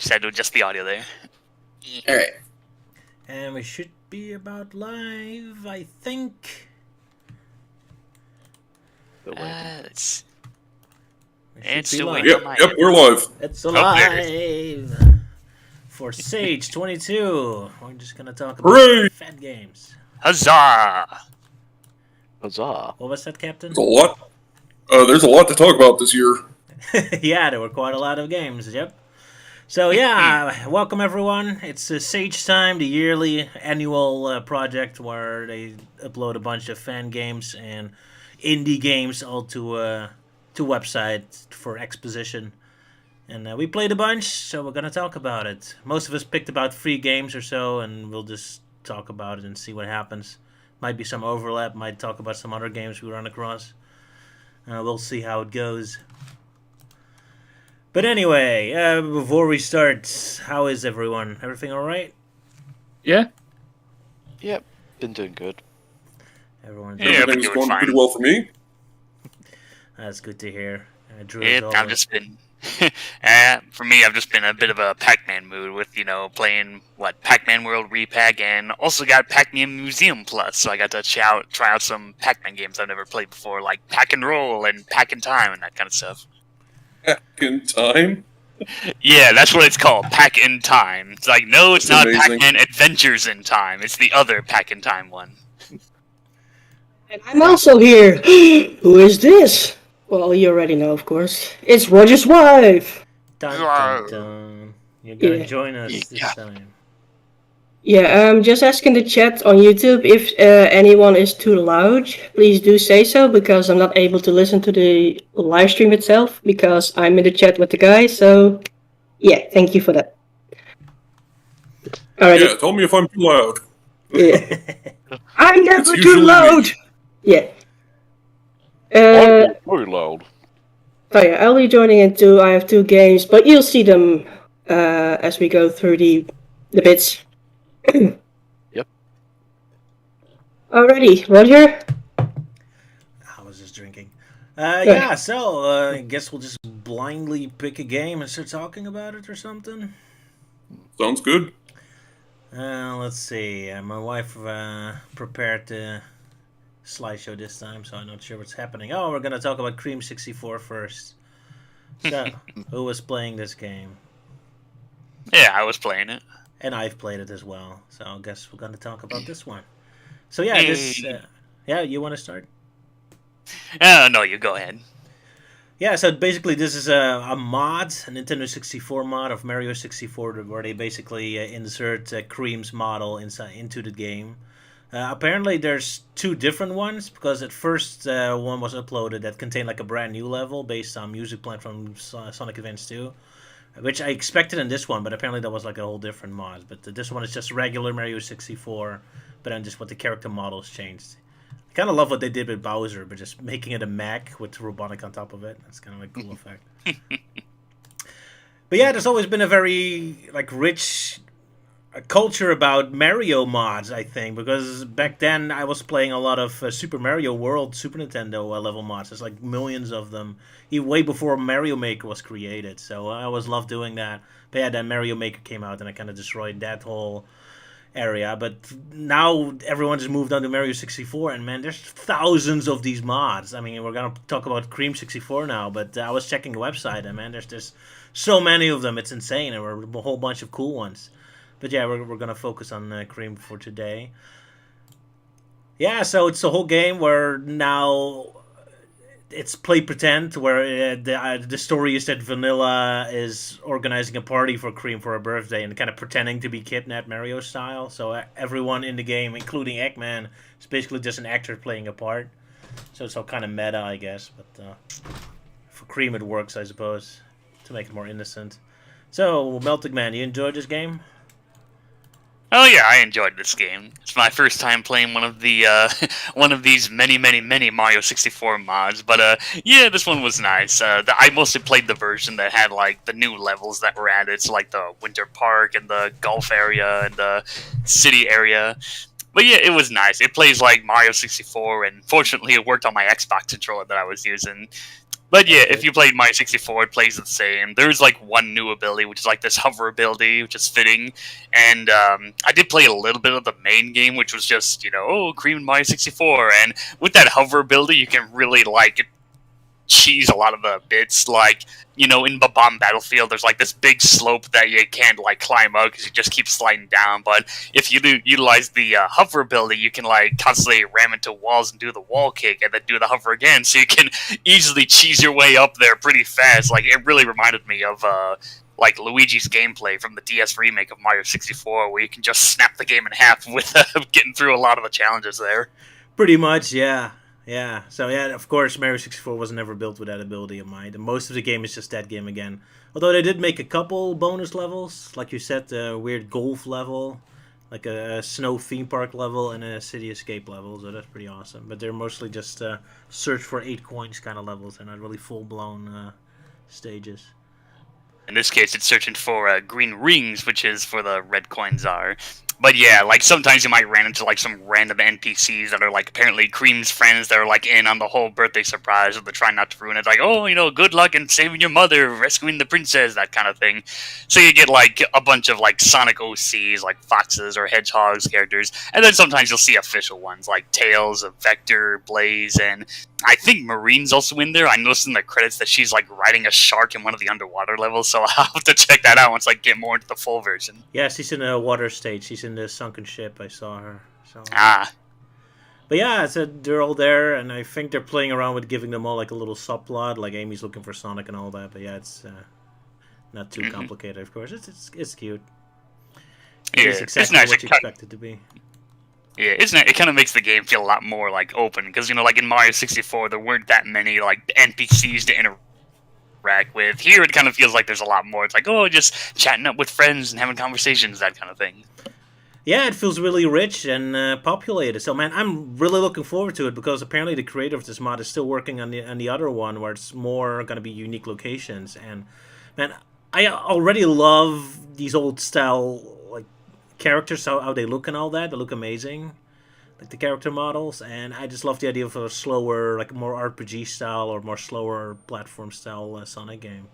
said with just the audio there. Alright. And we should be about live, I think. It's It's still live. waiting. Yep, we're live. It's there alive for Sage 22. We're just gonna talk about Hooray! fan games. Huzzah! Huzzah. What was that, Captain? There's a lot. There's a lot to talk about this year. Yeah, there were quite a lot of games. Yep. So yeah, welcome everyone. It's Sage Time, the yearly annual project where they upload a bunch of fan games and indie games all to website for exposition. And we played a bunch, so we're gonna talk about it. Most of us picked about 3 games or so, and we'll just talk about it and see what happens. Might be some overlap. Might talk about some other games we run across. We'll see how it goes. But anyway, before we start, how is everyone? Everything all right? Yeah. Yep. Been doing good. Everyone's Yeah, Everything's but going fine. pretty well for me. That's good to hear. Drew, as I've always. just been. For me, I've just been a bit of a Pac-Man mood with, playing, Pac-Man World Repack, and also got Pac-Man Museum Plus, so I got to try out some Pac-Man games I've never played before, like Pack and Roll and Pack in Time and that kind of stuff. Back in time. Yeah, that's what it's called, Pack in Time. It's like, no, it's That's not amazing. Pac-Man Adventures in Time, it's the other Pack in Time one. And I'm also here. Who is this? Well, you already know, of course. It's Roger's wife! Dun, dun, dun. You're gonna Yeah. join us this Yeah. time. Yeah, just asking the chat on YouTube if anyone is too loud. Please do say so, because I'm not able to listen to the live stream itself, because I'm in the chat with the guys, so... Yeah, thank you for that. Alright. Yeah, tell me if I'm too loud. Yeah. I'm never It's too usually loud! me. Yeah. Very loud. So yeah, I'll be joining in too. I have 2 games, but you'll see them as we go through the bits. Yep. Alrighty, Roger? I was just drinking. Yeah, so I guess we'll just blindly pick a game and start talking about it or something. Sounds good. Let's see. My wife prepared the slideshow this time, so I'm not sure what's happening. Oh, we're gonna talk about Cream 64 first. So, who was playing this game? Yeah, I was playing it. And I've played it as well, so I guess we're gonna talk about this one. So yeah, this. Yeah, you want to start? No, you go ahead. Yeah, so basically this is a mod, a Nintendo 64 mod of Mario 64, where they basically insert Cream's model into the game. Apparently there's 2 different ones, because at first one was uploaded that contained like a brand new level based on music plant from Sonic Advance 2, which I expected in this one, but apparently that was like a whole different mod. But this one is just regular Mario 64, but then just what the character models changed. I kind of love what they did with Bowser, but just making it a mech with Robotnik on top of it. That's kind of a cool effect. But yeah, there's always been a very rich culture about Mario mods, I think, because back then I was playing a lot of Super Mario World Super Nintendo level mods. There's like millions of them, even way before Mario Maker was created. So I always loved doing that. But yeah, then Mario Maker came out and I kind of destroyed that whole area. But now everyone just moved on to Mario 64, and man, there's thousands of these mods. I mean, we're gonna talk about Cream 64 now, but I was checking the website, and man, there's so many of them. It's insane, and we're a whole bunch of cool ones. But yeah, we're going to focus on Cream for today. Yeah, so it's a whole game where now it's play pretend, where the story is that Vanilla is organizing a party for Cream for her birthday and kind of pretending to be kidnapped Mario style. So everyone in the game, including Eggman, is basically just an actor playing a part. So it's all kind of meta, I guess. But for Cream it works, I suppose, to make it more innocent. So, Melting Man, you enjoyed this game? Oh yeah, I enjoyed this game. It's my first time playing one of the one of these many Mario 64 mods. But yeah, this one was nice. I mostly played the version that had like the new levels that were added, so like the Winter Park and the golf area and the city area. But yeah, it was nice. It plays like Mario 64, and fortunately, it worked on my Xbox controller that I was using. But yeah, if you played Mario 64, it plays the same. There's like one new ability, which is like this hover ability, which is fitting. And I did play a little bit of the main game, which was just, Cream and Mario 64. And with that hover ability, you can really like cheese a lot of the bits. Like, in the bomb battlefield, there's like this big slope that you can't like climb up because you just keep sliding down. But if you do utilize the hover ability, you can like constantly ram into walls and do the wall kick and then do the hover again. So you can easily cheese your way up there pretty fast. Like, it really reminded me of like Luigi's gameplay from the DS remake of Mario 64, where you can just snap the game in half with getting through a lot of the challenges there. Pretty much, yeah. Yeah, so yeah, of course, Mario 64 was never built with that ability in mind. And most of the game is just that game again. Although they did make a couple bonus levels, like you said, a weird golf level, like a snow theme park level, and a city escape level, so that's pretty awesome. But they're mostly just search for 8 coins kind of levels. They're not really full-blown stages. In this case, it's searching for green rings, which is for the red coins are. But yeah, like sometimes you might run into like some random NPCs that are like apparently Cream's friends that are like in on the whole birthday surprise, or they're trying not to ruin it. Like, oh, good luck in saving your mother, rescuing the princess, that kind of thing. So you get like a bunch of like Sonic OCs, like foxes or hedgehogs characters, and then sometimes you'll see official ones like Tails, Vector, Blaze, and I think Marine's also in there. I noticed in the credits that she's like riding a shark in one of the underwater levels, so I'll have to check that out once I get more into the full version. Yeah, she's in a water stage. She's in the sunken ship. I saw her. So. But yeah, so they're all there, and I think they're playing around with giving them all like a little subplot, like Amy's looking for Sonic and all that. But yeah, it's not too complicated, of course. It's cute. It's exactly nice. what you expect it to be. Yeah, it kind of makes the game feel a lot more like open, because like in Mario 64 there weren't that many like NPCs to interact with. Here it kind of feels like there's a lot more. It's like, just chatting up with friends and having conversations, that kind of thing. Yeah, it feels really rich and populated. So man, I'm really looking forward to it, because apparently the creator of this mod is still working on the other one where it's more going to be unique locations. And man, I already love these old style like characters, how they look and all that. They look amazing, like the character models, and I just love the idea of a slower, like more RPG style or more slower platform style Sonic game.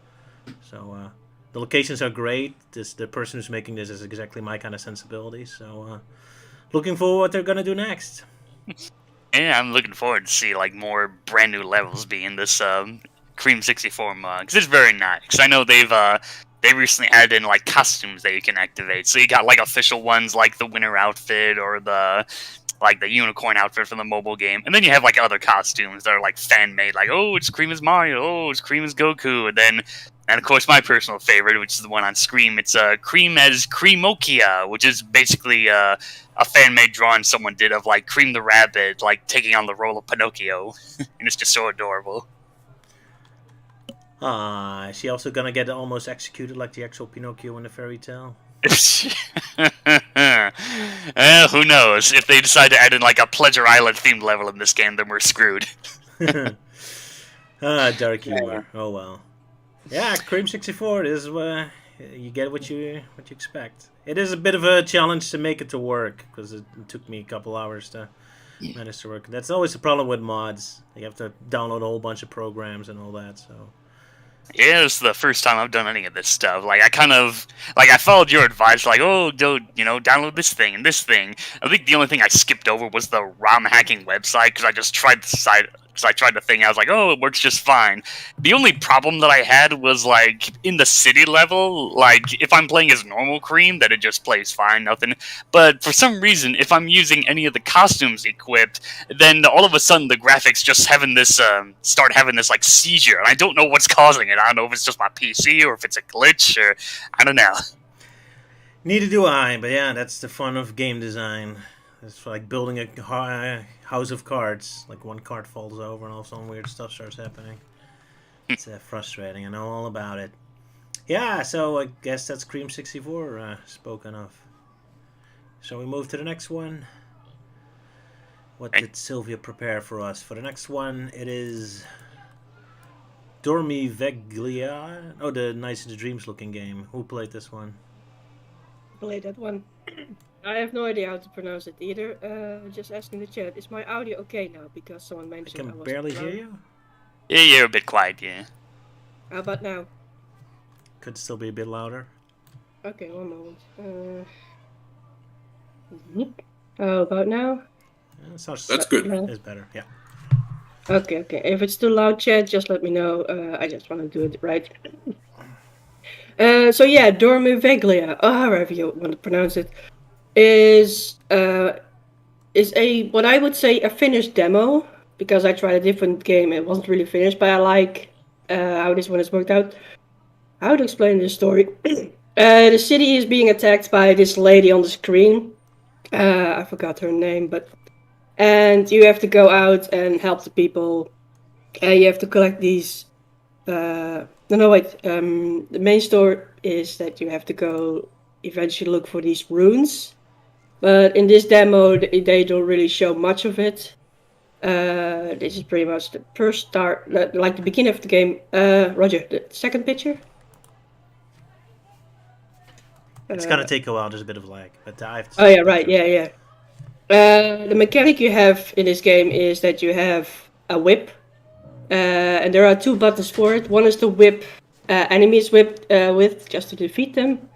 So the locations are great. The person who's making this is exactly my kind of sensibility. So looking forward to what they're gonna do next. Yeah, I'm looking forward to see like more brand new levels be in this Cream 64 mod, because it's very nice. I know they recently added in like costumes that you can activate. So you got like official ones like the winter outfit or the unicorn outfit from the mobile game, and then you have like other costumes that are like fan made, like it's Cream as Mario, it's Cream as Goku, and of course my personal favorite, which is the one on Scream, it's Cream as Creamokia, which is basically a fan made drawing someone did of like Cream the Rabbit like taking on the role of Pinocchio, and it's just so adorable. Is she also gonna get almost executed like the actual Pinocchio in the fairy tale? Who knows? If they decide to add in like a Pleasure Island themed level in this game, then we're screwed. Dark humor. Oh well. Yeah, Cream 64 is you get what you expect. It is a bit of a challenge to make it to work, because it took me a couple hours to manage to work. That's always the problem with mods. You have to download a whole bunch of programs and all that. So. Yeah, this is the first time I've done any of this stuff. Like, I followed your advice, like, download this thing and this thing. I think the only thing I skipped over was the ROM hacking website, because I just tried the site, because I tried the thing, I was like, it works just fine. The only problem that I had was, like, in the city level, like, if I'm playing as normal Cream, then it just plays fine, nothing. But for some reason, if I'm using any of the costumes equipped, then all of a sudden the graphics just start having this, like, seizure, and I don't know what's causing it. I don't know if it's just my PC, or if it's a glitch, or I don't know. Neither do I, but yeah, that's the fun of game design. It's like building a house of cards. Like one card falls over and all of a sudden weird stuff starts happening. It's frustrating. I know all about it. Yeah, so I guess that's Cream 64 spoken of. Shall we move to the next one? What did Sylvia prepare for us? For the next one, it is Dormi Veglia. Oh, the Nights in the Dreams looking game. Who played this one? Played that one. I have no idea how to pronounce it either. Just asking the chat. Is my audio okay now? Because someone mentioned I can barely hear you. Yeah, you're a bit quiet, yeah. How about now? Could still be a bit louder. Okay, one moment. Yep. How about now? That's good. Yeah. It's better, yeah. Okay. If it's too loud, chat, just let me know. I just want to do it right. So yeah, Dormiveglia, or however you want to pronounce it, is a what I would say a finished demo, because I tried a different game. It wasn't really finished, but I like how this one has worked out. How to explain this story? The city is being attacked by this lady on the screen. I forgot her name, and you have to go out and help the people. You have to collect these. No, wait. The main story is that you have to go eventually look for these runes. But in this demo, they don't really show much of it. This is pretty much the first start, like the beginning of the game. Roger, the second picture. It's gonna take a while. There's a bit of lag, but I have to. Oh yeah, right. Yeah. The mechanic you have in this game is that you have a whip, and there are two buttons for it. One is to whip enemies with just to defeat them,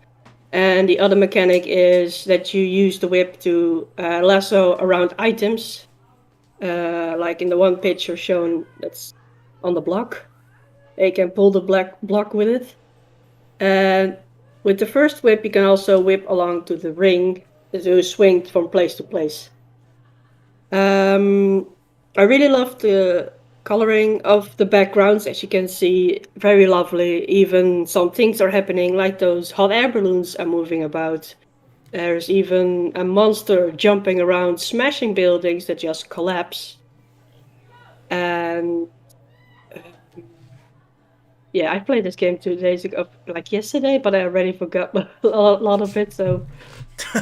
and the other mechanic is that you use the whip to lasso around items, like in the one picture shown that's on the block. You can pull the black block with it, and with the first whip you can also whip along to the ring to swing from place to place. I really love the coloring of the backgrounds, as you can see, very lovely. Even some things are happening, like those hot air balloons are moving about. There's even a monster jumping around, smashing buildings that just collapse. And yeah, I played this game 2 days ago, like yesterday, but I already forgot a lot of it. So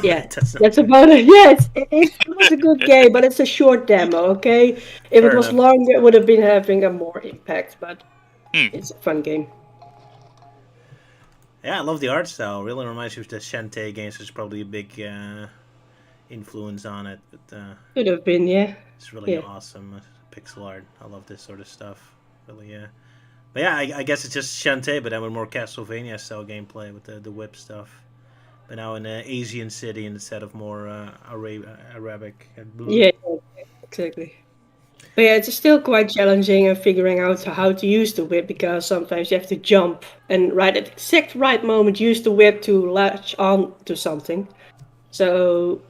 yeah, that's about it. Yeah, it was a good game, but it's a short demo. Okay, if Fair it was enough. longer, it would have been having a more impact. But it's a fun game. Yeah, I love the art style. Really reminds me of the Shantae games. There's probably a big influence on it, but Could have been, yeah. it's really Yeah. awesome pixel art. I love this sort of stuff. Really, yeah. But yeah, I guess it's just Shantae, but then with more Castlevania style gameplay with the whip stuff. But now in an Asian city instead of more Arabic. Yeah, exactly. But yeah, it's still quite challenging and figuring out how to use the whip, because sometimes you have to jump and right at the exact right moment use the whip to latch on to something. So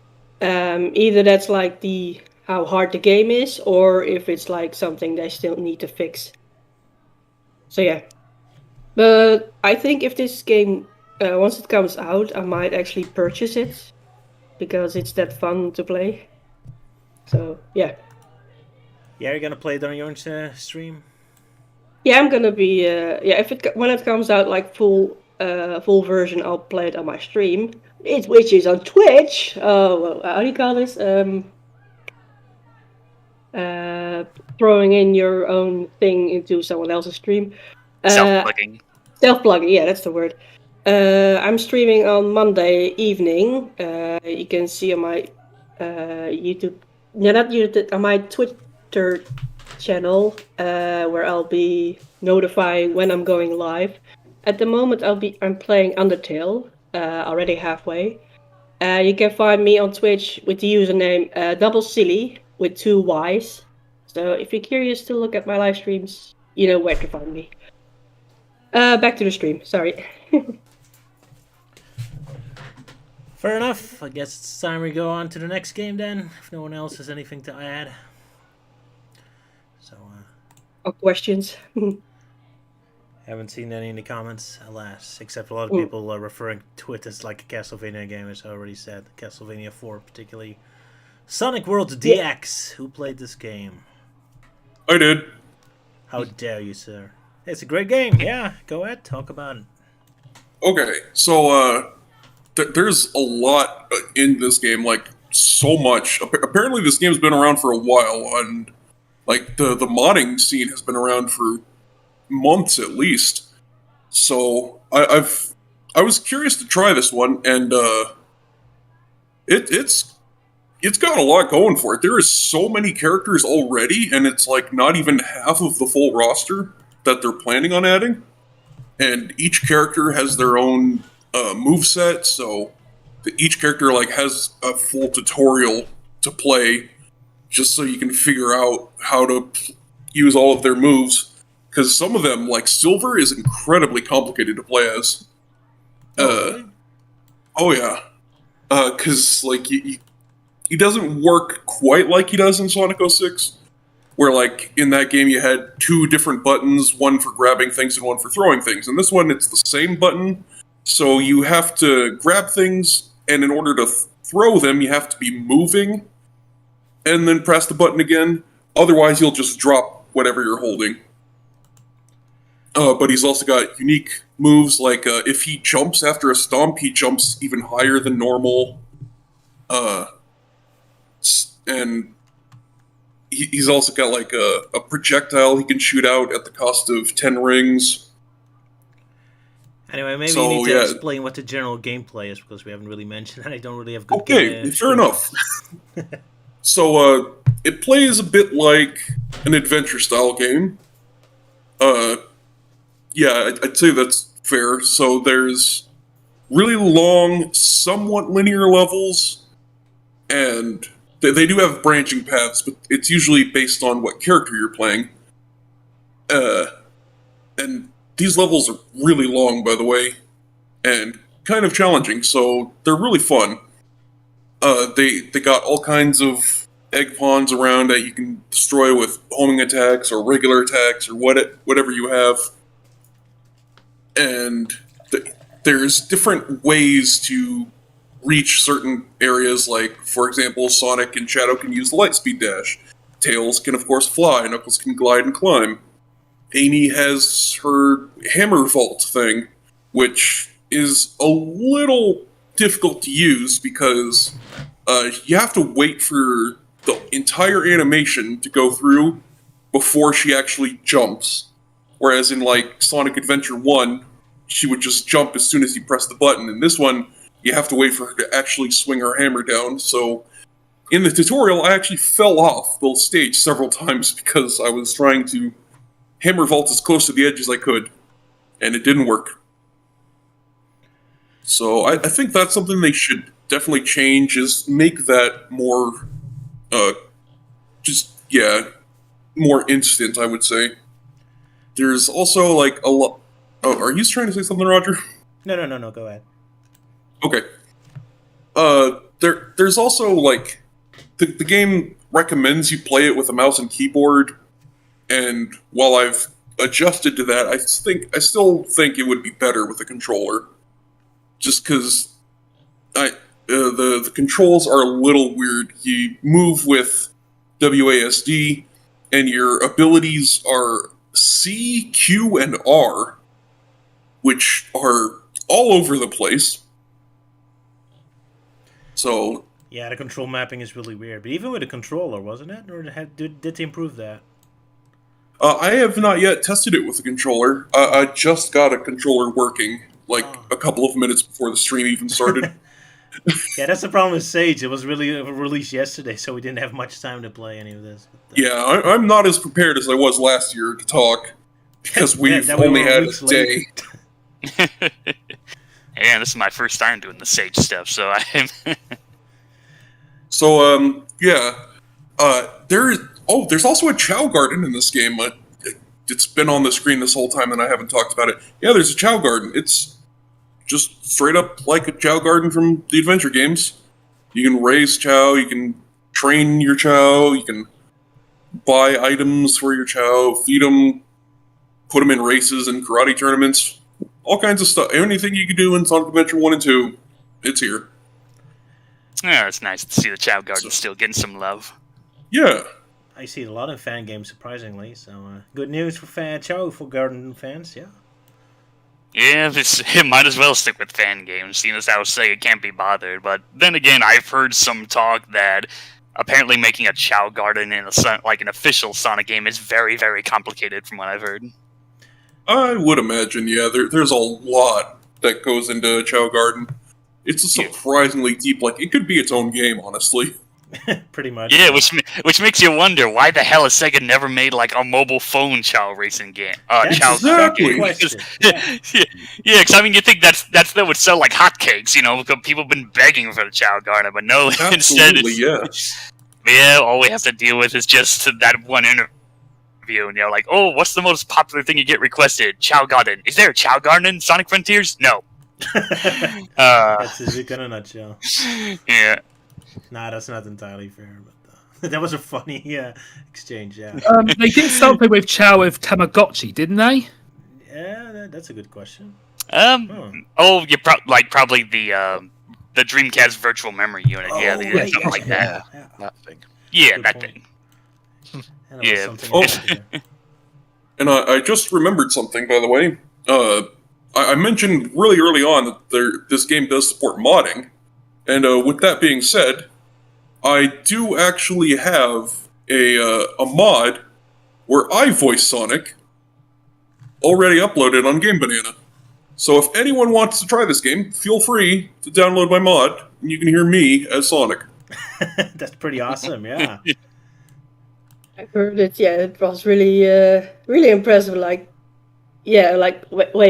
either that's like the how hard the game is, or if it's like something they still need to fix. So yeah, but I think if this game once it comes out, I might actually purchase it because it's that fun to play. So yeah. Yeah, you're gonna play it on your own stream? Yeah, I'm gonna be. Yeah, when it comes out like full version, I'll play it on my stream. Which is on Twitch. Oh, well, how do you call this? Throwing in your own thing into someone else's stream. Self-plugging. Self-plugging. Yeah, that's the word. I'm streaming on Monday evening. You can see on my YouTube. No, not YouTube. On my Twitter channel, where I'll be notifying when I'm going live. At the moment, I'm playing Undertale, already halfway. You can find me on Twitch with the username Double Silly with 2 Y's. So if you're curious to look at my live streams, you know where to find me. Back to the stream. Sorry. Fair enough. I guess it's time we go on to the next game then, if no one else has anything to add. So, Or questions. haven't seen any in the comments, alas, except a lot of people are referring to it as like a Castlevania game, as I already said. Castlevania 4, particularly. Sonic Worlds DX. Who played this game? I did. How dare you, sir? It's a great game. Yeah, go ahead, talk about it. Okay, so there's a lot in this game, like so much. Apparently, this game's been around for a while, and like the modding scene has been around for months at least. So I was curious to try this one, and it's it's got a lot going for it. There is so many characters already, and it's like not even half of the full roster that they're planning on adding. And each character has their own moveset, so each character like has a full tutorial to play, just so you can figure out how to use all of their moves. Because some of them, like Silver, is incredibly complicated to play as. Oh yeah, because like he doesn't work quite like he does in Sonic 06, where like in that game you had 2 different buttons, one for grabbing things and one for throwing things. In this one, it's the same button, so you have to grab things, and in order to throw them, you have to be moving, and then press the button again. Otherwise, you'll just drop whatever you're holding. But he's also got unique moves, like if he jumps after a stomp, he jumps even higher than normal. And he's also got like a projectile he can shoot out at the cost of 10 rings. Anyway, maybe you need to explain what the general gameplay is, because we haven't really mentioned that. I don't really have good fair enough. So, it plays a bit like an adventure-style game. Yeah, I'd say that's fair. So there's really long, somewhat linear levels, and they do have branching paths, but it's usually based on what character you're playing. And these levels are really long, by the way, and kind of challenging, so they're really fun. They got all kinds of egg pawns around that you can destroy with homing attacks or regular attacks or whatever you have. And there's different ways to reach certain areas, like, for example, Sonic and Shadow can use the Lightspeed Dash. Tails can, of course, fly. Knuckles can glide and climb. Amy has her Hammer Vault thing, which is a little difficult to use because you have to wait for the entire animation to go through before she actually jumps. Whereas in, like, Sonic Adventure 1, she would just jump as soon as you press the button. In this one, you have to wait for her to actually swing her hammer down. So, in the tutorial, I actually fell off the stage several times because I was trying to hammer vault as close to the edge as I could, and it didn't work. So, I think that's something they should definitely change, is make that more, more instant, I would say. There's also, like, a lot... Oh, are you trying to say something, Roger? No, go ahead. Okay. There's also, like... The game recommends you play it with a mouse and keyboard, and while I've adjusted to that, I still think it would be better with a controller. Just because the controls are a little weird. You move with WASD, and your abilities are C, Q, and R, which are all over the place. So... Yeah, the control mapping is really weird. But even with a controller, wasn't it? Or did they improve that? I have not yet tested it with a controller. I just got a controller working, a couple of minutes before the stream even started. Yeah, that's the problem with Sage. It was really released yesterday, so we didn't have much time to play any of this. But, yeah, I'm not as prepared as I was last year to talk, because we've only had a day. Yeah, this is my first time doing the Sage stuff, so I'm... So, there's also a Chow Garden in this game. It's been on the screen this whole time and I haven't talked about it. Yeah, there's a Chow Garden. It's just straight up like a Chow Garden from the adventure games. You can raise Chow, you can train your Chow, you can buy items for your Chow, feed them, put them in races and karate tournaments, all kinds of stuff. Anything you can do in Sonic Adventure 1 and 2, it's here. Yeah, it's nice to see the Chow Garden still getting some love. Yeah. I see a lot of fan games, surprisingly. So, good news for Chow Garden fans, yeah. Yeah, it might as well stick with fan games, seeing as how Sega can't be bothered. But then again, I've heard some talk that apparently making a Chow Garden in an official Sonic game is very, very complicated, from what I've heard. I would imagine, yeah. There's a lot that goes into Chow Garden. It's a surprisingly deep, it could be its own game, honestly. Pretty much. Yeah, which makes you wonder why the hell has Sega never made like a mobile phone Chow racing game? That's Chow exactly. game. Question. Yeah, because I mean, you think that would sell like hotcakes, because people have been begging for the Chow Garner, but no, instead Absolutely, it's yeah. all we have to deal with is just that one interview, and like, oh, what's the most popular thing you get requested? Chow Garden. Is there a Chow Garden in Sonic Frontiers? No. That's Zuka in a nutshell. Yeah. Nah, that's not entirely fair, but that was a funny exchange. Yeah. They did something with Chow with Tamagotchi, didn't they? Yeah, that's a good question. Oh, you probably the Dreamcast Virtual Memory Unit. Oh, Yeah, right, something like that. Yeah. That thing. Yeah, Good that point. thing. And that was Yeah. something Oh. else to do. And I just remembered something, by the way. I mentioned really early on that this game does support modding. And with that being said, I do actually have a mod where I voice Sonic already uploaded on Game Banana. So if anyone wants to try this game, feel free to download my mod, and you can hear me as Sonic. That's pretty awesome. Yeah. I heard it. Yeah, it was really, really impressive. Wait,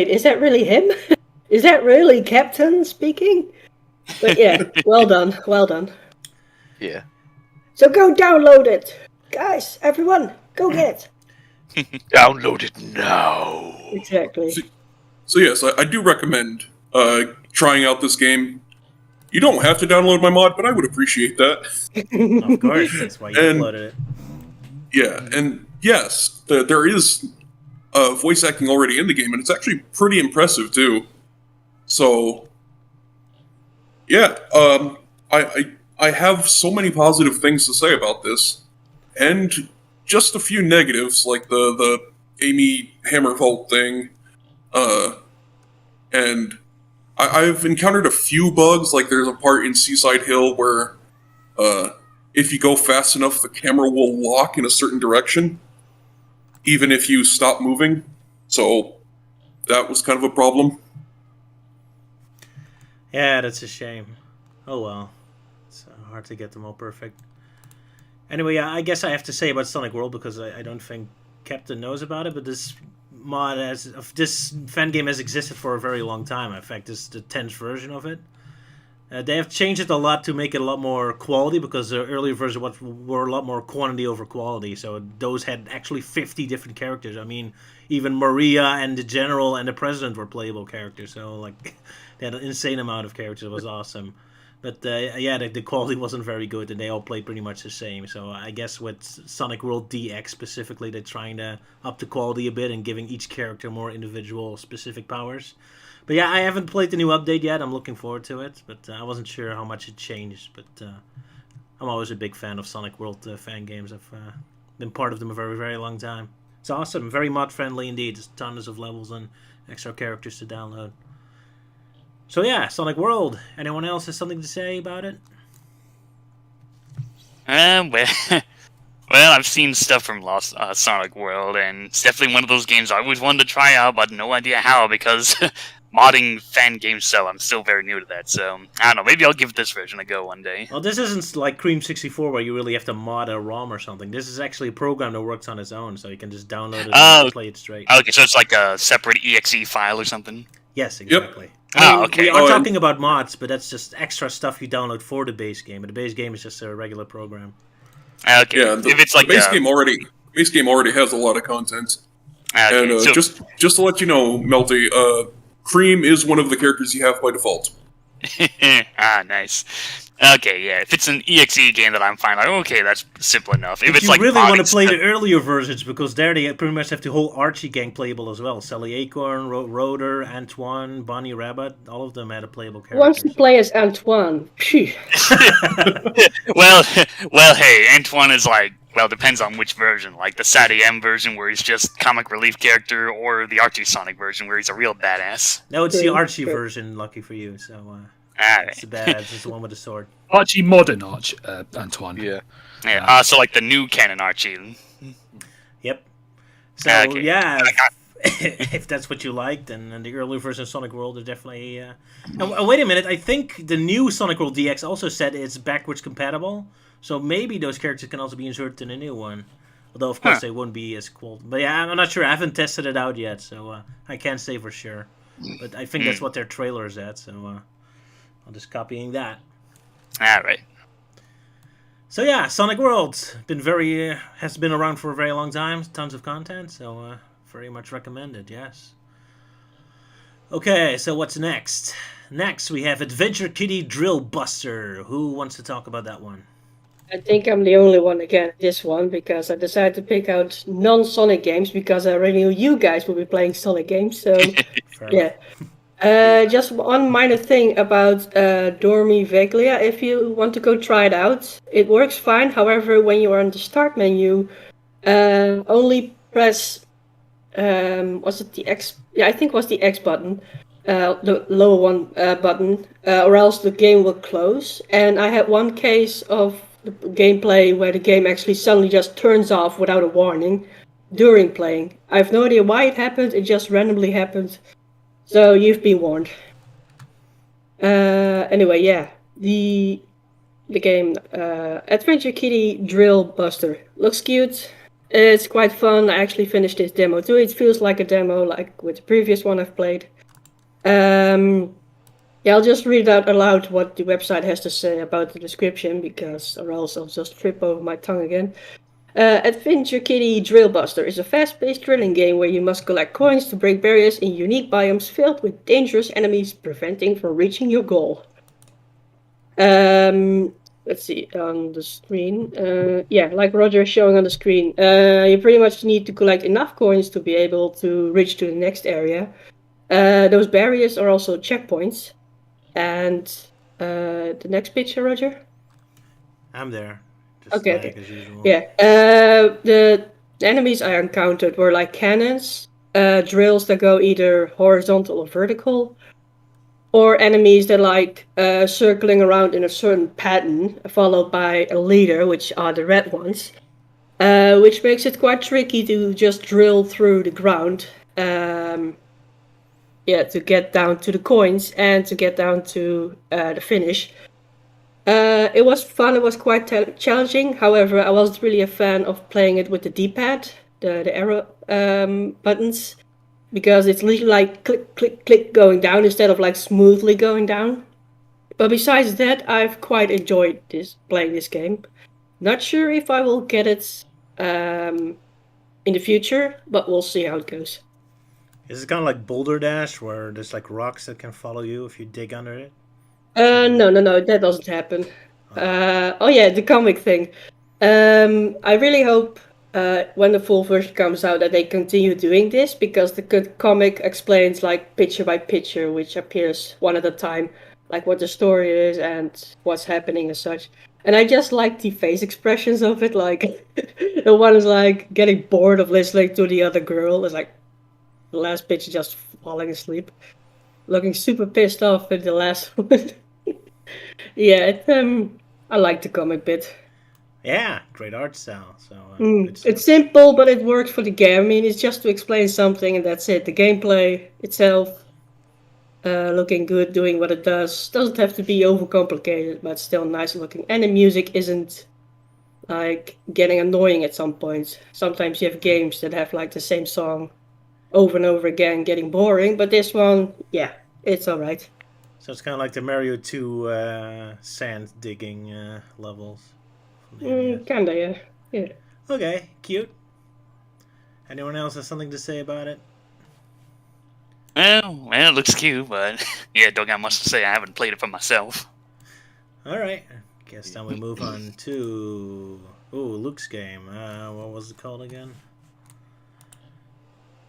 is that really him? Is that really Captain speaking? But yeah, well done, well done. Yeah. So go download it, guys. Everyone, go get it. Download it now. Exactly. So yes, I do recommend trying out this game. You don't have to download my mod, but I would appreciate that. Of course, that's why you And- uploaded it. Yeah, and yes, there is voice acting already in the game, and it's actually pretty impressive too. So, yeah, I have so many positive things to say about this, and just a few negatives, like the Amy Hammervolt thing, and I've encountered a few bugs, like there's a part in Seaside Hill where if you go fast enough, the camera will lock in a certain direction, even if you stop moving. So that was kind of a problem. Yeah, that's a shame. Oh well. It's hard to get them all perfect. Anyway, I guess I have to say about Sonic World because I don't think Captain knows about it, but this this fan game has existed for a very long time. In fact, this is the 10th version of it. They have changed it a lot to make it a lot more quality because the earlier versions were a lot more quantity over quality. So those had actually 50 different characters. I mean, even Maria and the General and the President were playable characters. So like, they had an insane amount of characters. It was awesome. But yeah, the quality wasn't very good, and they all played pretty much the same. So I guess with Sonic World DX specifically, they're trying to up the quality a bit and giving each character more individual specific powers. But yeah, I haven't played the new update yet. I'm looking forward to it, but I wasn't sure how much it changed. But I'm always a big fan of Sonic World fan games. I've been part of them a very, very long time. It's awesome, very mod friendly indeed. There's tons of levels and extra characters to download. So yeah, Sonic World. Anyone else has something to say about it? Well, I've seen stuff from Lost Sonic World, and it's definitely one of those games I always wanted to try out, but no idea how, because modding fan games sell. I'm still very new to that, so I don't know. Maybe I'll give this version a go one day. Well, this isn't like Cream 64 where you really have to mod a ROM or something. This is actually a program that works on its own, so you can just download it and play it straight. Okay, so it's like a separate EXE file or something? Yes, exactly. Okay. We are talking about mods, but that's just extra stuff you download for the base game. But the base game is just a regular program. Okay. Yeah, if it's like the base game already has a lot of content. okay, And so, just to let you know, Melty, Cream is one of the characters you have by default. nice. Okay, yeah. If it's an EXE game that I'm fine, like, okay, that's simple enough. If If it's you like really want to modding play stuff- the earlier versions, because there they pretty much have the whole Archie gang playable as well. Sally Acorn, Roder, Antoine, Bonnie Rabbit, all of them had a playable Who wants to character. play as Antoine? Phew. well, hey, Antoine is like, well, depends on which version. Like the Sadie M version, where he's just comic relief character, or the Archie Sonic version, where he's a real badass. No, it's the True, Archie true. version, lucky for you. So Alright. it's the badass, it's the one with the sword. Archie modern Antoine. Yeah. Yeah. So like the new canon Archie. Yep. So Okay. yeah, if that's what you liked, and the early version of Sonic World is definitely. Wait a minute, I think the new Sonic World DX also said it's backwards compatible, so maybe those characters can also be inserted in a new one. Although of course they won't be as cool. But yeah, I'm not sure. I haven't tested it out yet, so I can't say for sure. But I think that's what their trailer is at, so I'm just copying that. All right. So yeah, Sonic World has been around for a very long time. Tons of content, so very much recommended. Yes. Okay, so what's next? Next we have Adventure Kitty Drill Buster. Who wants to talk about that one? I think I'm the only one again this one because I decided to pick out non-Sonic games because I already knew you guys would be playing Sonic games. So Fair yeah. Just one minor thing about Dormi Veglia. If you want to go try it out, it works fine. However, when you are on the start menu, only press was it the X? Yeah, I think it was the X button, the lower one button, or else the game will close. And I had one case of the gameplay where the game actually suddenly just turns off without a warning during playing. I have no idea why it happened. It just randomly happened. So you've been warned. Anyway, yeah, the game Adventure Kitty Drill Buster looks cute. It's quite fun. I actually finished this demo too. It feels like a demo, like with the previous one I've played. Yeah, I'll just read out aloud what the website has to say about the description, because or else I'll just trip over my tongue again. Adventure Kitty Drill Buster is a fast-paced drilling game where you must collect coins to break barriers in unique biomes filled with dangerous enemies, preventing from reaching your goal. Let's see on the screen. Yeah, like Roger is showing on the screen, you pretty much need to collect enough coins to be able to reach to the next area. Those barriers are also checkpoints. And the next picture, Roger? I'm there. Just Okay, lag okay. as usual. Yeah. The enemies I encountered were like cannons, drills that go either horizontal or vertical, or enemies that like circling around in a certain pattern, followed by a leader, which are the red ones, which makes it quite tricky to just drill through the ground. Yeah, to get down to the coins and to get down to the finish. It was fun. It was quite challenging. However, I wasn't really a fan of playing it with the D-pad, the arrow buttons, because it's literally like click, click, click going down instead of like smoothly going down. But besides that, I've quite enjoyed playing this game. Not sure if I will get it in the future, but we'll see how it goes. Is it kind of like Boulder Dash, where there's like rocks that can follow you if you dig under it? No, that doesn't happen. Oh yeah, the comic thing. I really hope when the full version comes out that they continue doing this, because the comic explains like picture by picture, which appears one at a time, like what the story is and what's happening and such. And I just like the face expressions of it, like the one is like getting bored of listening to the other girl. It's like the last picture just falling asleep, looking super pissed off in the last one. Yeah, I like the comic bit. Yeah, great art style. So It's simple, but it works for the game. I mean, it's just to explain something, and that's it. The gameplay itself, looking good, doing what it does, doesn't have to be overcomplicated, but still nice looking. And the music isn't like getting annoying at some points. Sometimes you have games that have like the same song over and over again, getting boring. But this one, yeah, it's all right. So it's kind of like the Mario 2 sand digging levels. Kinda, yeah. Okay, cute. Anyone else has something to say about it? Well, it looks cute, but yeah, don't got much to say. I haven't played it for myself. All right. Guess then we move on to Luke's game. What was it called again?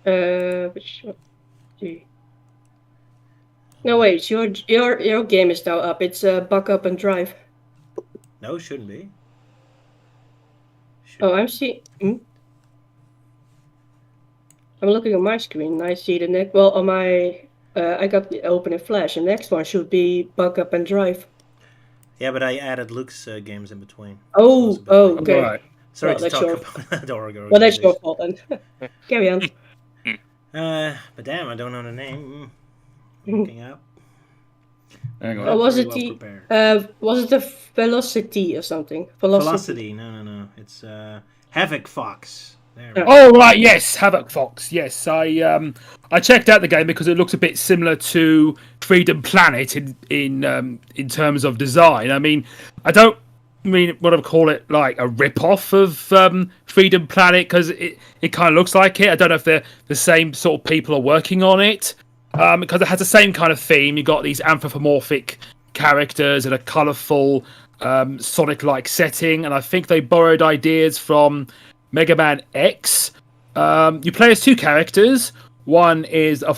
Which one? No, wait. Your game is now up. It's Buck Up and Drive. No, it shouldn't be. Oh, I'm seeing. I'm looking at my screen. I see the next. Well, on my. I got the open in Flash. The next one should be Buck Up and Drive. Yeah, but I added Luke's games in between. Oh, okay. Right. Sorry Well, to that's talk your- about the Oregon. Well, that's your fault then. Carry on. But damn, I don't know the name. Looking up. Hang Or on. was Very it well the prepared. was it the velocity or something? Velocity. No. It's Havoc Fox. There we go. Oh right, yes, Havoc Fox. Yes, I checked out the game because it looks a bit similar to Freedom Planet in terms of design. I mean, I don't mean what I call it like a rip off of Freedom Planet because it kind of looks like it. I don't know if they're the same sort of people are working on it because it has the same kind of theme. You got these anthropomorphic characters and a colourful Sonic-like setting, and I think they borrowed ideas from Mega Man X. You play as two characters. One is a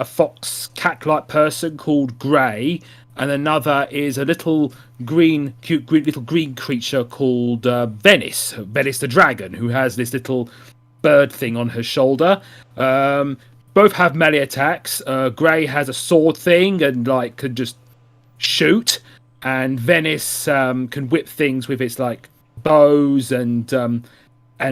fox cat-like person called Gray, and another is a little cute little green creature called Venice the dragon, who has this little bird thing on her shoulder. Both have melee attacks. Gray has a sword thing and like can just shoot, and Venice can whip things with its like bows and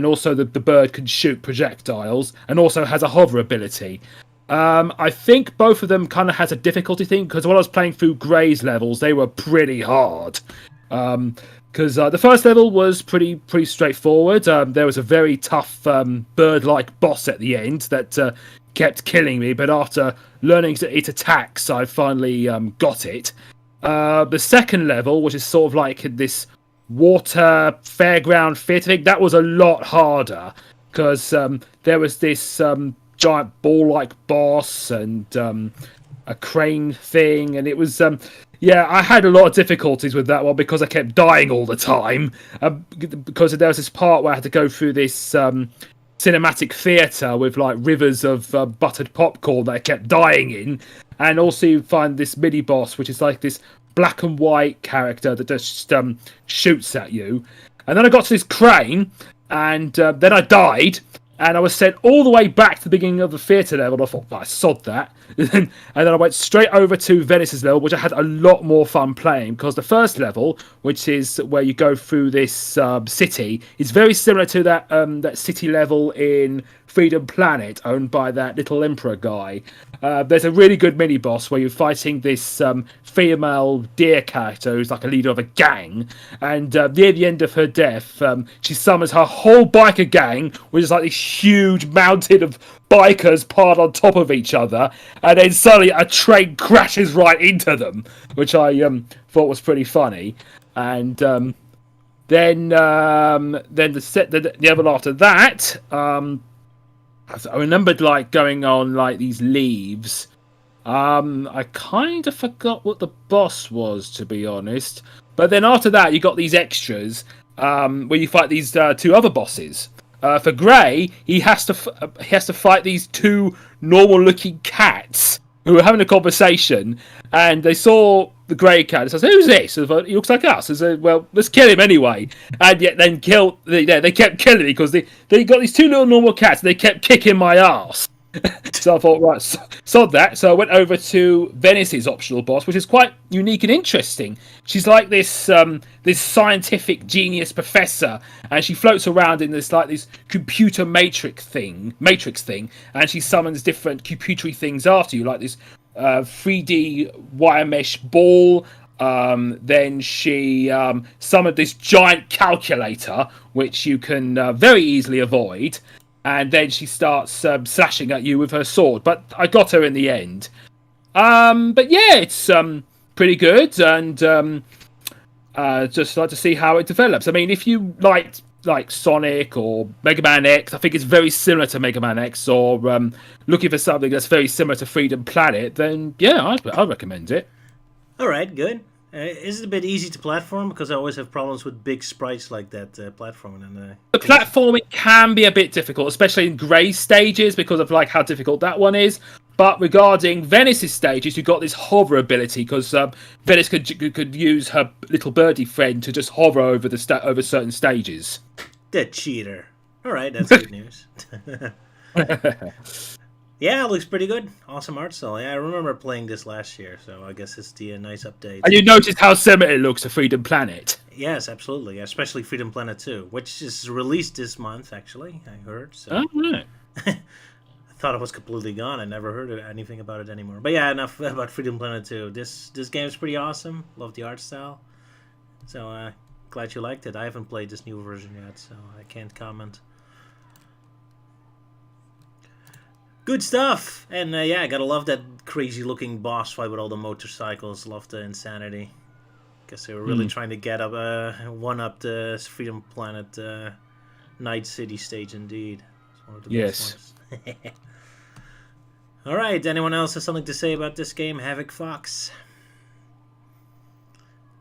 also the bird can shoot projectiles and also has a hover ability. I think both of them kind of has a difficulty thing because when I was playing through Gray's levels, they were pretty hard. Because the first level was pretty straightforward. There was a very tough bird-like boss at the end that kept killing me, but after learning its attacks, I finally got it. The second level, which is sort of like this water fairground theatre thing, that was a lot harder because there was this giant ball-like boss and a crane thing, and it was I had a lot of difficulties with that one because I kept dying all the time because there was this part where I had to go through this cinematic theatre with like rivers of buttered popcorn that I kept dying in, and also you find this mini boss which is like this black and white character that just shoots at you. And then I got to this crane, and then I died, and I was sent all the way back to the beginning of the theatre level. I thought, I sod that. And then I went straight over to Venice's level, which I had a lot more fun playing, because the first level, which is where you go through this city, is very similar to that city level in Freedom Planet, owned by that little emperor guy. There's a really good mini boss where you're fighting this female deer character who's like a leader of a gang, and near the end of her death, she summons her whole biker gang, which is like this huge mountain of bikers piled on top of each other, and then suddenly a train crashes right into them, which I thought was pretty funny. And then the level after that, I remembered like going on like these leaves. I kind of forgot what the boss was, to be honest. But then after that, you got these extras where you fight these two other bosses. For Gray, he has to fight these two normal-looking cats who were having a conversation, and they saw the Grey cat and says, "Who's this?" And he looks like us. And said, "Well, let's kill him anyway." And yet then they kept killing me because they got these two little normal cats and they kept kicking my ass. So I thought, right, sod that. So I went over to Venice's optional boss, which is quite unique and interesting. She's like this this scientific genius professor, and she floats around in this computer matrix thing, and she summons different computery things after you, like this 3D wire mesh ball. Then she summoned this giant calculator, which you can very easily avoid. And then she starts slashing at you with her sword. But I got her in the end. But yeah, it's pretty good. And just like to see how it develops. I mean, if you like Sonic or Mega Man X, I think it's very similar to Mega Man X. Or looking for something that's very similar to Freedom Planet, then yeah, I'd recommend it. All right, good. Is it a bit easy to platform? Because I always have problems with big sprites like that platforming. And the platforming can be a bit difficult, especially in Grey stages, because of like how difficult that one is. But regarding Venice's stages, you've got this hover ability, because Venice could use her little birdie friend to just hover over over certain stages. The cheater. All right, that's good news. Yeah, it looks pretty good. Awesome art style. Yeah, I remember playing this last year, so I guess it's the nice update. And you noticed how similar it looks to Freedom Planet? Yes, absolutely. Especially Freedom Planet 2, which is released this month, actually, I heard. So. Oh, right. I thought it was completely gone. I never heard anything about it anymore. But yeah, enough about Freedom Planet 2. This game is pretty awesome. Love the art style. So glad you liked it. I haven't played this new version yet, so I can't comment. Good stuff! And yeah, I gotta love that crazy looking boss fight with all the motorcycles. Love the insanity. Guess they were really trying to get up one-up the Freedom Planet Night City stage indeed. It's one of the best ones. Alright, anyone else has something to say about this game, Havoc Fox?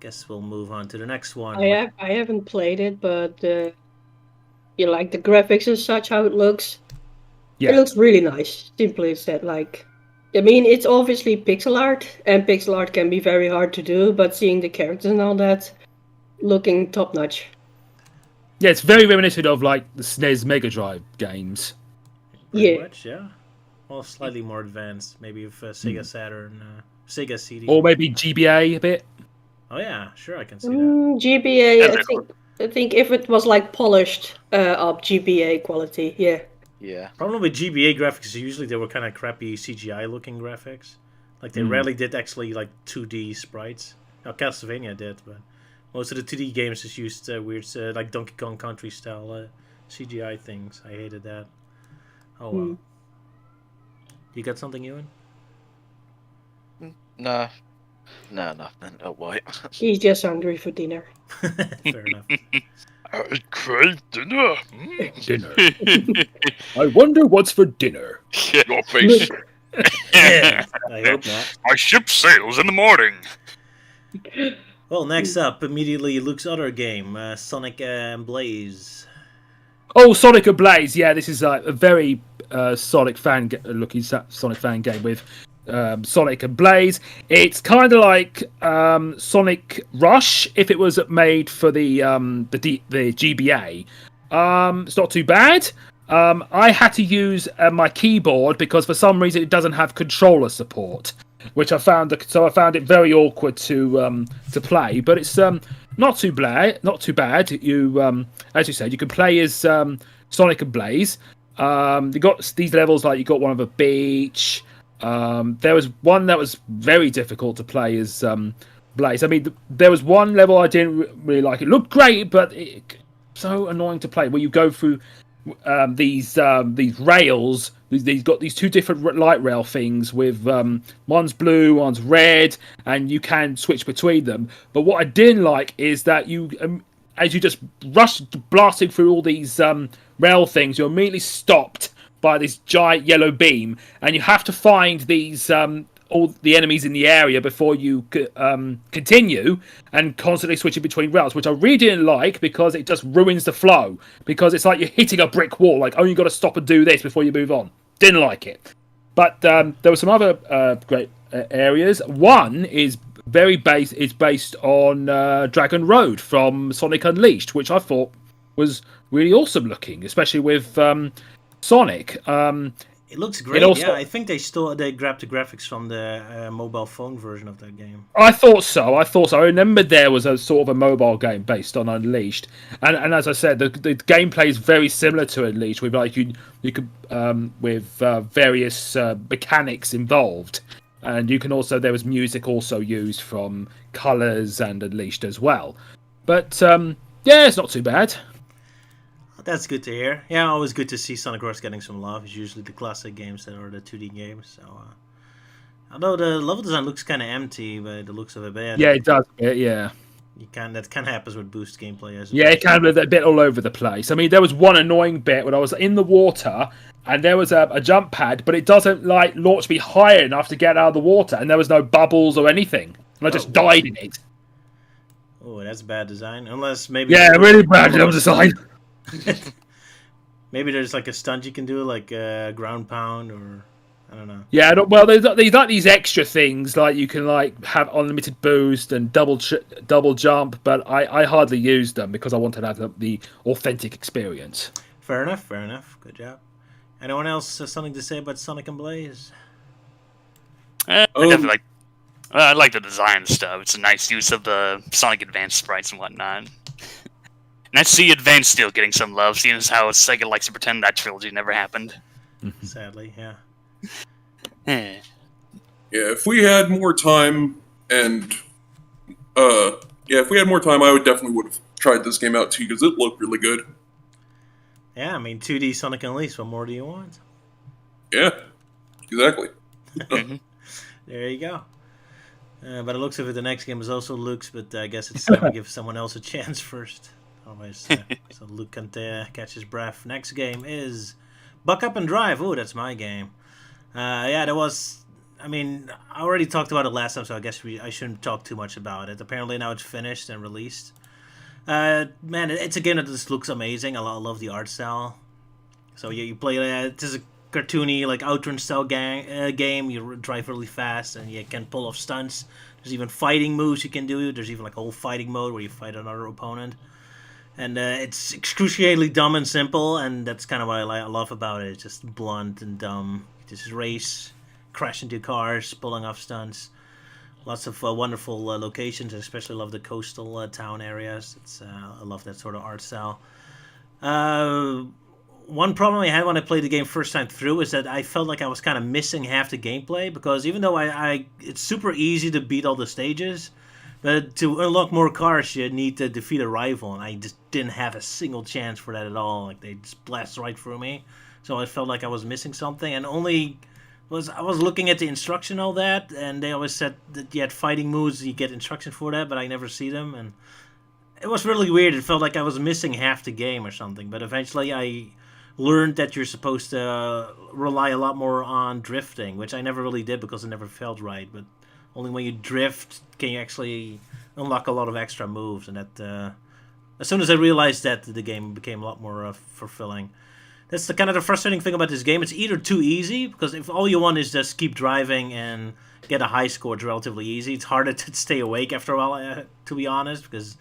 Guess we'll move on to the next one. I haven't played it, but you like the graphics and such, how it looks. Yeah. It looks really nice. Simply as that, like, I mean, it's obviously pixel art, and pixel art can be very hard to do, but seeing the characters and all that, looking top notch. Yeah, it's very reminiscent of like the SNES Mega Drive games. Pretty much, yeah. Well, slightly more advanced, maybe with Sega Saturn, Sega CD. Or maybe GBA a bit. Oh yeah, sure, I can see that. GBA, I think if it was like polished up GBA quality, yeah. Yeah. Problem with GBA graphics is usually they were kind of crappy CGI looking graphics. Like they rarely did actually like 2D sprites. Now Castlevania did, but most of the 2D games just used weird like Donkey Kong Country style CGI things. I hated that. Oh well. You got something, Ewan? No. No, nothing. Oh, wait. He's just hungry for dinner. Fair enough. I crave dinner. Dinner. I wonder what's for dinner. Your face. I hope not. My ship sails in the morning. Well, next up, immediately Luke's other game, Sonic and Blaze. Oh, Sonic Ablaze. Yeah, this is a very Sonic fan looking Sonic fan game with Sonic and Blaze. It's kind of like Sonic Rush if it was made for the GBA. It's not too bad. I had to use my keyboard because for some reason it doesn't have controller support, which I found it very awkward to play. But it's not too bad. Not too bad. You as you said, you can play as Sonic and Blaze. You got these levels like you got one of a beach. There was one that was very difficult to play as Blaze. I mean, there was one level I didn't really like. It looked great, but it so annoying to play. Where you go through these rails. These got these two different light rail things with one's blue, one's red, and you can switch between them. But what I didn't like is that you, as you just rush blasting through all these rail things, you're immediately stopped by this giant yellow beam, and you have to find these all the enemies in the area before you continue, and constantly switching between rails, which I really didn't like because it just ruins the flow. Because it's like you're hitting a brick wall, like, oh, you got to stop and do this before you move on. Didn't like it. But there were some other great areas. One is based on Dragon Road from Sonic Unleashed, which I thought was really awesome looking, especially with Sonic. It looks great. Also, yeah, I think they grabbed the graphics from the mobile phone version of that game. I thought so. I remember there was a sort of a mobile game based on Unleashed, and as I said, the gameplay is very similar to Unleashed, with like you could with various mechanics involved, and you can also there was music also used from Colors and Unleashed as well. But yeah, it's not too bad. That's good to hear. Yeah, always good to see Sonic Rush getting some love. It's usually the classic games that are the 2D games. So, although the level design looks kind of empty by the looks of it, but yeah, it does. Yeah, that kind of happens with boost gameplay. Yeah, it kind of a bit all over the place. I mean, there was one annoying bit when I was in the water and there was a jump pad, but it doesn't like launch me higher enough to get out of the water, and there was no bubbles or anything, and I just died in it. Oh, that's bad design. Unless maybe really bad design. Maybe there's like a stunt you can do, like ground pound, or I don't know. Yeah, well, there's like these extra things, like you can like have unlimited boost and double jump, but I hardly used them because I wanted to have the authentic experience. Fair enough. Good job. Anyone else have something to say about Sonic and Blaze? I definitely I like the design stuff. It's a nice use of the Sonic Advance sprites and whatnot. And I see Advance still getting some love, seeing as how Sega likes to pretend that trilogy never happened. Sadly, yeah. Eh. Yeah, if we had more time, and if we had more time, I would definitely would have tried this game out too because it looked really good. Yeah, I mean, 2D Sonic Unleashed. What more do you want? Yeah, exactly. There you go. But it looks of it, the next game is also Luke's, but I guess it's time to give someone else a chance first. Otherwise, so Luke can catch his breath. Next game is Buck Up and Drive. Ooh, that's my game. Yeah, there was. I mean, I already talked about it last time, so I guess I shouldn't talk too much about it. Apparently now it's finished and released. Man, it's a game that just looks amazing. I love the art style. So you play it is a cartoony, like Outrun style game. You drive really fast and you can pull off stunts. There's even fighting moves you can do. There's even like a whole fighting mode where you fight another opponent. And it's excruciatingly dumb and simple, and that's kind of what I love about it. It's just blunt and dumb. You just race, crash into cars, pulling off stunts. Lots of wonderful locations. I especially love the coastal town areas. I love that sort of art style. One problem I had when I played the game first time through is that I felt like I was kind of missing half the gameplay, because even though it's super easy to beat all the stages, but to unlock more cars you need to defeat a rival, and I just didn't have a single chance for that at all. Like, they just blasted right through me, so I felt like I was missing something. And I was looking at the instruction, all that, and they always said that you had fighting moves, you get instruction for that, but I never see them, and it was really weird. It felt like I was missing half the game or something. But eventually I learned that you're supposed to rely a lot more on drifting, which I never really did because it never felt right. But only when you drift can you actually unlock a lot of extra moves, and that as soon as I realized that, the game became a lot more fulfilling. That's the kind of the frustrating thing about this game. It's either too easy, because if all you want is just keep driving and get a high score, it's relatively easy. It's harder to stay awake after a while, to be honest, because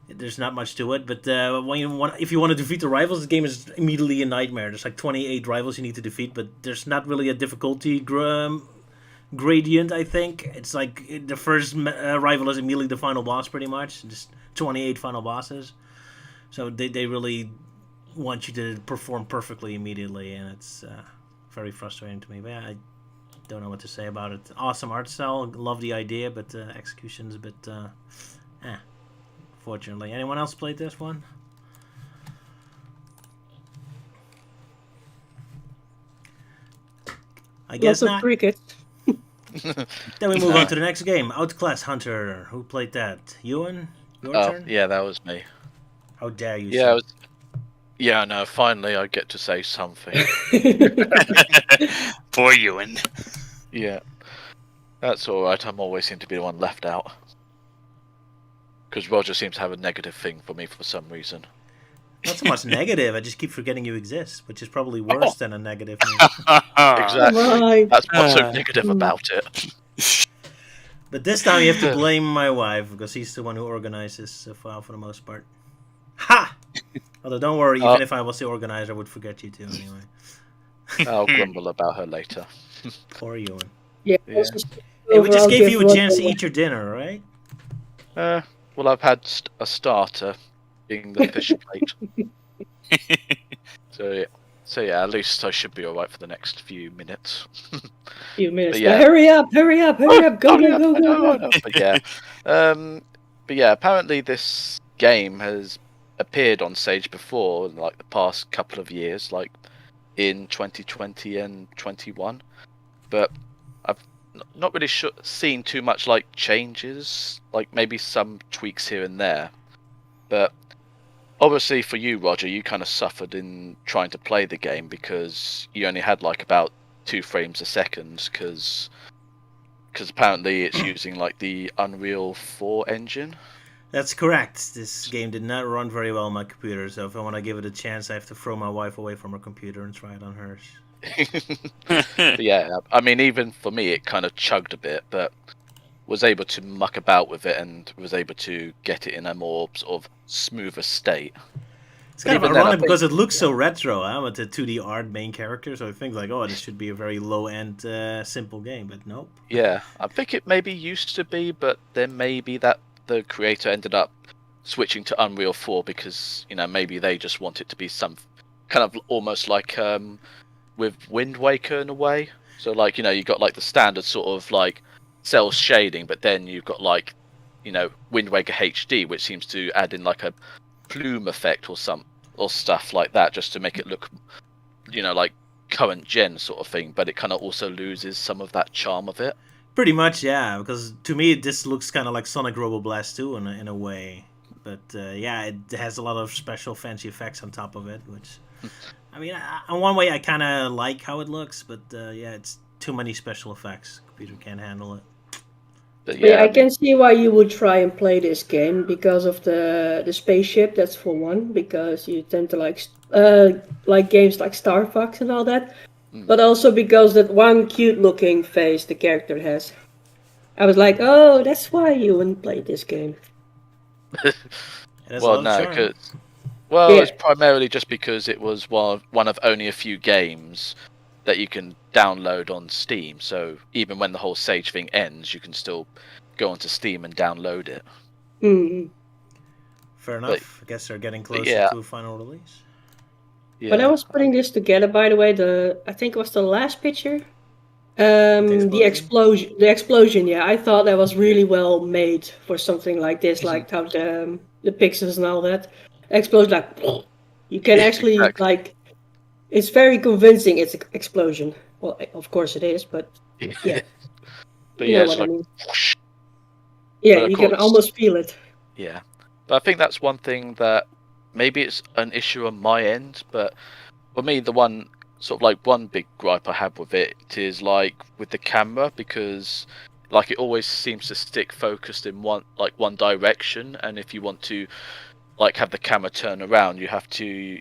there's not much to it. But if you want to defeat the rivals, the game is immediately a nightmare. There's like 28 rivals you need to defeat, but there's not really a difficulty gradient, I think. It's like the first rival is immediately the final boss, pretty much. Just 28 final bosses. So they really want you to perform perfectly immediately, and it's very frustrating to me. But yeah, I don't know what to say about it. Awesome art style, love the idea, but execution's a bit fortunately. Anyone else played this one? I guess Lots of not. cricket. Then we move on to the next game, Outclass Hunter. Who played that? Ewan? Your turn? Yeah, that was me. How dare you? Yeah, no, finally I get to say something. Poor Ewan. Yeah. That's alright, I'm always seem to be the one left out. Because Roger seems to have a negative thing for me for some reason. Not so much negative, I just keep forgetting you exist, which is probably worse than a negative. Exactly. Right. That's what's so negative about it. But this time you have to blame my wife, because he's the one who organizes the file for the most part. Ha! Although don't worry, even if I was the organizer, I would forget you too anyway. I'll grumble about her later. Poor Ewan. Yeah. Yeah. Hey, we just Overall, gave you a give chance to Roger- eat your dinner, right? Well, I've had a starter, being the fish plate. So yeah, at least I should be alright for the next few minutes. Few minutes. But yeah. Hurry up! Go, go. But yeah, apparently this game has appeared on Sage before in like the past couple of years, like in 2020 and 21. But I've not really seen too much like changes, like maybe some tweaks here and there. But obviously for you, Roger, you kind of suffered in trying to play the game because you only had like about 2 frames a second because apparently it's using like the Unreal 4 engine. That's correct. This game did not run very well on my computer, so if I want to give it a chance, I have to throw my wife away from her computer and try it on hers. Yeah, I mean, even for me, it kind of chugged a bit, but was able to muck about with it and was able to get it in a more sort of smoother state. It's kind of even then, I ironic think- because it looks so retro, with the 2D art main character, so I think like, oh, this should be a very low-end, simple game, but nope. Yeah, I think it maybe used to be, but then maybe that the creator ended up switching to Unreal 4 because, maybe they just want it to be some kind of almost like with Wind Waker in a way. So like, you know, you got like the standard sort of like cell shading, but then you've got like, you know, Wind Waker HD, which seems to add in like a plume effect or stuff like that, just to make it look, you know, like current gen sort of thing. But it kind of also loses some of that charm of it. Pretty much, yeah. Because to me, this looks kind of like Sonic Roboblast 2 in a way. But yeah, it has a lot of special fancy effects on top of it, which, I mean, in one way, I kind of like how it looks, but yeah, it's too many special effects. Computer can't handle it. But Yeah, I can see why you would try and play this game because of the spaceship. That's for one, because you tend to like games like Star Fox and all that, but also because that one cute-looking face the character has. I was like, oh, that's why you wouldn't play this game. Well, no, it's primarily just because it was one of only a few games that you can download on Steam. So even when the whole Sage thing ends, you can still go onto Steam and download it. Mm. Fair enough. I guess they're getting closer to a final release. Yeah. When I was putting this together, by the way, I think it was the last picture. The explosion. Yeah, I thought that was really well made for something like this, like how the pixels and all that explode. Like you can actually like, it's very convincing. It's an explosion. Well, of course it is, but yeah. But you yeah, know it's what like, I mean. Yeah, you can almost feel it. Yeah, but I think that's one thing that maybe it's an issue on my end, but for me, the one big gripe I have with it is like with the camera, because like it always seems to stick focused in one direction, and if you want to like have the camera turn around, you have to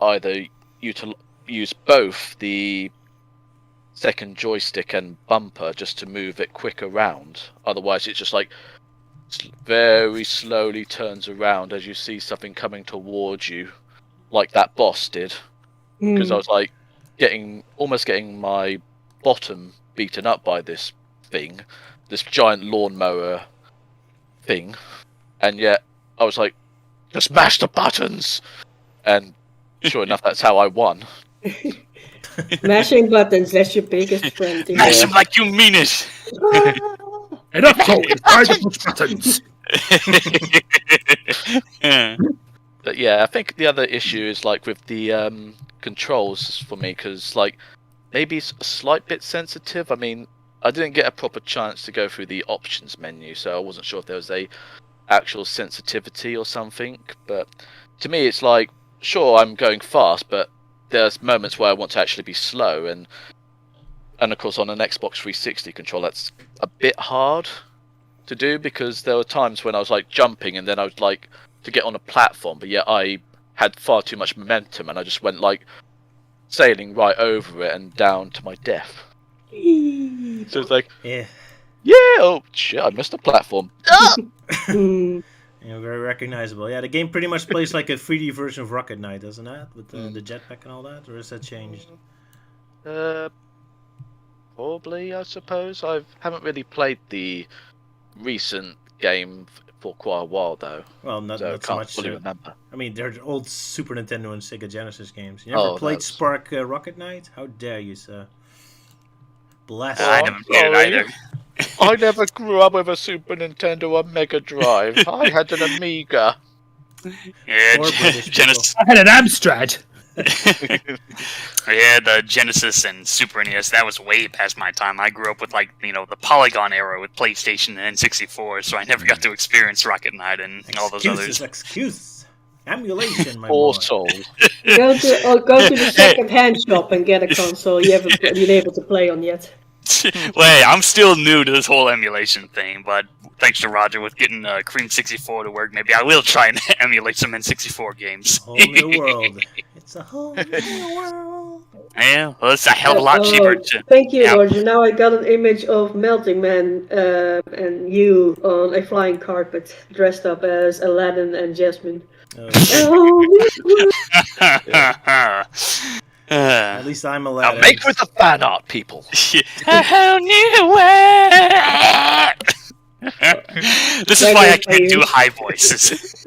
either use both the second joystick and bumper just to move it quick around. Otherwise, it's just like very slowly turns around as you see something coming towards you, like that boss did. Because I was like almost getting my bottom beaten up by this giant lawnmower thing, and yet I was like, just mash the buttons, and sure enough, that's how I won. Mashing buttons, that's your biggest friend. Mash them like you mean it. Enough talking. Try to push buttons. But yeah, I think the other issue is like with the controls for me, because like maybe it's a slight bit sensitive. I mean, I didn't get a proper chance to go through the options menu, so I wasn't sure if there was a actual sensitivity or something. But to me, it's like, sure, I'm going fast, but there's moments where I want to actually be slow, and of course on an Xbox 360 controller, that's a bit hard to do, because there were times when I was like jumping and then I would like to get on a platform, but yet I had far too much momentum and I just went like sailing right over it and down to my death. So it's like, oh shit, I missed a platform. Yeah, very recognizable. Yeah, the game pretty much plays like a 3D version of Rocket Knight, doesn't it? With the jetpack and all that, or is that changed? Probably, I suppose. I haven't really played the recent game for quite a while, though. Well, not so so much. Fully remember. I mean, they're old Super Nintendo and Sega Genesis games. You never played Spark Rocket Knight? How dare you, sir? Bless you. I haven't played it either. I never grew up with a Super Nintendo or Mega Drive. I had an Amiga. Yeah, Genesis. I had an Amstrad. Yeah, the Genesis and Super NES, that was way past my time. I grew up with, like, you know, the Polygon era with PlayStation and N64, so I never got to experience Rocket Knight and all those others. Excuse. Emulation, my Poor boy. soul. Go to the second-hand shop and get a console you haven't been able to play on yet. Well, hey, I'm still new to this whole emulation thing, but thanks to Roger with getting Cream 64 to work, maybe I will try and emulate some N64 games. Whole new world. It's a whole new world. Yeah, well, it's a hell of a lot cheaper. Thank you, Roger. Now I got an image of Melting Man and you on a flying carpet, dressed up as Aladdin and Jasmine. At least I'm Aladdin. Now make with the fan art, people. A whole new world. This is why I can't do high voices.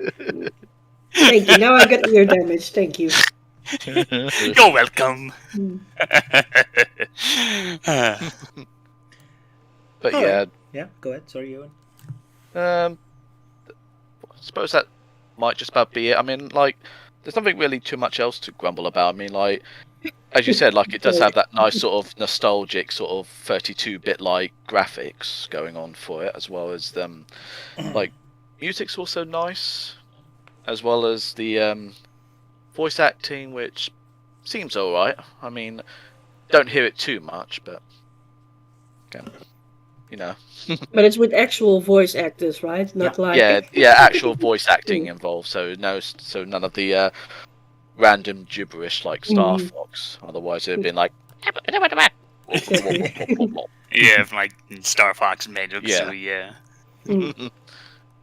Thank you. Now I got ear damage. Thank you. You're welcome. But All yeah, right. Yeah, go ahead. Sorry, Ewan. I suppose that might just about be it. I mean, like, there's nothing really too much else to grumble about. I mean, like, as you said, like, it does have that nice sort of nostalgic sort of 32-bit like graphics going on for it, as well as like, music's also nice, as well as the voice acting, which seems alright. I mean, don't hear it too much, but you know. But it's with actual voice actors, right? Not like Yeah, actual voice acting involved. So none of the random gibberish like Star Fox. Otherwise, it'd been like. Yeah, from like Star Fox and Banjo-Kazooie, yeah.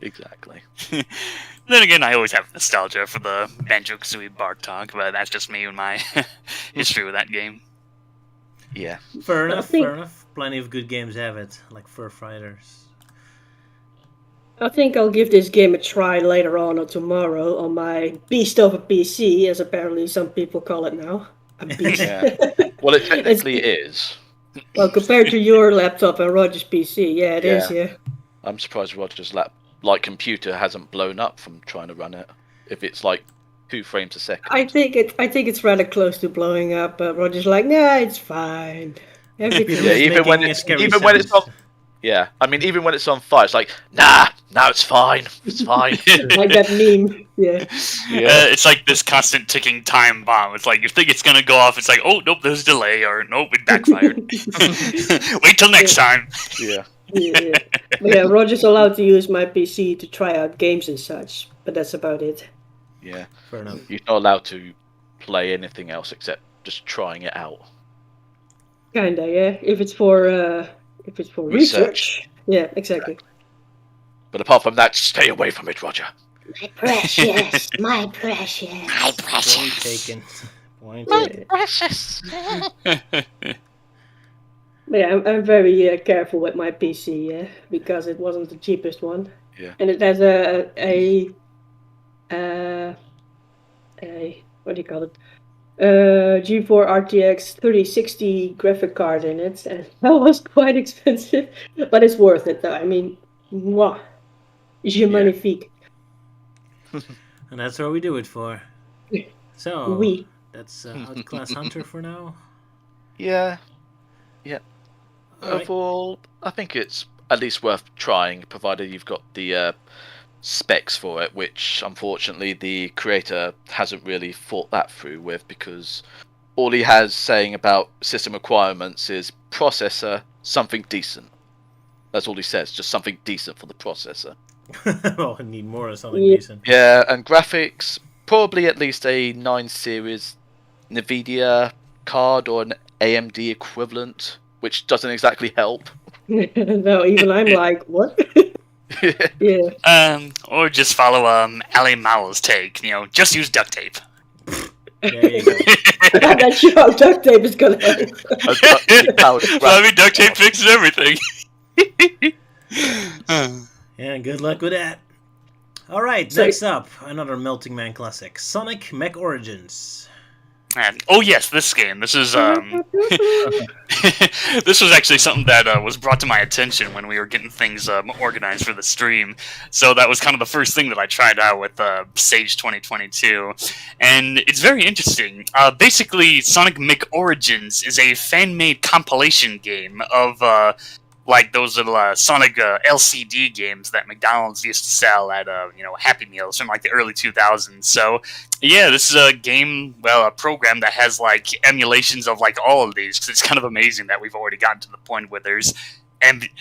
Exactly. Then again, I always have nostalgia for the Banjo-Kazooie Bark Talk, but that's just me and my history with that game. Yeah. Fair enough, think- fair enough. Plenty of good games have it, like Fur Fighters. I think I'll give this game a try later on or tomorrow on my beast of a PC, as apparently some people call it now. A beast. Yeah. Well, it technically is. Well, compared to your laptop and Roger's PC, yeah, it is. Yeah. I'm surprised Roger's computer hasn't blown up from trying to run it. If it's like 2 frames a second. I think it's rather close to blowing up, but Roger's like, nah, it's fine. Everything. Yeah, even when it's on. Yeah, I mean, even when it's on fire, it's like, nah, it's fine, it's fine. Like that meme. Yeah. It's like this constant ticking time bomb. It's like you think it's gonna go off, it's like, oh nope, there's a delay, or nope, it backfired. Wait till next time. Yeah. Yeah. But yeah, Roger's allowed to use my PC to try out games and such, but that's about it. Yeah. Fair enough. You're not allowed to play anything else except just trying it out. Kinda, yeah. If it's for research. Yeah, exactly. But apart from that, stay away from it, Roger. My precious, my precious. Point taken. Point Yeah. taken. Precious. But yeah, I'm very careful with my PC, yeah, because it wasn't the cheapest one. Yeah. And it has a what do you call it? G4 RTX 3060 graphic card in it, and that was quite expensive, but it's worth it though. I mean, mwah, je magnifique. And that's what we do it for. So, Oui. that's Outclass Hunter for now. Yeah. Alright. Overall, I think it's at least worth trying, provided you've got the specs for it, which unfortunately the creator hasn't really thought that through with, because all he has saying about system requirements is processor, something decent. That's all he says, just something decent for the processor. Oh, I need more of something Yeah. decent. Yeah, and graphics, probably at least a 9 series NVIDIA card or an AMD equivalent, which doesn't exactly help. No, even I'm like, what? Yeah. Or just follow Ali Mao's take. Just use duct tape. There you go. I'm not sure how duct tape is gonna help. I mean, duct tape fixes everything. Yeah, good luck with that. Alright, So- next up, another Melting Man classic. Sonic Mech Origins. Oh yes, this game. This is this was actually something that was brought to my attention when we were getting things organized for the stream. So that was kind of the first thing that I tried out with Sage 2022, and it's very interesting. Basically, Sonic Mech Origins is a fan-made compilation game of like those little Sonic LCD games that McDonald's used to sell at Happy Meals from like the early 2000s. So yeah, this is a game, a program that has like emulations of like all of these. 'Cause it's kind of amazing that we've already gotten to the point where there's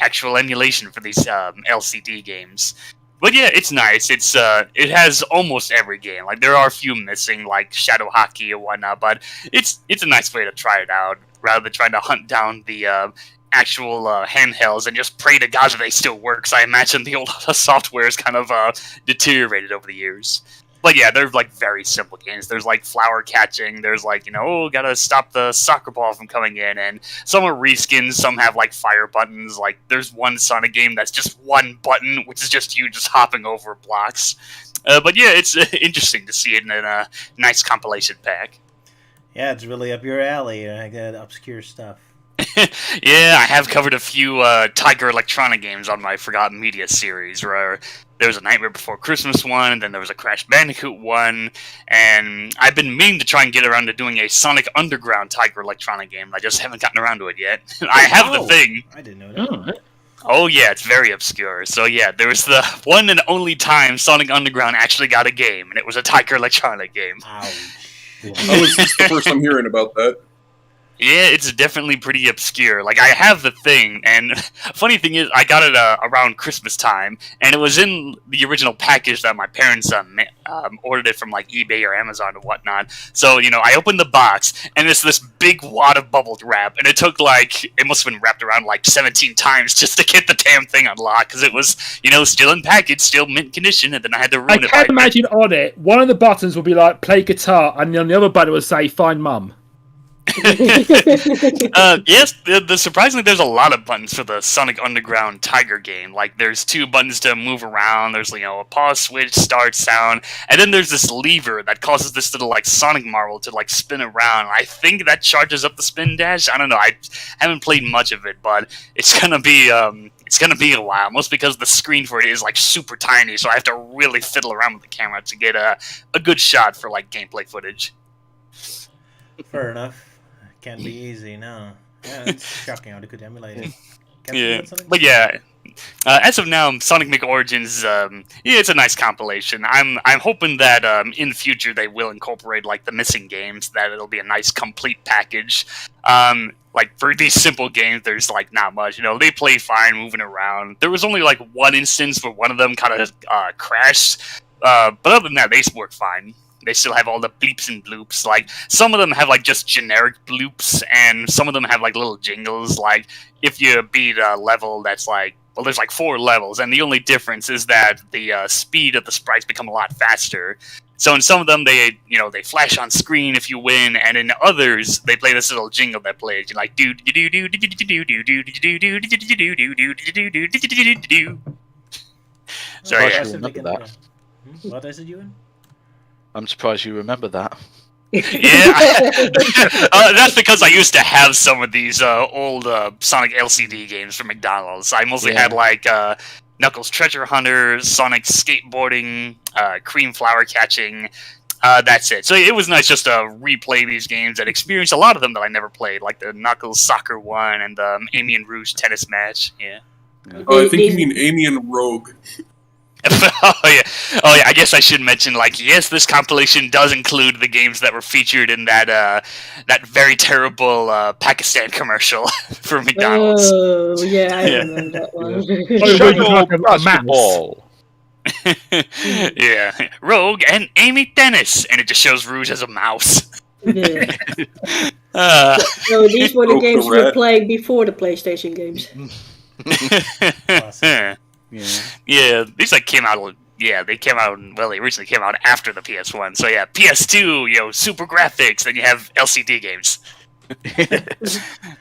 actual emulation for these LCD games. But yeah, it's nice. It has almost every game. Like there are a few missing, like Shadow Hockey or whatnot, but it's a nice way to try it out rather than trying to hunt down the actual handhelds and just pray to God that they still work. 'Cause I imagine the old software is kind of deteriorated over the years. But yeah, they're like very simple games. There's like flower catching. There's like gotta stop the soccer ball from coming in, and some are reskins. Some have like fire buttons. Like there's one Sonic game that's just one button, which is just you just hopping over blocks. But yeah, it's interesting to see it in a nice compilation pack. Yeah, it's really up your alley. Like that obscure stuff. Yeah, I have covered a few Tiger Electronic games on my Forgotten Media series, where there was a Nightmare Before Christmas one, and then there was a Crash Bandicoot one, and I've been meaning to try and get around to doing a Sonic Underground Tiger Electronic game. I just haven't gotten around to it yet. I have the thing. I didn't know that. Oh yeah, it's very obscure. So yeah, there was the one and only time Sonic Underground actually got a game, and it was a Tiger Electronic game. Ouch. This is the first I'm hearing about that. Yeah, it's definitely pretty obscure. Like, I have the thing, and funny thing is, I got it around Christmas time, and it was in the original package that my parents ordered it from, like, eBay or Amazon or whatnot. So, I opened the box, and it's this big wad of bubble wrap, and it took, like, it must have been wrapped around, like, 17 times just to get the damn thing unlocked, because it was, still in package, still mint condition, and then I had to ruin it. I can imagine on it, one of the buttons would be, like, play guitar, and on the other button would say, find mum. Yes, surprisingly, there's a lot of buttons for the Sonic Underground Tiger game. Like, there's 2 buttons to move around. There's, a pause switch, start sound, and then there's this lever that causes this little, Sonic marble to, spin around. I think that charges up the spin dash. I don't know. I haven't played much of it, but it's gonna be a while. Most because the screen for it is, super tiny, so I have to really fiddle around with the camera to get a good shot for, gameplay footage. Fair enough. Can be easy, no. Yeah, it's shocking how they could emulate it. But yeah, as of now, Sonic Mega Origins, it's a nice compilation. I'm hoping that in the future they will incorporate the missing games. That it'll be a nice complete package. For these simple games, there's not much. They play fine, moving around. There was only one instance where one of them kind of crashed, but other than that, they work fine. They still have all the bleeps and bloops. Some of them have, just generic bloops, and some of them have, little jingles. If you beat a level that's, there's, 4 levels, and the only difference is that the speed of the sprites become a lot faster. So in some of them, they flash on screen if you win, and in others, they play this little jingle that plays. You're like, do do do do do do do do do do do do do do. So yeah. What is it, Ewan? I'm surprised you remember that. Yeah, that's because I used to have some of these old Sonic LCD games from McDonald's. I mostly had Knuckles Treasure Hunter, Sonic Skateboarding, Cream Flower Catching. That's it. So it was nice just to replay these games and experience a lot of them that I never played, like the Knuckles Soccer one and the Amy and Rouge tennis match. Yeah. I think you mean Amy and Rogue. Oh yeah. I guess I should mention, yes, this compilation does include the games that were featured in that very terrible Pakistan commercial for McDonald's. Oh yeah, I remember that one. Basketball. Yeah, Rogue and Amy Dennis, and it just shows Rouge as a mouse. Yeah. So these were the games we played before the PlayStation games. Awesome. Yeah, these came out. Yeah, they came out. Well, they originally came out after the PS1. So yeah, PS2, super graphics. Then you have LCD games.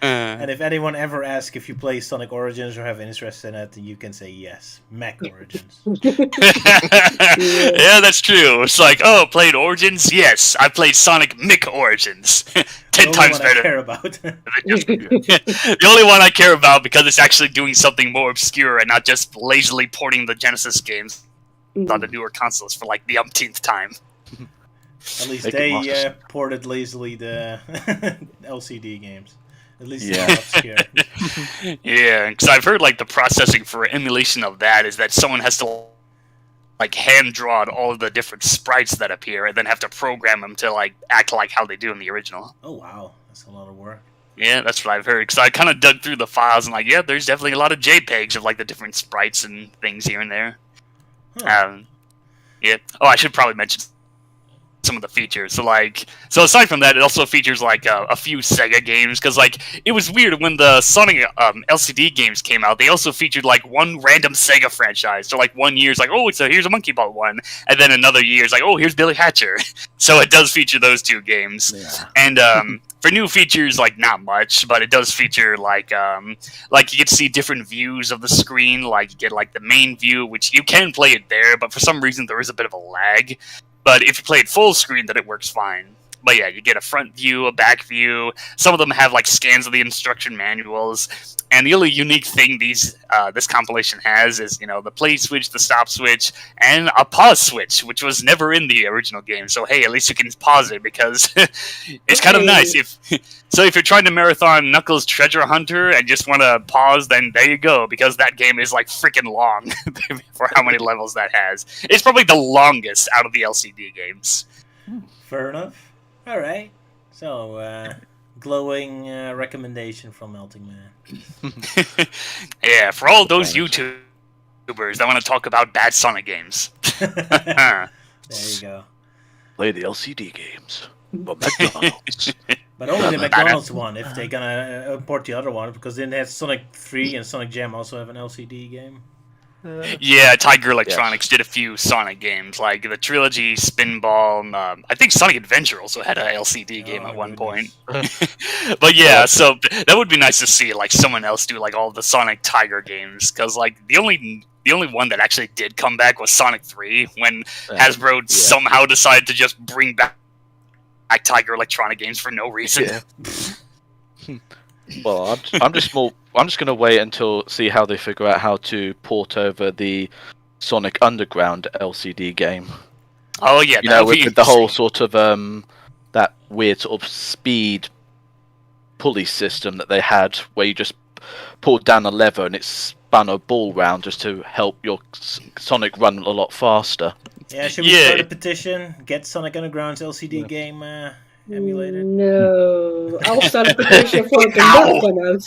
And if anyone ever asks if you play Sonic Origins or have interest in it, you can say yes. Mech Origins. Yeah, that's true. It's played Origins? Yes, I played Sonic Mech Origins. 10 times better. I care about. The only one I care about because it's actually doing something more obscure and not just lazily porting the Genesis games on the newer consoles for the umpteenth time. At least they ported lazily the LCD games. At least they're obscure. Yeah, because I've heard the processing for emulation of that is that someone has to hand draw all of the different sprites that appear and then have to program them to act like how they do in the original. Oh wow, that's a lot of work. Yeah, that's what I've heard. Because I kind of dug through the files and there's definitely a lot of JPEGs of the different sprites and things here and there. Huh. Yeah. Oh, I should probably mention some of the features. So aside from that, it also features a few Sega games because it was weird when the Sonic LCD games came out. They also featured one random Sega franchise. So 1 year it's here's a Monkey Ball one, and then another year it's here's Billy Hatcher. So it does feature those 2 games. Yeah. And for new features, not much, but it does feature you get to see different views of the screen. You get the main view, which you can play it there, but for some reason there is a bit of a lag. But if you play it full screen, then it works fine. But yeah, you get a front view, a back view. Some of them have like scans of the instruction manuals. And the only unique thing this compilation has is, the play switch, the stop switch, and a pause switch, which was never in the original game. So hey, at least you can pause it because it's kind of nice. If you're trying to marathon Knuckles Treasure Hunter and just want to pause, then there you go, because that game is like freaking long for how many levels that has. It's probably the longest out of the LCD games. Fair enough. All right. So, glowing recommendation from Melting Man. Yeah, for all those YouTubers that want to talk about bad Sonic games. There you go. Play the LCD games. But McDonald's. But only the McDonald's one, if they're gonna import the other one, because then has Sonic 3 and Sonic Jam also have an LCD game. Yeah, Tiger Electronics did a few Sonic games, like the trilogy, Spinball. I think Sonic Adventure also had an LCD game at one point. But yeah, so that would be nice to see, like someone else do like all the Sonic Tiger games, because like the only one that actually did come back was Sonic 3 when Hasbro somehow decided to just bring back Tiger Electronic games for no reason. Yeah. Well, I'm just going to wait until see how they figure out how to port over the Sonic Underground LCD game. Oh yeah, with the whole sort of that weird sort of speed pulley system that they had, where you just pulled down a lever and it spun a ball round just to help your Sonic run a lot faster. Yeah, should we start a petition? Get Sonic Underground's LCD game emulated? No. I'll start a petition for it to not come out.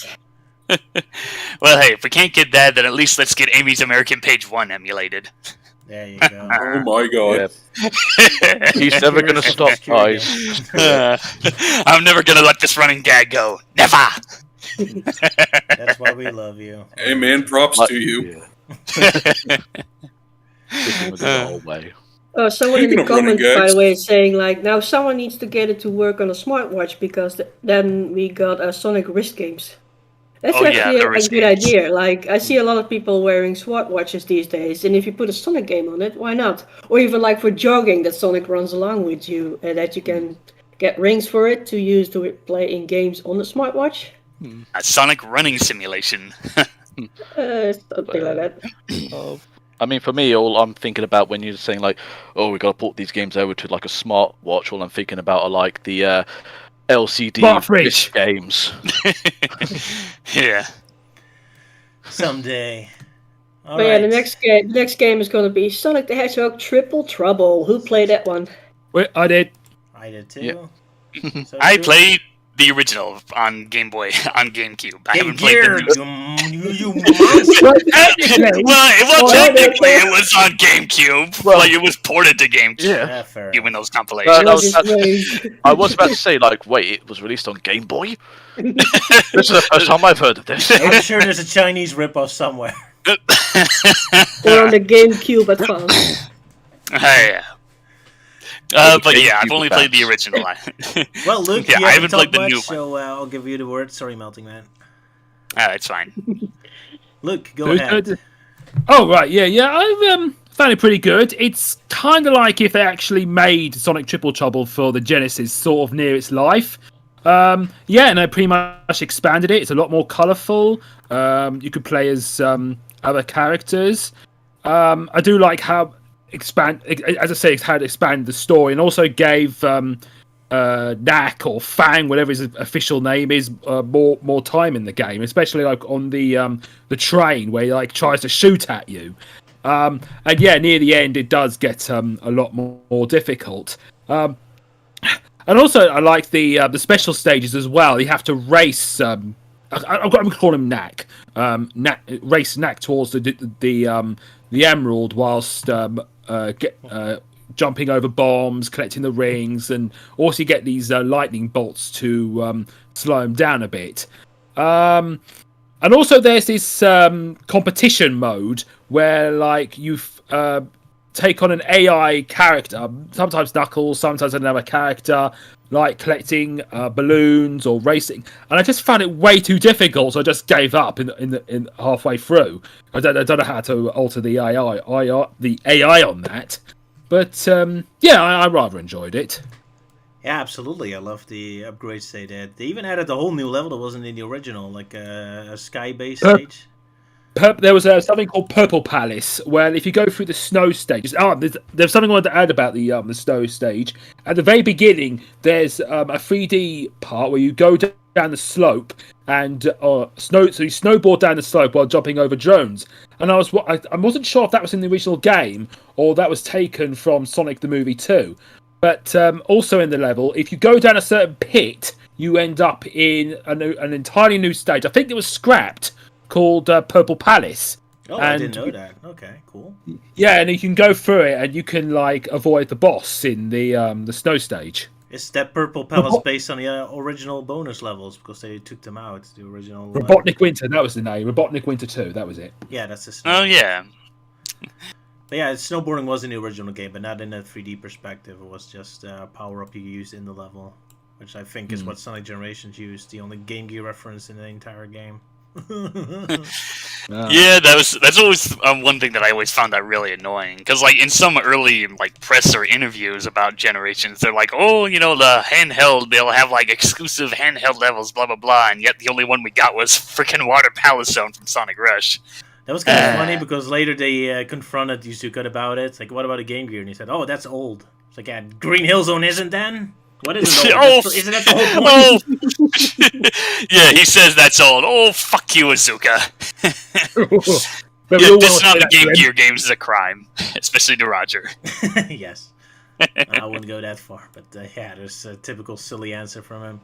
Well, hey, if we can't get that, then at least let's get Amy's American Page 1 emulated. There you go. Oh my god. Yeah. He's never going to stop, guys. I'm never going to let this running gag go. Never! That's why we love you. Hey man, props to you. Oh, someone in the comments, by the way, is saying like, now someone needs to get it to work on a smartwatch because then we got Sonic wrist games. That's actually a good idea. Like, I see a lot of people wearing smartwatches these days, and if you put a Sonic game on it, why not? Or even like for jogging, that Sonic runs along with you, and that you can get rings for it to use to play in games on the smartwatch. A Sonic running simulation. Something like that. I mean, for me, all I'm thinking about when you're saying like, "Oh, we got to port these games over to like a smartwatch," all I'm thinking about are like the LCD wrist games. Yeah. Someday. All right. Yeah, the next game is going to be Sonic the Hedgehog Triple Trouble. Who played that one? Wait, I did. I did too. Yep. I played the original on Game Boy, on GameCube. I haven't played the new technically it was on GameCube. Well, it was ported to GameCube. Yeah, fair. Even those compilations. I was about to say, like, wait, it was released on Game Boy? This is the first time I've heard of this. I'm sure there's a Chinese ripoff somewhere. Or on the GameCube Advance. Hey. But yeah, I've only played the original. Well, Luke, I haven't played the new one. So I'll give you the word. Sorry, Melting Man. It's fine. Luke, go ahead. Oh, right, yeah. I found it pretty good. It's kind of like if they actually made Sonic Triple Trouble for the Genesis sort of near its life. And they pretty much expanded it. It's a lot more colourful. You could play as other characters. I do like how as I say, how to expand the story, and also gave Knack or Fang, whatever his official name is, more time in the game, especially like on the train where he like tries to shoot at you. And yeah, near the end it does get a lot more difficult. And also I like the special stages as well. You have to race. I'm going to call him Knack. Race Knack towards the Emerald whilst jumping over bombs, collecting the rings, and also you get these lightning bolts to slow him down a bit. And also there's this competition mode where like you take on an AI character, sometimes Knuckles, sometimes another character, like collecting balloons or racing, and I just found it way too difficult, so I just gave up in halfway through. I don't know how to alter the AI on that, but I rather enjoyed it. Yeah, absolutely. I love the upgrades they did. They even added a whole new level that wasn't in the original, like a sky-based Pur- stage. There was something called Purple Palace, where if you go through the snow stages, there's something I wanted to add about the snow stage. At the very beginning, there's a 3D part where you go down the slope and so you snowboard down the slope while jumping over drones. And I wasn't sure if that was in the original game or that was taken from Sonic the Movie 2. But also in the level, if you go down a certain pit, you end up in an entirely new stage. I think it was scrapped, called Purple Palace. Oh, and I didn't know that. Okay, cool. Yeah, and you can go through it, and you can like avoid the boss in the snow stage. Is that Purple Palace based on the original bonus levels because they took them out? The original. Robotnik Winter, that was the name. Robotnik Winter 2, that was it. Yeah, that's the. Oh yeah. But yeah, snowboarding was in the original game, but not in a 3D perspective. It was just power up you used in the level, which I think is what Sonic Generations used. The only Game Gear reference in the entire game. Yeah, that's always one thing that I always found that really annoying. Because like in some early like press or interviews about Generations, they're like, oh, you know, the handheld, they'll have like exclusive handheld levels, blah blah blah, and yet the only one we got was freaking Water Palace Zone from Sonic Rush. That was kind of funny because later they confronted Yuzuka about it. It's like, what about a Game Gear? And he said, oh, that's old. It's like, yeah, Green Hill Zone isn't then? What is it? Isn't that the whole point? Yeah, he says that's old. Oh, fuck you, Azuka. But Yeah, dissing on the Game Gear games is a crime, especially to Roger. Yes. I wouldn't go that far, but yeah, there's a typical silly answer from him.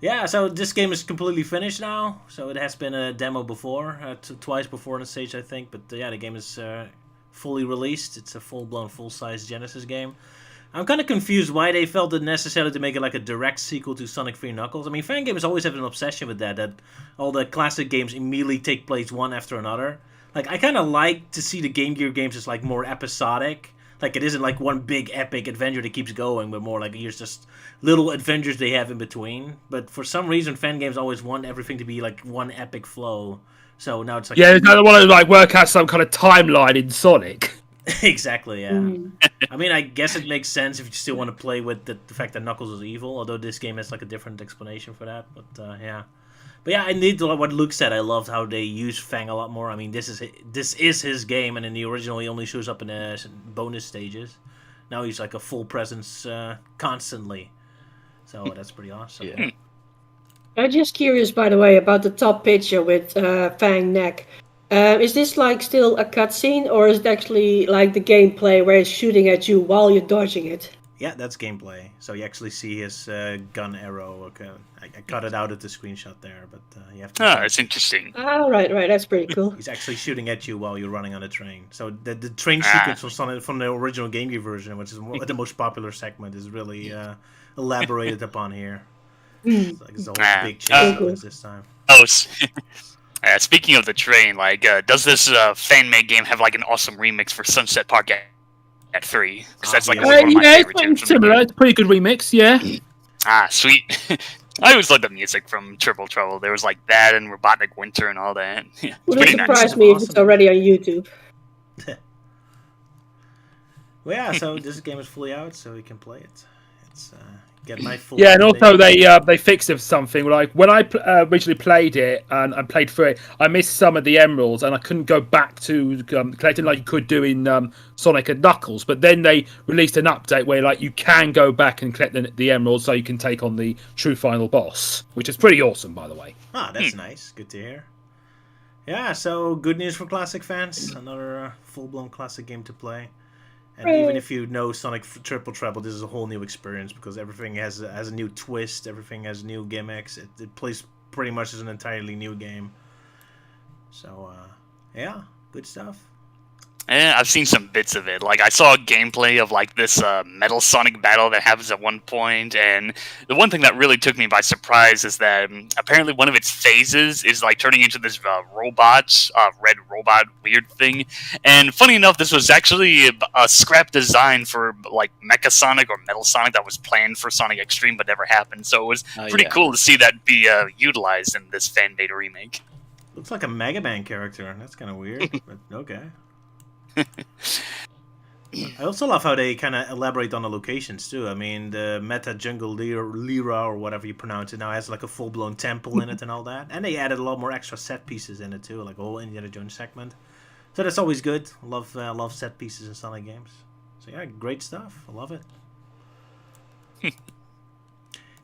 Yeah, so this game is completely finished now. So it has been a demo before, twice before on the stage, I think. But yeah, the game is fully released. It's a full-blown, full-size Genesis game. I'm kind of confused why they felt it necessary to make it like a direct sequel to Sonic 3 Knuckles. I mean, fan games always have an obsession with that all the classic games immediately take place one after another. Like, I kind of like to see the Game Gear games as like more episodic. Like, it isn't like one big epic adventure that keeps going, but more like here's just little adventures they have in between. But for some reason, fan games always want everything to be like one epic flow. So now it's like... Yeah, they want to like work out some kind of timeline in Sonic. Exactly, yeah. I mean, I guess it makes sense if you still want to play with the fact that Knuckles is evil, although this game has like a different explanation for that. But yeah. But yeah, I need to, what Luke said. I loved how they use Fang a lot more. I mean, this is his game, and in the original, he only shows up in the bonus stages. Now he's like a full presence constantly. So that's pretty awesome. Yeah. I'm just curious, by the way, about the top picture with Fang neck. Is this like still a cutscene, or is it actually like the gameplay where it's shooting at you while you're dodging it? Yeah, that's gameplay. So you actually see his gun arrow. Okay, I cut it out of the screenshot there, but you have to. Oh, that's interesting. Oh, right, that's pretty cool. He's actually shooting at you while you're running on a train. So the train sequence from the original Game Gear version, which is the most popular segment, is really elaborated upon here. It's like it's a whole big change this time. Oh, speaking of the train, like, does this fan-made game have like an awesome remix for Sunset Park at 3? Because that's like one of my favorite games. It's similar. It's a pretty good remix, yeah. Ah, sweet. I always loved the music from Triple Trouble. There was like that and Robotnik Winter and all that. Yeah, it's Wouldn't pretty surprise nice. me if it's already on YouTube. Well, yeah, so this game is fully out, so we can play it. It's get my full. Yeah, and also they fixed it something. Like when I originally played it and I played through it, I missed some of the emeralds and I couldn't go back to collecting like you could do in Sonic and Knuckles. But then they released an update where like you can go back and collect the emeralds so you can take on the true final boss, which is pretty awesome, by the way. Ah, that's nice. Good to hear. Yeah, so good news for classic fans. Another full-blown classic game to play. And even if you know Sonic Triple Trouble, this is a whole new experience because everything has a new twist, everything has new gimmicks. It plays pretty much as an entirely new game. So, yeah, good stuff. Yeah, I've seen some bits of it. Like, I saw a gameplay of, like, this Metal Sonic battle that happens at one point, and the one thing that really took me by surprise is that apparently one of its phases is, like, turning into this red robot weird thing. And funny enough, this was actually a scrap design for, like, Mecha Sonic or Metal Sonic that was planned for Sonic Extreme but never happened. So it was pretty cool to see that be utilized in this fan-made remake. Looks like a Mega Man character. That's kind of weird, but okay. I also love how they kind of elaborate on the locations too. I mean, the Meta Jungle Lira or whatever you pronounce it now has like a full blown temple in it and all that, and they added a lot more extra set pieces in it too, like a whole Indiana Jones segment. So that's always good. Love set pieces in Sonic games. So yeah, great stuff. I love it.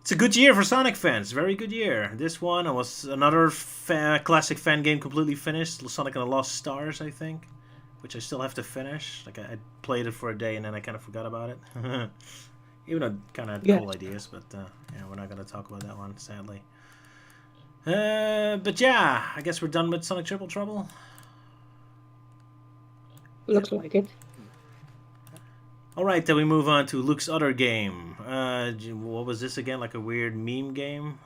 It's a good year for Sonic fans. Very good year. This one was another classic fan game completely finished. Sonic and the Lost Stars, I think, which I still have to finish. Like I played it for a day and then I kind of forgot about it. Even though it kind of had cool ideas, but yeah, we're not going to talk about that one, sadly. But yeah, I guess we're done with Sonic Triple Trouble. Looks like it. Alright, then we move on to Luke's other game. What was this again? Like a weird meme game?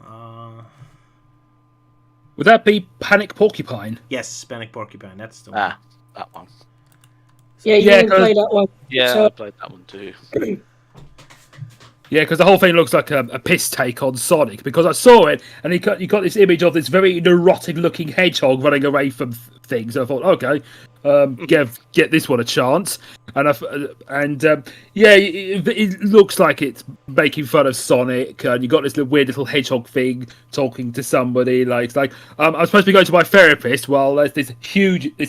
Would that be Panic Porcupine? Yes, Panic Porcupine. That's the one. Ah, that one. Yeah, you didn't play that one. Yeah, So- I played that one too. Yeah, because the whole thing looks like a piss take on Sonic. Because I saw it, and you got this image of this very neurotic-looking hedgehog running away from things. So I thought, okay, get this one a chance. And yeah, it looks like it's making fun of Sonic. And you got this weird little hedgehog thing talking to somebody. I'm supposed to be going to my therapist. While there's this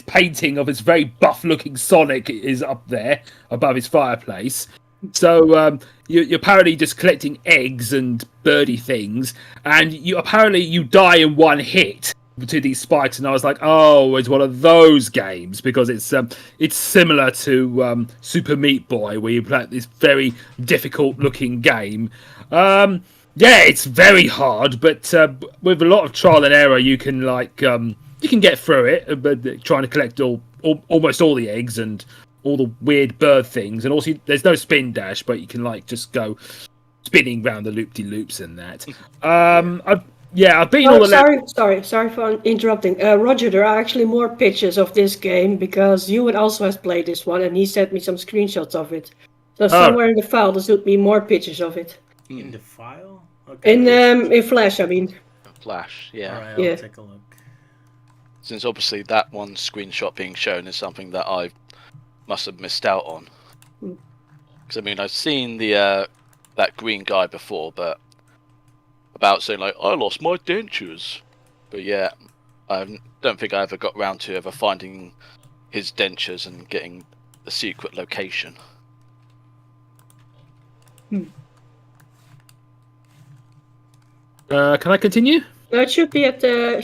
painting of this very buff-looking Sonic is up there above his fireplace. So you're apparently just collecting eggs and birdie things, and you die in one hit to these spikes. And I was like, oh, it's one of those games because it's similar to Super Meat Boy, where you play this very difficult looking game. Yeah, it's very hard, but with a lot of trial and error, you can get through it. But trying to collect almost all the eggs and all the weird bird things, and also there's no spin dash, but you can just go spinning round the loop-de-loops and that. I've been all the sorry for interrupting. Roger, there are actually more pictures of this game because Ewan also has played this one, and he sent me some screenshots of it. So somewhere in the file there should be more pictures of it. In the file? Okay. In Flash, I mean. Flash, yeah. Alright, I'll take a look. Since obviously that one screenshot being shown is something that I must have missed out on. Because I mean, I've seen the that green guy before, but about saying I lost my dentures. But yeah, I don't think I ever got round to ever finding his dentures and getting the secret location. Can I continue? No, it should be in the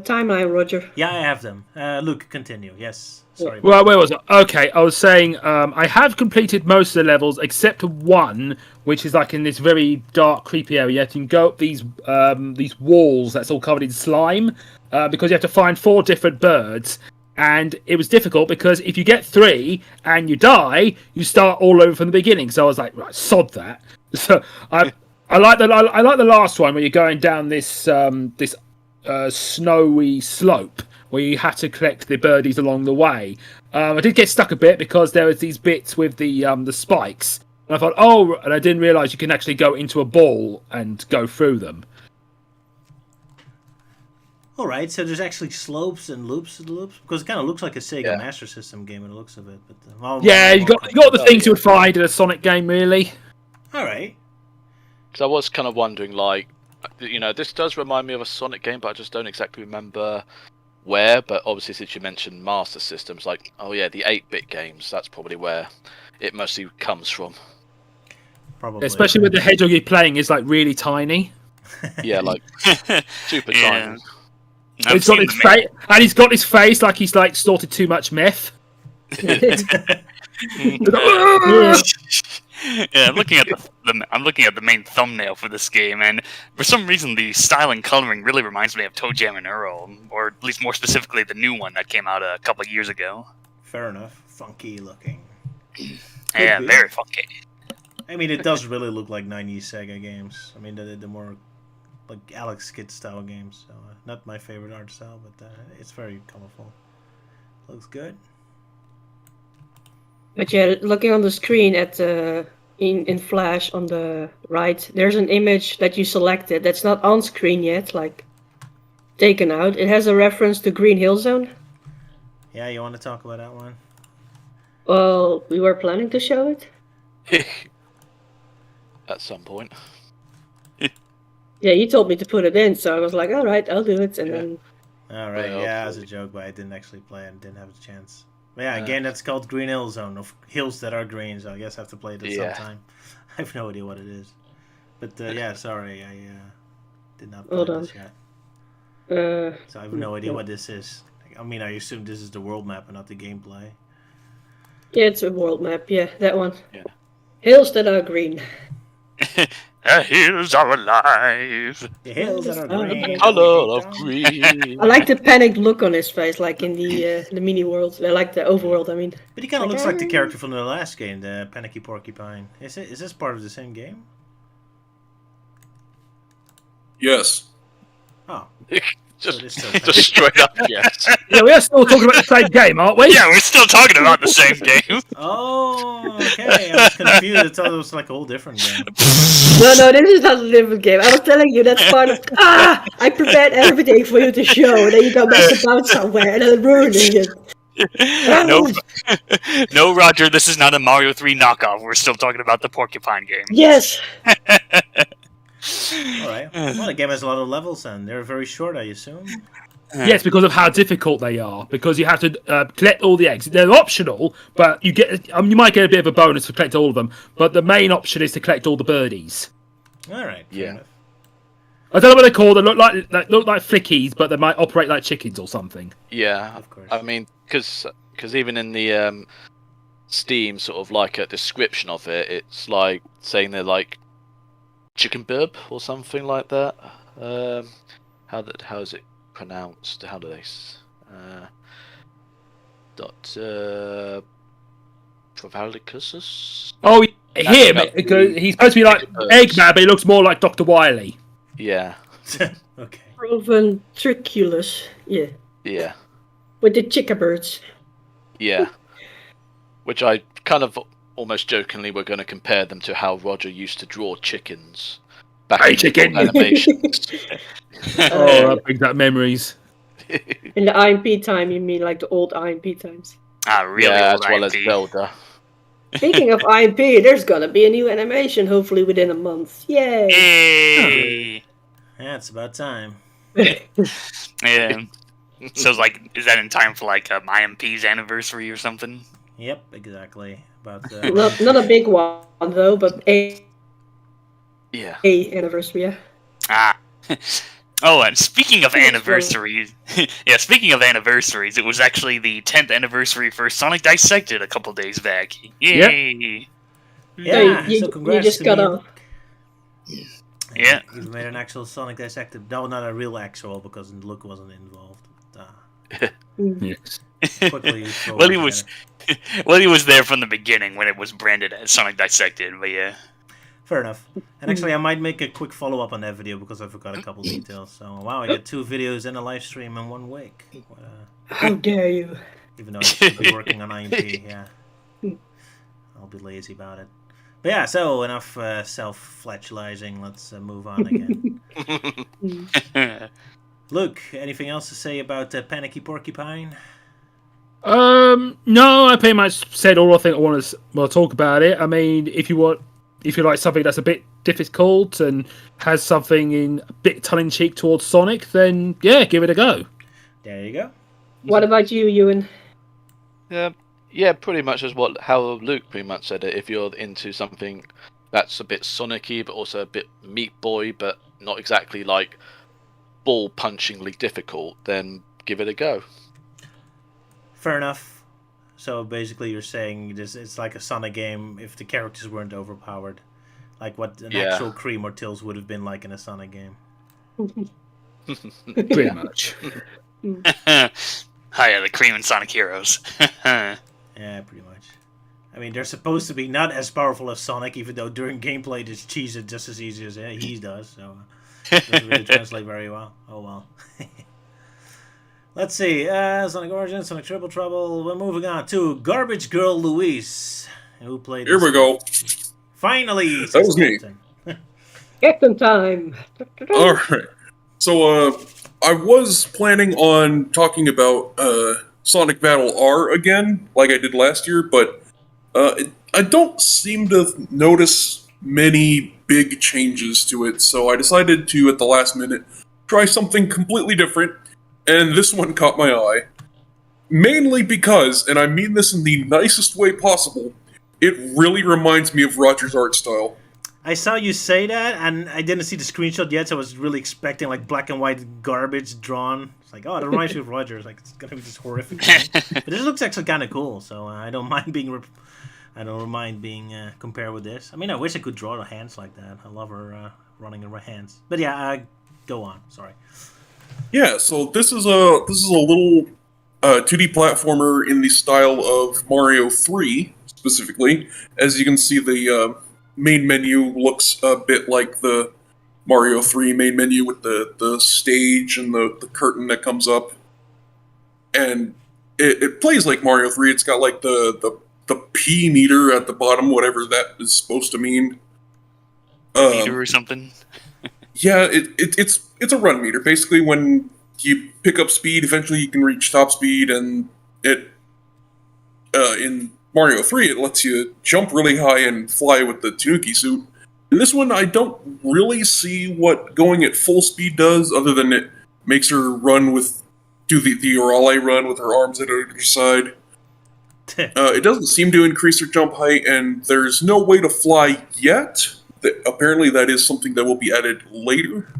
timeline, Roger. Yeah, I have them. Luke, continue. Yes. Sorry. Well, where was it? Okay, I was saying I have completed most of the levels except one, which is in this very dark, creepy area. You can go up these walls that's all covered in slime because you have to find 4 different birds. And it was difficult because if you get 3 and you die, you start all over from the beginning. So I was like, right, sod that. So I like the last one where you're going down this snowy slope where you had to collect the birdies along the way. I did get stuck a bit because there was these bits with the spikes, and I thought, and I didn't realise you can actually go into a ball and go through them. All right, so there's actually slopes and loops because it kind of looks like a Sega Master System game in the looks of it. But you got the things you would find in a Sonic game, really. All right. Because I was kind of wondering, this does remind me of a Sonic game, but I just don't exactly remember where. But obviously, since you mentioned Master Systems, the 8-bit games, that's probably where it mostly comes from. Probably. Especially with the hedgehog you're playing is really tiny. Yeah, super tiny. He's got his face, and he's got his face like he's snorted too much meth. Yeah, I'm looking at the main thumbnail for this game, and for some reason the style and coloring really reminds me of Toe Jam and Earl, or at least more specifically the new one that came out a couple of years ago. Fair enough. Funky looking. Yeah, very funky. I mean, it does really look like 90s Sega games. I mean, the more Alex Kidd style games. So, not my favorite art style, but it's very colorful. Looks good. But yeah, looking on the screen at in Flash on the right, there's an image that you selected that's not on screen yet, taken out. It has a reference to Green Hill Zone. Yeah, you want to talk about that one? Well, we were planning to show it. At some point. Yeah, you told me to put it in, so I was like, all right, I'll do it. And then All right, Well, yeah, as a hopefully. joke, but I didn't actually play it and didn't have a chance. But yeah, again, that's called Green Hill Zone, of hills that are green, so I guess I have to play it at Yeah. some time. I have no idea what it is. But yeah, sorry, I did not play Hold on. this yet. So I have no idea what this is. I mean, I assume this is the world map and not the gameplay. yeah, it's a world map. Yeah, that one. Yeah. Hills that are green. The hills are alive. The hills that are green. The Color of green. I like the panicked look on his face, like in the mini world. I like the overworld. I mean, But he kind of looks like the character from the last game, the Panicky Porcupine. Is this part of the same game? Yes. Oh, just, it is still just straight up, yes. Yeah, we are still talking about the same game, aren't we? Yeah, we're still talking about the same game. oh, okay. I was confused. I thought it was like a whole different game. no, this is not a different game. I was telling you that's part of. I prepared everything for you to show, and then you go back about somewhere, and then ruining it. No, Roger, this is not a Mario 3 knockoff. We're still talking about the Porcupine game. Yes. Alright. Well, the game has a lot of levels and they're very short, I assume. Yes, because of how difficult they are. Because you have to collect all the eggs. They're optional, but you get you might get a bit of a bonus to collect all of them. But the main option is to collect all the birdies. Alright. Yeah. I don't know what they're called. They look like flickies, but they might operate like chickens or something. Yeah, Of course. I mean, because even in the Steam sort of like a description of it, it's like saying they're like chicken burb or something like that. How is it pronounced? How do they? Provalicus? Oh, him! about Because the he's supposed to be like chicken Eggman, but he looks more like Dr. Wily. Yeah, okay. Proventriculus. Yeah. yeah, With the chickabirds. yeah. Which I kind of almost jokingly were going to compare them to how Roger used to draw chickens back Hey, in chicken! the animations. Oh, that brings back memories. In the IMP time, you mean like the old IMP times? Really yeah, old as well as IMP. Zelda. Speaking of IMP, there's gonna be a new animation, hopefully within a month. Yay! Yay! Yeah, it's about time. Yeah. So, like, is that in time for, like, IMP's anniversary or something? Yep, exactly. About not a big one though, but a Yeah. anniversary. Yeah. Ah. Oh, and speaking of That's funny. anniversaries, yeah, speaking of anniversaries, it was actually the 10th anniversary for Sonic Dissected a couple days back. Yay! Yeah, you so congrats just to got me. off. Yeah. You've made an actual Sonic Dissected. No, not a real actual because Luke wasn't involved. Yes. Quickly. Well, he was. Well, he was there from the beginning when it was branded as Sonic Dissected, but yeah. Fair enough. And actually, I might make a quick follow-up on that video because I forgot a couple details. So, wow, I got 2 videos and a live stream in 1 week. How dare you? Even though I should be working on IMP, yeah. I'll be lazy about it. But yeah, so enough self-flatulizing. Let's move on again. Luke, anything else to say about Panicky Porcupine? No, I pretty much said all I think I want to talk about it. I mean, if you like something that's a bit difficult and has something in a bit tongue-in-cheek towards Sonic, then yeah, give it a go. There you go. What about you, Ewan? Yeah, pretty much as how Luke pretty much said it. If you're into something that's a bit Sonic-y, but also a bit Meat Boy, but not exactly like ball-punchingly difficult, then give it a go. Fair enough. So basically, you're saying it's like a Sonic game if the characters weren't overpowered, like what an actual Cream or Tails would have been like in a Sonic game. Pretty much. Hiya, the Cream and Sonic Heroes. Yeah, pretty much. I mean, they're supposed to be not as powerful as Sonic, even though during gameplay they cheese it just as easy as he does. So it doesn't really translate very well. Oh well. Let's see. Sonic Origins, Sonic Triple Trouble. We're moving on to Garbage Girl Louise, who played. Here we go. Finally, That was me. Captain time. All right. So, I was planning on talking about Sonic Battle R again, like I did last year, but I don't seem to notice many big changes to it, so I decided to, at the last minute, try something completely different, and this one caught my eye. Mainly because, and I mean this in the nicest way possible, it really reminds me of Roger's art style. I saw you say that, and I didn't see the screenshot yet, so I was really expecting like black and white garbage drawn. It's like, oh, that reminds me of Rogers. Like it's gonna be this horrific thing. But this looks actually kind of cool, so I don't mind being. I don't mind being compared with this. I mean, I wish I could draw the hands like that. I love her running her hands. But yeah, go on. Sorry. Yeah, so this is a little 2D platformer in the style of Mario 3 specifically. As you can see, the main menu looks a bit like the Mario 3 main menu with the stage and the curtain that comes up. And it plays like Mario 3. It's got like the P meter at the bottom, whatever that is supposed to mean. Meter or something. Yeah, it's a run meter. Basically, when you pick up speed, eventually you can reach top speed, and it in Mario 3 it lets you jump really high and fly with the Tanuki suit. In this one, I don't really see what going at full speed does, other than it makes her do the Orale run with her arms at her side. It doesn't seem to increase her jump height, and there's no way to fly yet. Apparently, that is something that will be added later.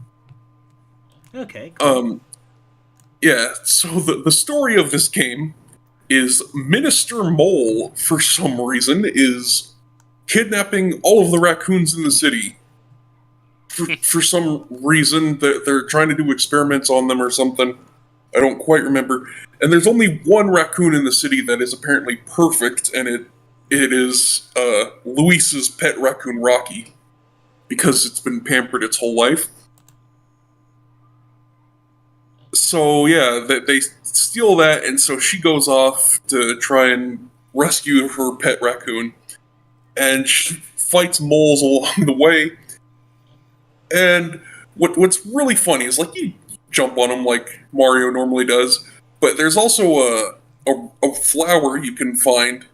Okay. Cool. Yeah, so the story of this game is Minister Mole, for some reason, is kidnapping all of the raccoons in the city. For some reason, they're trying to do experiments on them or something. I don't quite remember. And there's only one raccoon in the city that is apparently perfect, and it is Luis's pet raccoon, Rocky, because it's been pampered its whole life. So yeah, they steal that, and so she goes off to try and rescue her pet raccoon, and she fights moles along the way. And what's really funny is, like, you jump on them like Mario normally does, but there's also a flower you can find.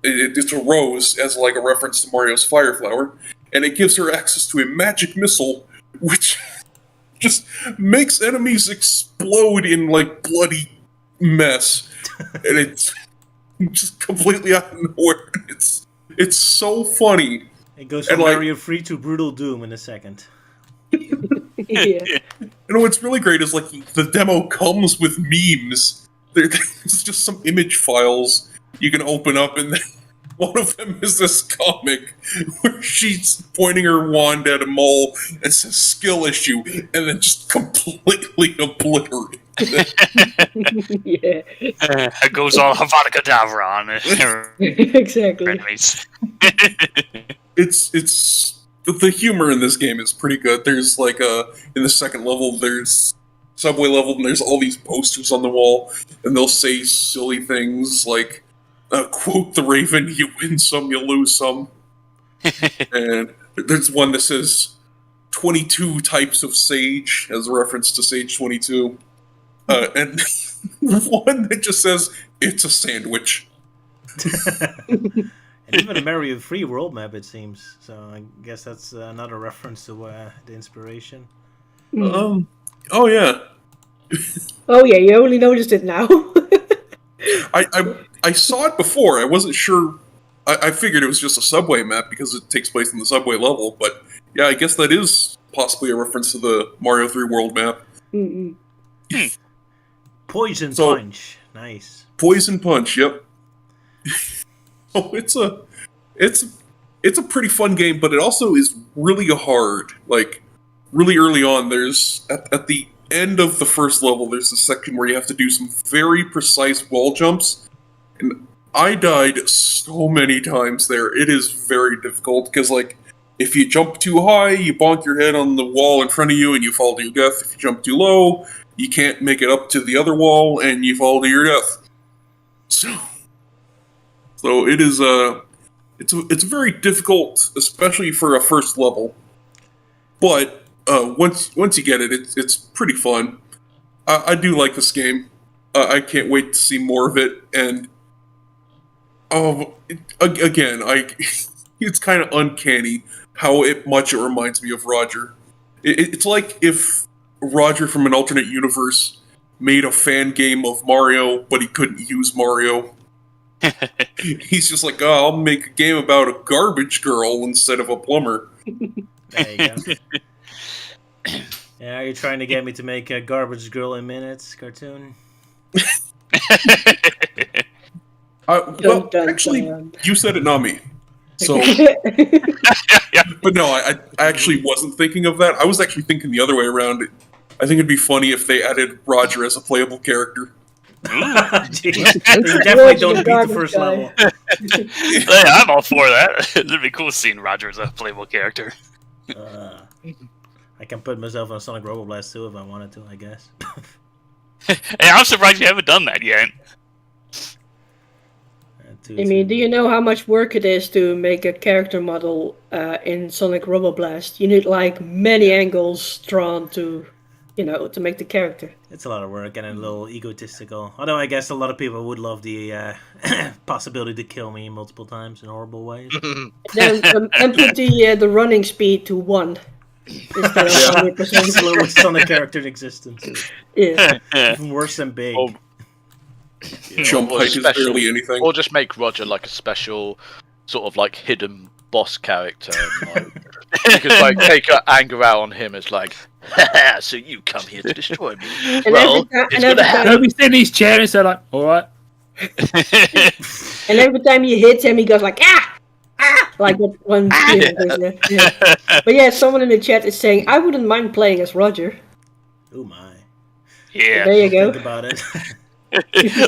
It's a rose, as like a reference to Mario's fire flower, and it gives her access to a magic missile, which just makes enemies explode in like bloody mess, and it's just completely out of nowhere. It's so funny. It goes from Mario 3 to Brutal Doom in a second. Yeah. You know what's really great is, like, the demo comes with memes. There's just some image files you can open up, and then one of them is this comic where she's pointing her wand at a mole and says "skill issue," and then just completely obliterate it. Yeah. It goes all Havana Kedavra on it. Exactly. Enemies. It's the humor in this game is pretty good. There's like in the second level, there's subway level, and there's all these posters on the wall, and they'll say silly things like, quote the Raven, "You win some, you lose some." And there's one that says 22 types of sage, as a reference to Sage 22. And one that just says, "It's a sandwich." And even a Mario 3 world map, it seems. So I guess that's another reference to the inspiration. Oh yeah. Oh yeah, you only noticed it now. I saw it before. I wasn't sure. I figured it was just a subway map because it takes place in the subway level. But yeah, I guess that is possibly a reference to the Mario 3 world map. Mm-mm. Poison Punch. Nice. Poison Punch. Yep. So it's a pretty fun game, but it also is really hard. Like, really early on, there's at the end of the first level, there's a section where you have to do some very precise wall jumps, and I died so many times there. It is very difficult, because, like, if you jump too high, you bonk your head on the wall in front of you and you fall to your death. If you jump too low, you can't make it up to the other wall and you fall to your death. So it is it's very difficult, especially for a first level. But once you get it, it's pretty fun. I do like this game. I can't wait to see more of it. And again, it's kind of uncanny how much it reminds me of Roger. It's like if Roger from an alternate universe made a fan game of Mario, but he couldn't use Mario. He's just like, oh, I'll make a game about a garbage girl instead of a plumber. There you go. Yeah, are you trying to get me to make a Garbage Girl in Minutes cartoon? Well, actually, you said it, not me. So, but no, I actually wasn't thinking of that. I was actually thinking the other way around. I think it'd be funny if they added Roger as a playable character. Jeez. You definitely don't beat the first level. Hey, I'm all for that. It'd be cool seeing Roger as a playable character. I can put myself on Sonic Robo Blast too if I wanted to, I guess. Hey, I'm surprised you haven't done that yet. I mean, do you know how much work it is to make a character model in Sonic Robo Blast? You need like many angles drawn to, to make the character. It's a lot of work and a little egotistical. Although I guess a lot of people would love the possibility to kill me multiple times in horrible ways. Then and put the running speed to 1 instead of 100%. Slowest Sonic character in existence. Yeah. Even worse than Big. Jump height is barely anything. Or just make Roger like a special sort of like hidden boss character. And, you could like take your anger out on him as like, haha, so you come here to destroy me. And Well, it's gonna happen. They'll be sitting in his chair and say like, alright. And every time you hit him, he goes like, ah! Ah! Like that one. Yeah. But yeah, someone in the chat is saying, I wouldn't mind playing as Roger. Oh my. Yeah. There you go. Think about it.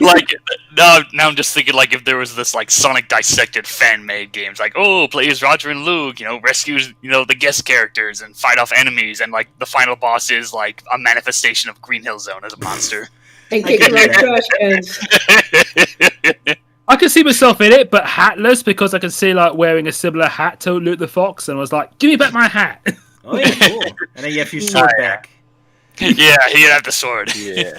Like now I'm just thinking like if there was this like Sonic Dissected fan-made games like play as Roger and Luke, rescues the guest characters and fight off enemies, and like the final boss is like a manifestation of Green Hill Zone as a monster. And kicking like trash cans. I can see myself in it, but hatless, because I can see like wearing a similar hat to Luke the Fox, and I was like, give me back my hat. Oh yeah, cool. And then you have your sword back. Yeah, he'd have the sword. Yeah.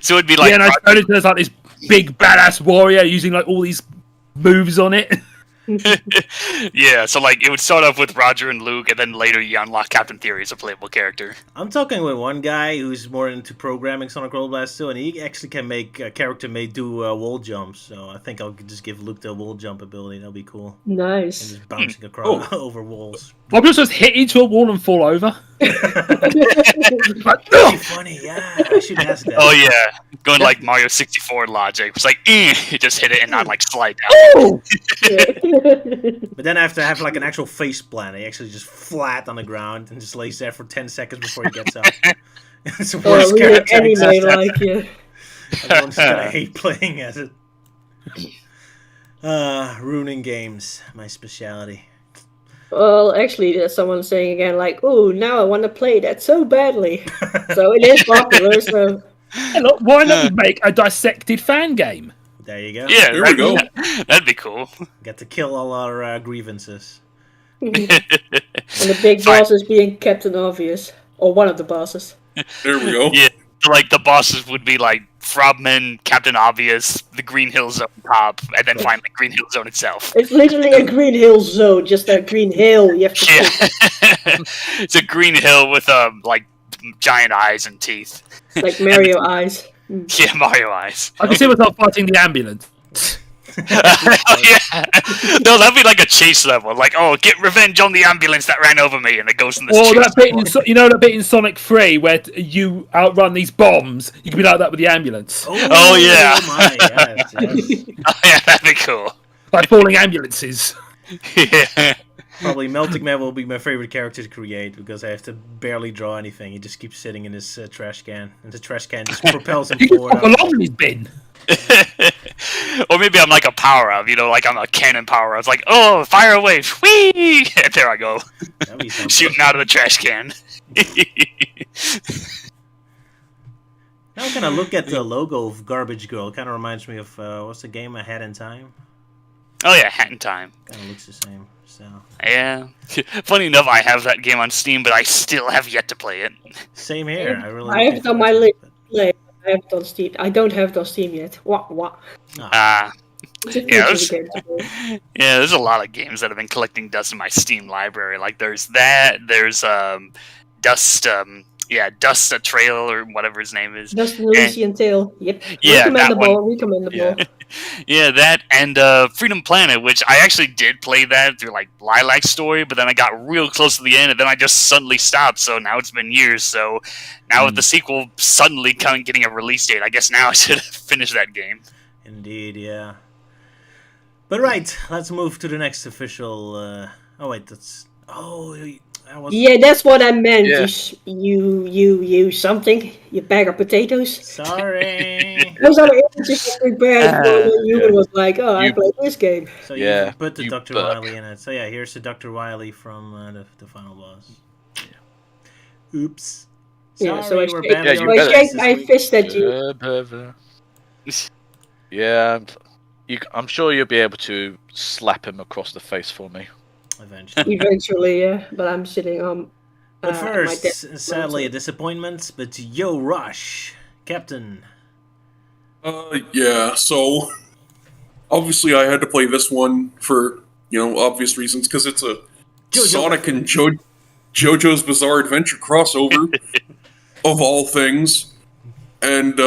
So it'd be like and I turned into like this big badass warrior using like all these moves on it. Yeah, so like it would start off with Roger and Luke, and then later you unlock Captain Theory as a playable character. I'm talking with one guy who's more into programming Sonic Robo Blast too, and he actually can make a character do wall jumps. So I think I'll just give Luke the wall jump ability. That'll be cool. Nice. And just bouncing across over walls. I'll just hit into a wall and fall over. That'd be funny, yeah. I should ask that. Oh yeah, going like Mario 64 logic. It's like, you just hit it and not like slide down. Oh! But then I have to have like an actual face plant. He actually just flat on the ground and just lays there for 10 seconds before he gets up. It's the worst really character in existence. anime-like, yeah. Everyone's gonna hate playing as it. Ruining games, my specialty. Well, actually, there's someone saying again, like, oh, now I want to play that so badly. So it is popular, so... Hey, look, why not make a dissected fan game? There you go. Yeah, There we go. That'd be cool. Get to kill all our grievances. And the big boss is being Captain Obvious. Or one of the bosses. There we go. Yeah, so, like the bosses would be like Frogman, Captain Obvious, the Green Hill Zone top, and then finally Green Hill Zone itself. It's literally a Green Hill zone, just a green hill you have to Yeah, kill. it's a green hill with like giant eyes and teeth. Like Mario eyes. Yeah, Mario eyes. I can see myself fighting the ambulance. Yeah. No, that'd be like a chase level. Like, get revenge on the ambulance that ran over me, and it goes in this Or chase. that bit in, that bit in Sonic 3 where you outrun these bombs. You can be like that with the ambulance. Oh, yeah. Oh my, yes, yes. Oh, yeah, that'd be cool. Like falling ambulances. Yeah. Probably Melting Man will be my favorite character to create because I have to barely draw anything. He just keeps sitting in his trash can, and the trash can just propels him You can forward. pop along in his bin. Or maybe I'm like a power-up, like I'm a cannon power-up. It's like, fire away, whee! And there I go. That'd be something. Shooting out of the trash can. Now when I look at the logo of Garbage Girl, it kind of reminds me of, what's the game I had in time? Oh yeah, Hat in Time. Kind of looks the same, so... Yeah. Funny enough, I have that game on Steam, but I still have yet to play it. Same here. I really I have it on my list. I have it on Steam. I don't have it on Steam yet. What? Ah, It's a Yeah, feature of the game. yeah. There's a lot of games that have been collecting dust in my Steam library. Like there's that. There's Dust. Dust a Trail or whatever his name is. Just the Elysian Tale. Yep. Yeah, that Recommendable. Yeah. Yeah, that and Freedom Planet, which I actually did play that through like Lilac Story, but then I got real close to the end, and then I just suddenly stopped. So now it's been years. So now with the sequel suddenly kind of getting a release date, I guess now I should finish that game. Indeed, yeah. But right, let's move to the next official. Oh wait, that's. Oh, that was. Yeah, that's what I meant. Yeah. You something. You bag of potatoes. Sorry. Those are the images I prepared. You yeah. was like, oh, I You- played this game. So Yeah, you put the you Dr. buck. Wily in it. So yeah, here's the Dr. Wily from the final boss. Oops. Sorry, Yeah, so I we're shake- banning you our better- games this I week. fished at you. Yeah, I'm sure you'll be able to slap him across the face for me. Eventually. Eventually, yeah. But I'm sitting on. But at my first, desk. sadly, a disappointment. But Yo Rush, Captain. Yeah, so obviously I had to play this one for, obvious reasons, because it's a JoJo Sonic and JoJo's Bizarre Adventure crossover, of all things. And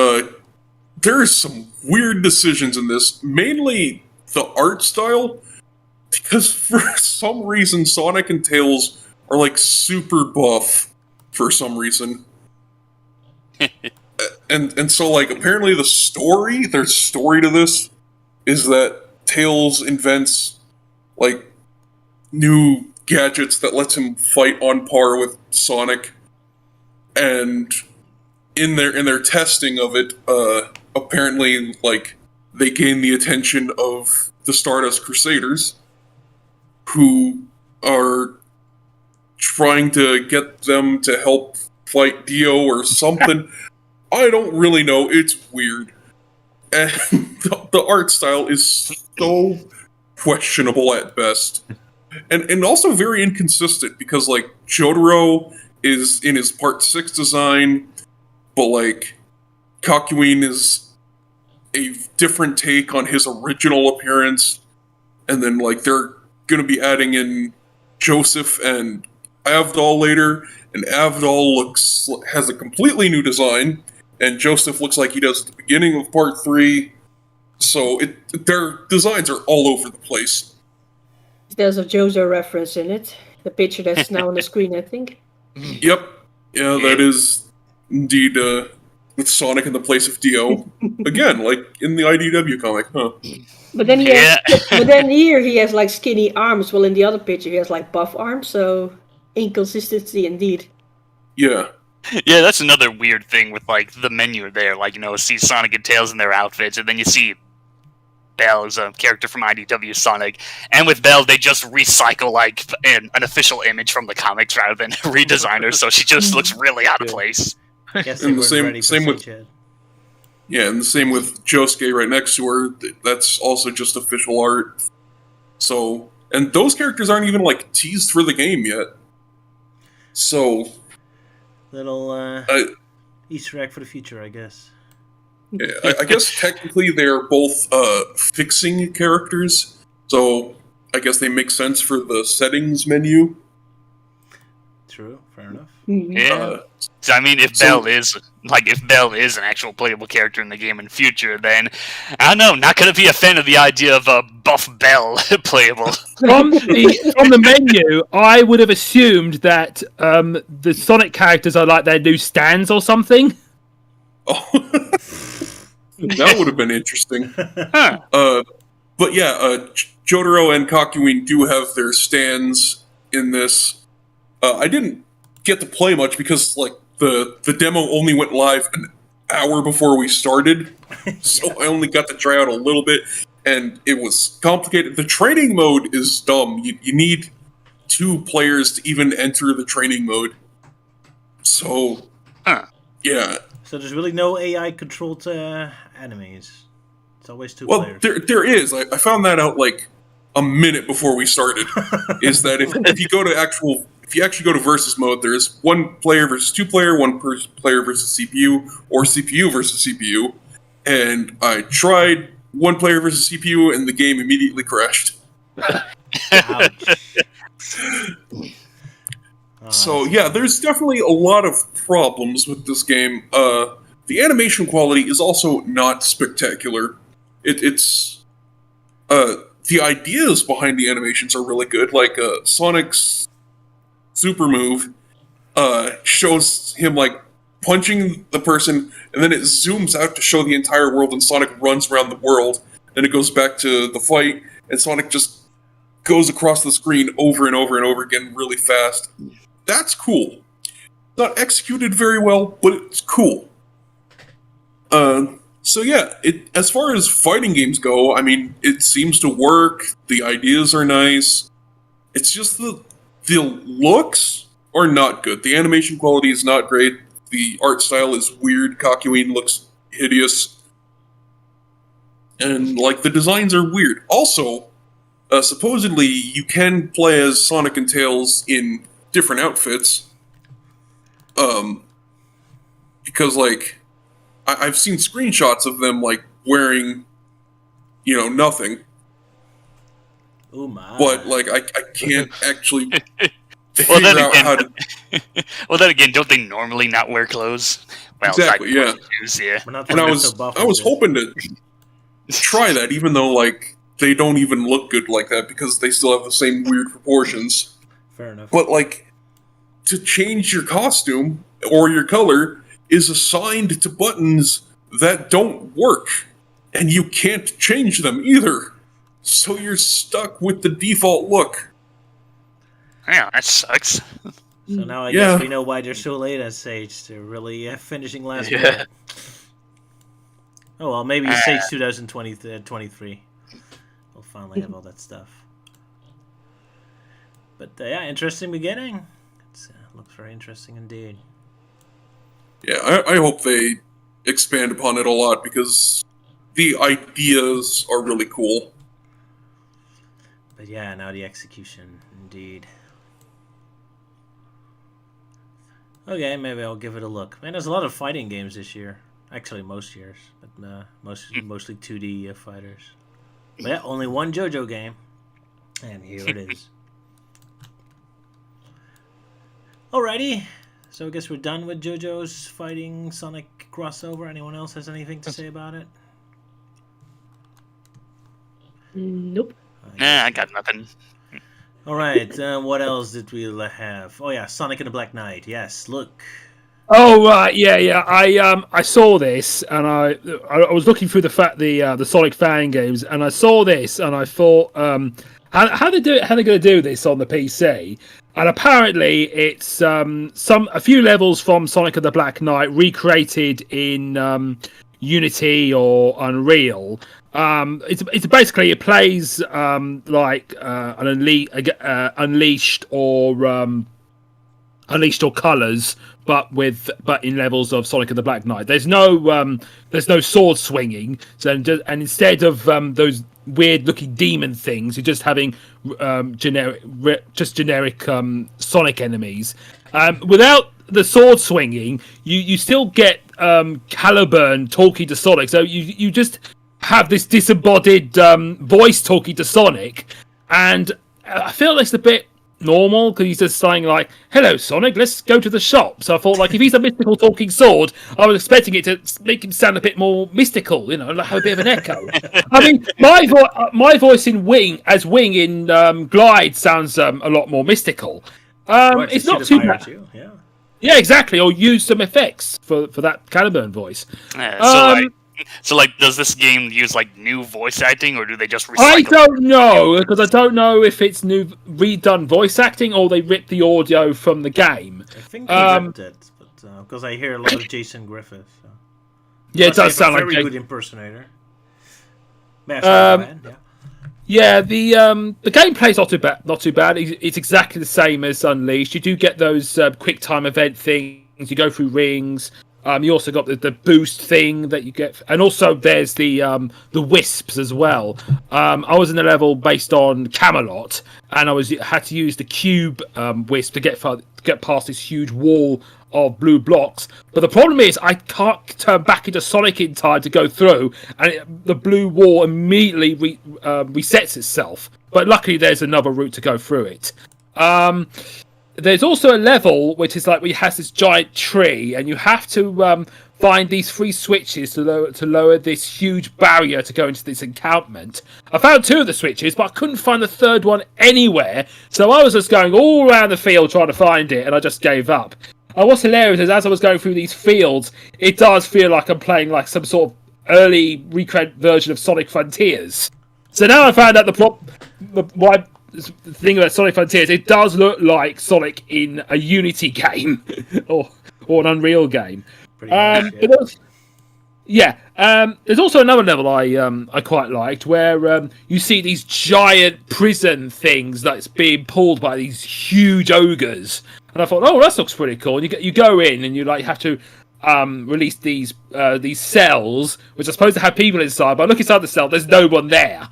there's some weird decisions in this, mainly the art style, because for some reason Sonic and Tails are like super buff for some reason. And so like apparently their story to this is that Tails invents like new gadgets that lets him fight on par with Sonic, and in their testing of it, apparently like they gain the attention of the Stardust Crusaders, who are trying to get them to help fight Dio or something. I don't really know. It's weird. And the art style is so questionable at best. And also very inconsistent, because like Jotaro is in his Part 6 design, but like Kakuin is a different take on his original appearance, and then like they're gonna be adding in Joseph and Avdol later, and Avdol has a completely new design, and Joseph looks like he does at the beginning of Part 3. So their designs are all over the place. There's a JoJo reference in it. The picture that's now on the screen, I think. Yep. Yeah, that is indeed with Sonic in the place of Dio. Again, like in the IDW comic, huh? But then Yeah. but then here he has like skinny arms. Well, in the other picture he has like buff arms. So inconsistency indeed. Yeah. Yeah, that's another weird thing with like the menu there. Like see Sonic and Tails in their outfits, and then you see Belle is a character from IDW Sonic, and with Belle they just recycle like an official image from the comics rather than redesign her, so she just looks really out of place. Guess they And the weren't same- ready for same with- such a- Yeah, and the same with Josuke right next to her. That's also just official art. So, and those characters aren't even like teased for the game yet. So, little Easter egg for the future, I guess. yeah, I guess technically they're both fixing characters. So, I guess they make sense for the settings menu. True, fair enough. Mhm. Yeah. Uh, I mean, if So- Belle is an actual playable character in the game in future, then I don't know. Not gonna be a fan of the idea of a buff Belle playable. From the menu, I would have assumed that the Sonic characters are like their new stands or something. Oh, that would have been interesting. Huh. But yeah, Jotaro and Kakuin do have their stands in this. I didn't get to play much because like the demo only went live an hour before we started, so I only got to try out a little bit, and it was complicated. The training mode is dumb. You need 2 players to even enter the training mode. So, Huh. yeah. So there's really no AI controlled enemies. It's always 2 Well, players. there is. I found that out like a minute before we started. Is that if if you actually go to versus mode, there's 1 player versus 2 player, 1 player versus CPU, or CPU versus CPU. And I tried 1 player versus CPU, and the game immediately crashed. Ouch. So yeah, there's definitely a lot of problems with this game. The animation quality is also not spectacular. It's the ideas behind the animations are really good. Like Sonic's super move shows him like punching the person, and then it zooms out to show the entire world, and Sonic runs around the world. Then it goes back to the fight, and Sonic just goes across the screen over and over and over again really fast. That's cool. Not executed very well, but it's cool. So yeah, as far as fighting games go, I mean, it seems to work. The ideas are nice. It's just the looks are not good. The animation quality is not great. The art style is weird. Kakyoin looks hideous. And, like, the designs are weird. Also, supposedly, you can play as Sonic and Tails in different outfits. Because, like, I've seen screenshots of them, like, wearing, nothing. Oh my. But, like, I can't actually Well, figure out how to... Well, then again, don't they normally not wear clothes? Well, Exactly, aside from yeah. shoes, yeah. We're not And I talking was so buff I was with it. hoping to try that, even though, like, they don't even look good like that, because they still have the same weird proportions. Fair enough. But, like, to change your costume or your color is assigned to buttons that don't work, and you can't change them either. So you're stuck with the default look. Yeah, that sucks. So now I Yeah. guess we know why they're so late at Sage. They're really finishing last Yeah. minute. Oh well, maybe Sage 2023. We'll finally have all that stuff. But yeah, interesting beginning. It looks very interesting indeed. Yeah, I hope they expand upon it a lot, because the ideas are really cool. But yeah, now the execution, indeed. Okay, maybe I'll give it a look. Man, there's a lot of fighting games this year. Actually, most years, but mostly 2D fighters. But yeah, only one JoJo game, and here it is. Alrighty, so I guess we're done with JoJo's fighting Sonic crossover. Anyone else has anything to say about it? Nope. Nah, I got nothing. All right, what else did we have? Oh yeah, Sonic and the Black Knight. Yes, look. Oh right, yeah. I saw this, and I was looking through the Sonic fan games, and I saw this, and I thought, how they do it? How they going to do this on the PC? And apparently, it's a few levels from Sonic and the Black Knight recreated in Unity or Unreal. It's basically it plays like an Unleashed or Colors, but in levels of Sonic and the Black Knight. There's no sword swinging, and instead of those weird looking demon things, you're just having generic Sonic enemies. Without the sword swinging, you still get Caliburn talking to Sonic. So you just have this disembodied voice talking to Sonic, and I feel it's a bit normal because he's just saying like, "Hello, Sonic, let's go to the shop." So I thought, like, if he's a mystical talking sword, I was expecting it to make him sound a bit more mystical, like have a bit of an echo. I mean, my voice in Wing in Glide sounds a lot more mystical. Right, It's they not should too have hired bad. you, yeah. Yeah, exactly. Or use some effects for that Caliburn voice. So does this game use like new voice acting, or do they just recycle? I don't know, because I don't know if it's new redone voice acting or they ripped the audio from the game. I think they ripped it, but because I hear a lot of Jason Griffith. So. Yeah, it Plus, does they have sound a like very Jake. good impersonator. Yeah. Yeah, the gameplay's not too bad. It's exactly the same as Unleashed. You do get those quick time event things. You go through rings. You also got the boost thing that you get, and also there's the wisps as well. I was in a level based on Camelot, and had to use the cube wisp to get past this huge wall of blue blocks. But the problem is I can't turn back into Sonic in time to go through, and the blue wall immediately resets itself. But luckily, there's another route to go through it. There's also a level which is like where it has this giant tree, and you have to find these 3 switches to lower this huge barrier to go into this encampment. I found 2 of the switches, but I couldn't find the 3rd one anywhere. So I was just going all around the field trying to find it, and I just gave up. And what's hilarious is as I was going through these fields, it does feel like I'm playing like some sort of early recreated version of Sonic Frontiers. So now I found out the thing about Sonic Frontiers, it does look like Sonic in a Unity game or an Unreal game. Much, yeah. There's also another level I quite liked where you see these giant prison things that's being pulled by these huge ogres, and I thought, oh, that looks pretty cool. And you go in and you like have to release these cells, which are supposed to have people inside. But I look inside the cell, there's no one there.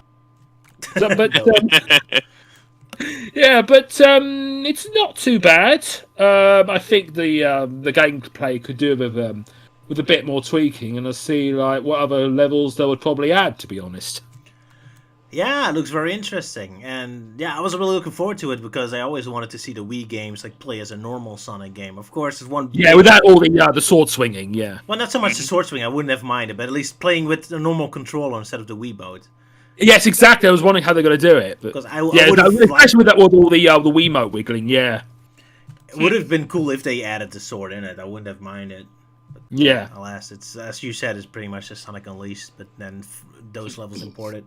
So, but yeah, but it's not too bad. I think the gameplay could do with a bit more tweaking, and I see like what other levels they would probably add. To be honest. Yeah, it looks very interesting, and yeah, I was really looking forward to it because I always wanted to see the Wii games like play as a normal Sonic game. Of course, it's one. Yeah, without all the sword swinging. Yeah. Well, not so much the sword swing. I wouldn't have minded, but at least playing with a normal controller instead of the Wii boat. Yes, exactly. I was wondering how they're going to do it. Because especially with all the Wiimote wiggling. Yeah. It would have been cool if they added the sword in it. I wouldn't have minded. But, yeah. Alas, it's as you said, it's pretty much just Sonic Unleashed, but then those levels imported.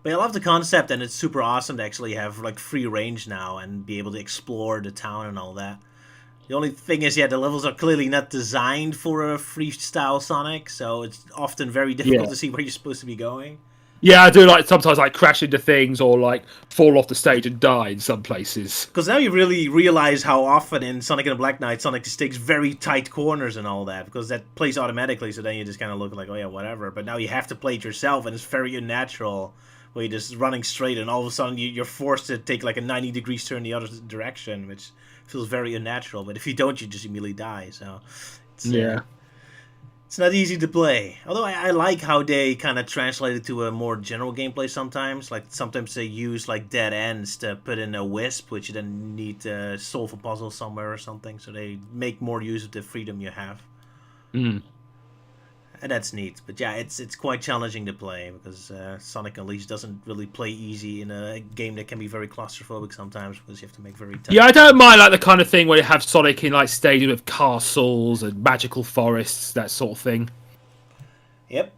But I love the concept, and it's super awesome to actually have like free range now and be able to explore the town and all that. The only thing is, the levels are clearly not designed for a freestyle Sonic, so it's often very difficult to see where you're supposed to be going. Yeah, I do like sometimes like crash into things or like fall off the stage and die in some places. Because now you really realize how often in Sonic and the Black Knight, Sonic just takes very tight corners and all that, because that plays automatically, so then you just kind of look like, oh yeah, whatever. But now you have to play it yourself, and it's very unnatural, where you're just running straight, and all of a sudden you're forced to take like a 90 degrees turn the other direction, which feels very unnatural. But if you don't, you just immediately die. So it's, it's not easy to play. Although I like how they kind of translate it to a more general gameplay sometimes. Like sometimes they use like dead ends to put in a wisp, which you then need to solve a puzzle somewhere or something. So they make more use of the freedom you have. And that's neat. But yeah, it's quite challenging to play because Sonic Unleashed doesn't really play easy in a game that can be very claustrophobic sometimes because you have to make very tough. Yeah, I don't mind like the kind of thing where you have Sonic in like stages with castles and magical forests, that sort of thing. Yep.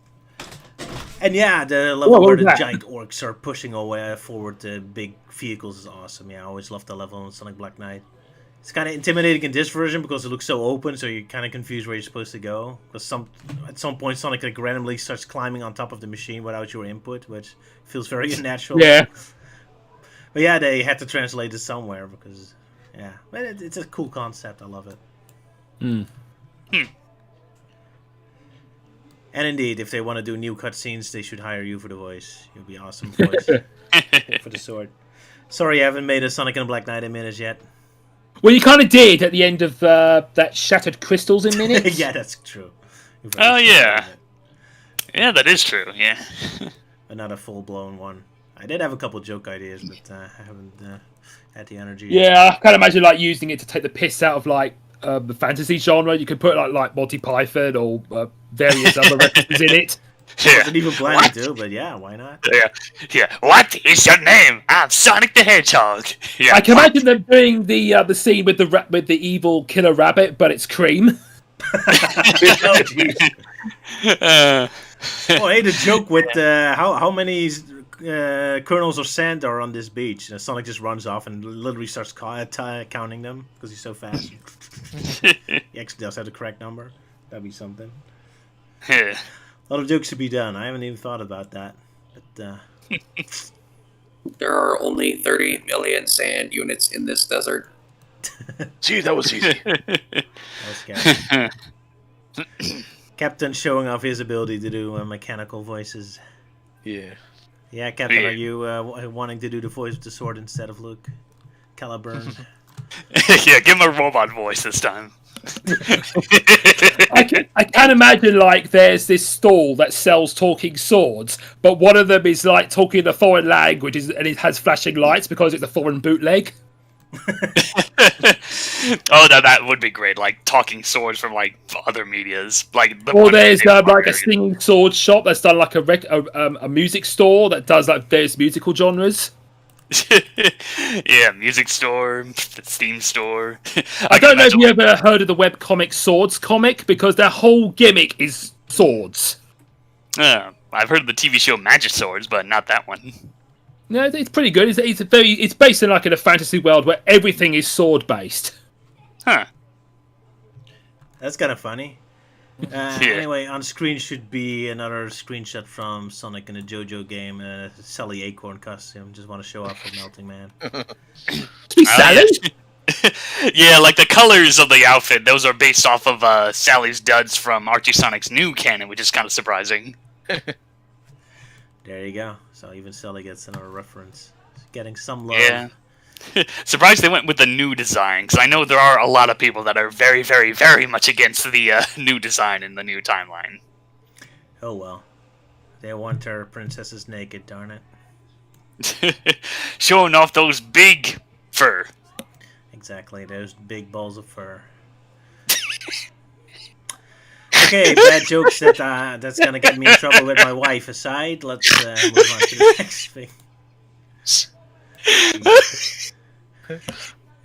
And yeah, the level where the giant orcs are pushing away forward the big vehicles is awesome. Yeah, I always love the level in Sonic Black Knight. It's kind of intimidating in this version because it looks so open, so you're kind of confused where you're supposed to go. Because at some point, Sonic like randomly starts climbing on top of the machine without your input, which feels very unnatural. Yeah. But yeah, they had to translate it somewhere because, yeah, but it's a cool concept. I love it. And indeed, if they want to do new cutscenes, they should hire you for the voice. You'll be awesome voice for the sword. Sorry, I haven't made a Sonic and Black Knight in minutes yet. Well, you kind of did at the end of that Shattered Crystals in minutes. Yeah, that's true. Oh, yeah. Yeah, that is true, yeah. But not a full-blown one. I did have a couple joke ideas, but I haven't had the energy. Yeah, I can't imagine like using it to take the piss out of like the fantasy genre. You could put like Monty Python or various other references in it. I wasn't even planning to, but yeah, why not? Yeah. What is your name? I'm Sonic the Hedgehog. Yeah. I can imagine them doing the scene with the evil killer rabbit, but it's cream. Oh, jeez. Hey, the joke with how many kernels of sand are on this beach? And Sonic just runs off and literally starts counting them because he's so fast. He actually does have the correct number. That'd be something. A lot of jokes to be done. I haven't even thought about that. But there are only 30 million sand units in this desert. Gee, that was easy. that was scary. Captain showing off his ability to do mechanical voices. Yeah. Yeah, Captain, Yeah. are you wanting to do the voice of the sword instead of Luke? Caliburn. Yeah, give him a robot voice this time. I can imagine like there's this stall that sells talking swords, but one of them is like talking a foreign language and it has flashing lights because it's a foreign bootleg. Oh, that would be great. Like talking swords from like other medias, like the Or one there's in like a Barbarian. singing sword shop that's done like a music store that does like various musical genres. Yeah, music store, Steam store. I don't know if imagine you ever heard of the webcomic Swords comic, because their whole gimmick is swords. I've heard of the TV show Magic Swords, but not that one. No, it's pretty good. It's based in like in a fantasy world where everything is sword based. Huh. That's kind of funny. Yeah. Anyway, on screen should be another screenshot from Sonic in a JoJo game, Sally Acorn costume. Just want to show off the Melting Man. Sally? Yeah, like the colors of the outfit, those are based off of Sally's duds from Archie Sonic's new canon, which is kind of surprising. There you go. So even Sally gets another reference. Getting some love. Yeah. Surprised they went with the new design, because I know there are a lot of people that are very, very, very much against the new design in the new timeline. Oh well. They want their princesses naked, darn it. Showing off those big fur. Exactly, those big balls of fur. Okay, bad jokes that's gonna get me in trouble with my wife aside. Let's move on to the next thing.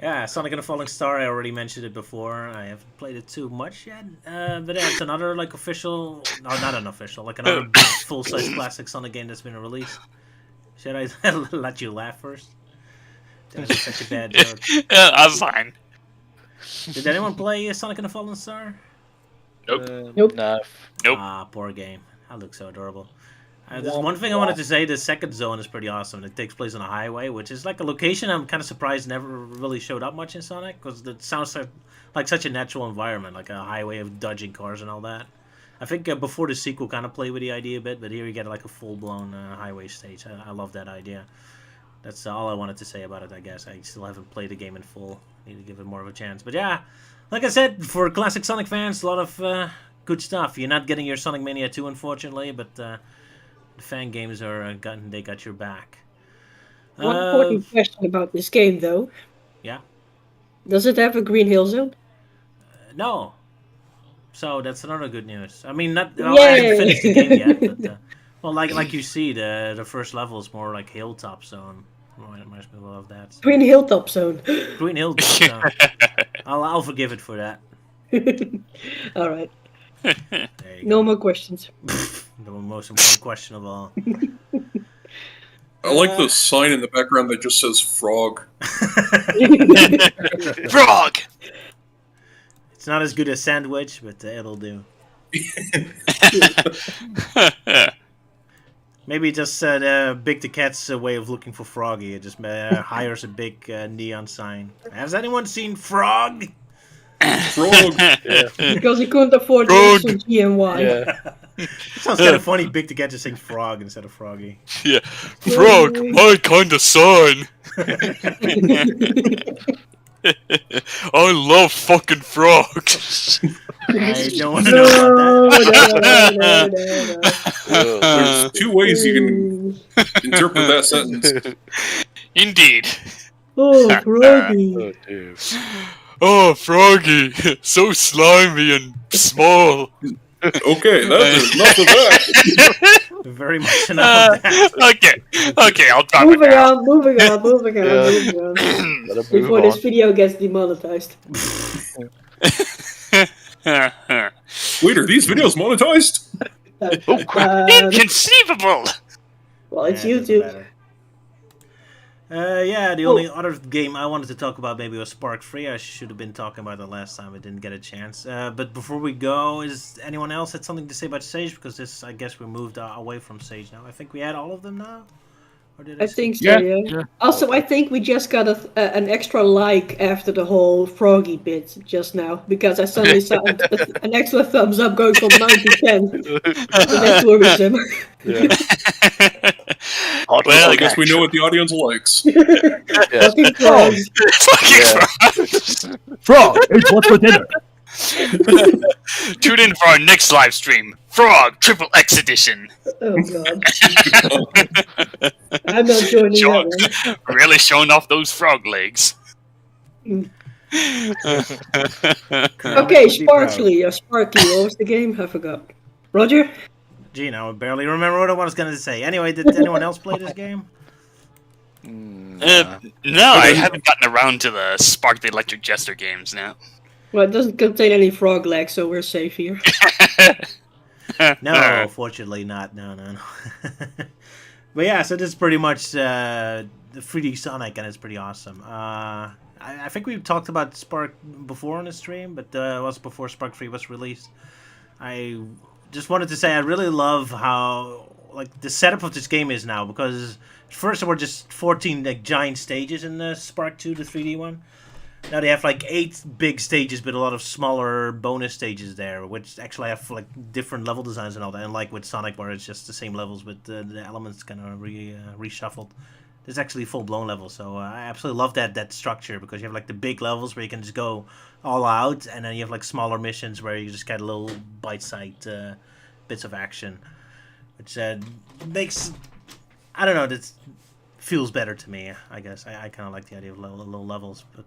Yeah, Sonic and the Falling Star. I already mentioned it before. I haven't played it too much yet, but it's another like official, no, not unofficial, like another big full-size classic Sonic game that's been released. Should I let you laugh first? That was such a bad joke. I'm fine. Did anyone play Sonic and the Fallen Star? Nope. No. Nope. Ah, poor game. That looks so adorable. There's one thing I wanted to say. The second zone is pretty awesome. It takes place on a highway, which is like a location I'm kind of surprised never really showed up much in Sonic, because it sounds like such a natural environment, like a highway of dodging cars and all that. I think before the sequel kind of played with the idea a bit, but here you get like a full-blown highway stage. I love that idea. That's all I wanted to say about it, I guess. I still haven't played the game in full. Need to give it more of a chance. But yeah, like I said, for classic Sonic fans, a lot of good stuff. You're not getting your Sonic Mania 2, unfortunately, but the fan games are they got your back. One important question about this game, though. Yeah? Does it have a Green Hill Zone? No. So that's another good news. I mean, not I haven't finished the game yet, but well, like you see, the first level is more like hilltop zone. Reminds me of that. Green Hilltop Zone. Green Hilltop zone. I'll forgive it for that. All right. There you No go. more questions. The most important question of all. I like the sign in the background that just says frog. Frog! It's not as good as sandwich, but it'll do. Maybe just Big the Cat's way of looking for Froggy. It just hires a big neon sign. Has anyone seen Frog? Frog. Because he couldn't afford the Frog. extra G and Y. Yeah. Sounds kind of funny, Big the Cat just saying Frog instead of Froggy. Yeah. Frog, my kind of son. I love fucking frogs. I don't want to know about that. No. There's two ways you can interpret that sentence. Indeed. Oh, Froggy. Oh, dude. Oh, Froggy, so slimy and small. Okay, that's enough of that. Very much enough of that. Okay, I'll drop it Moving now. on, moving on, moving on, Yeah. moving on. Gotta move Before on. this video gets demonetized. Wait, are these videos monetized? Oh, crap. Inconceivable! Well, it's Yeah, it doesn't YouTube. matter. Yeah, the only other game I wanted to talk about maybe was Spark Free. I should have been talking about that last time. I didn't get a chance. But before we go, is anyone else had something to say about Sage? Because this, I guess we moved away from Sage now. I think we had all of them now. Or did I skip? think so, Yeah, yeah. yeah. Also, I think we just got an extra like after the whole froggy bit just now, because I suddenly saw an extra thumbs up going from 9 to 10. So that's worrisome. Yeah. Well, I guess we know what the audience likes. Fucking frogs. fucking Yeah. frogs. Frog, eat what's for dinner. Tune in for our next live stream, Frog Triple X Edition. Oh god. I'm not joining that one. Really showing off those frog legs. Mm. Kermit Okay, would be proud. Sparkly. Sparky, what was the game? I forgot. Roger? Gee, now I barely remember what I was going to say. Anyway, did anyone else play this game? No, I haven't gotten around to the Spark the Electric Jester games now. Well, it doesn't contain any frog legs, so we're safe here. No, fortunately not. No. But yeah, so this is pretty much the 3D Sonic, and it's pretty awesome. I think we've talked about Spark before on the stream, but it was before Spark 3 was released. I just wanted to say I really love how like the setup of this game is now, because first there were just 14 like giant stages in the Spark 2, the 3D one. Now they have like 8 big stages, but a lot of smaller bonus stages there, which actually have like different level designs and all that. And like with Sonic, where it's just the same levels, but the elements kind of reshuffled. There's actually full blown levels, so I absolutely love that structure, because you have like the big levels where you can just go all out, and then you have like smaller missions where you just get little bite-sized bits of action, which makes, I don't know, that feels better to me. I guess I kind of like the idea of little levels, but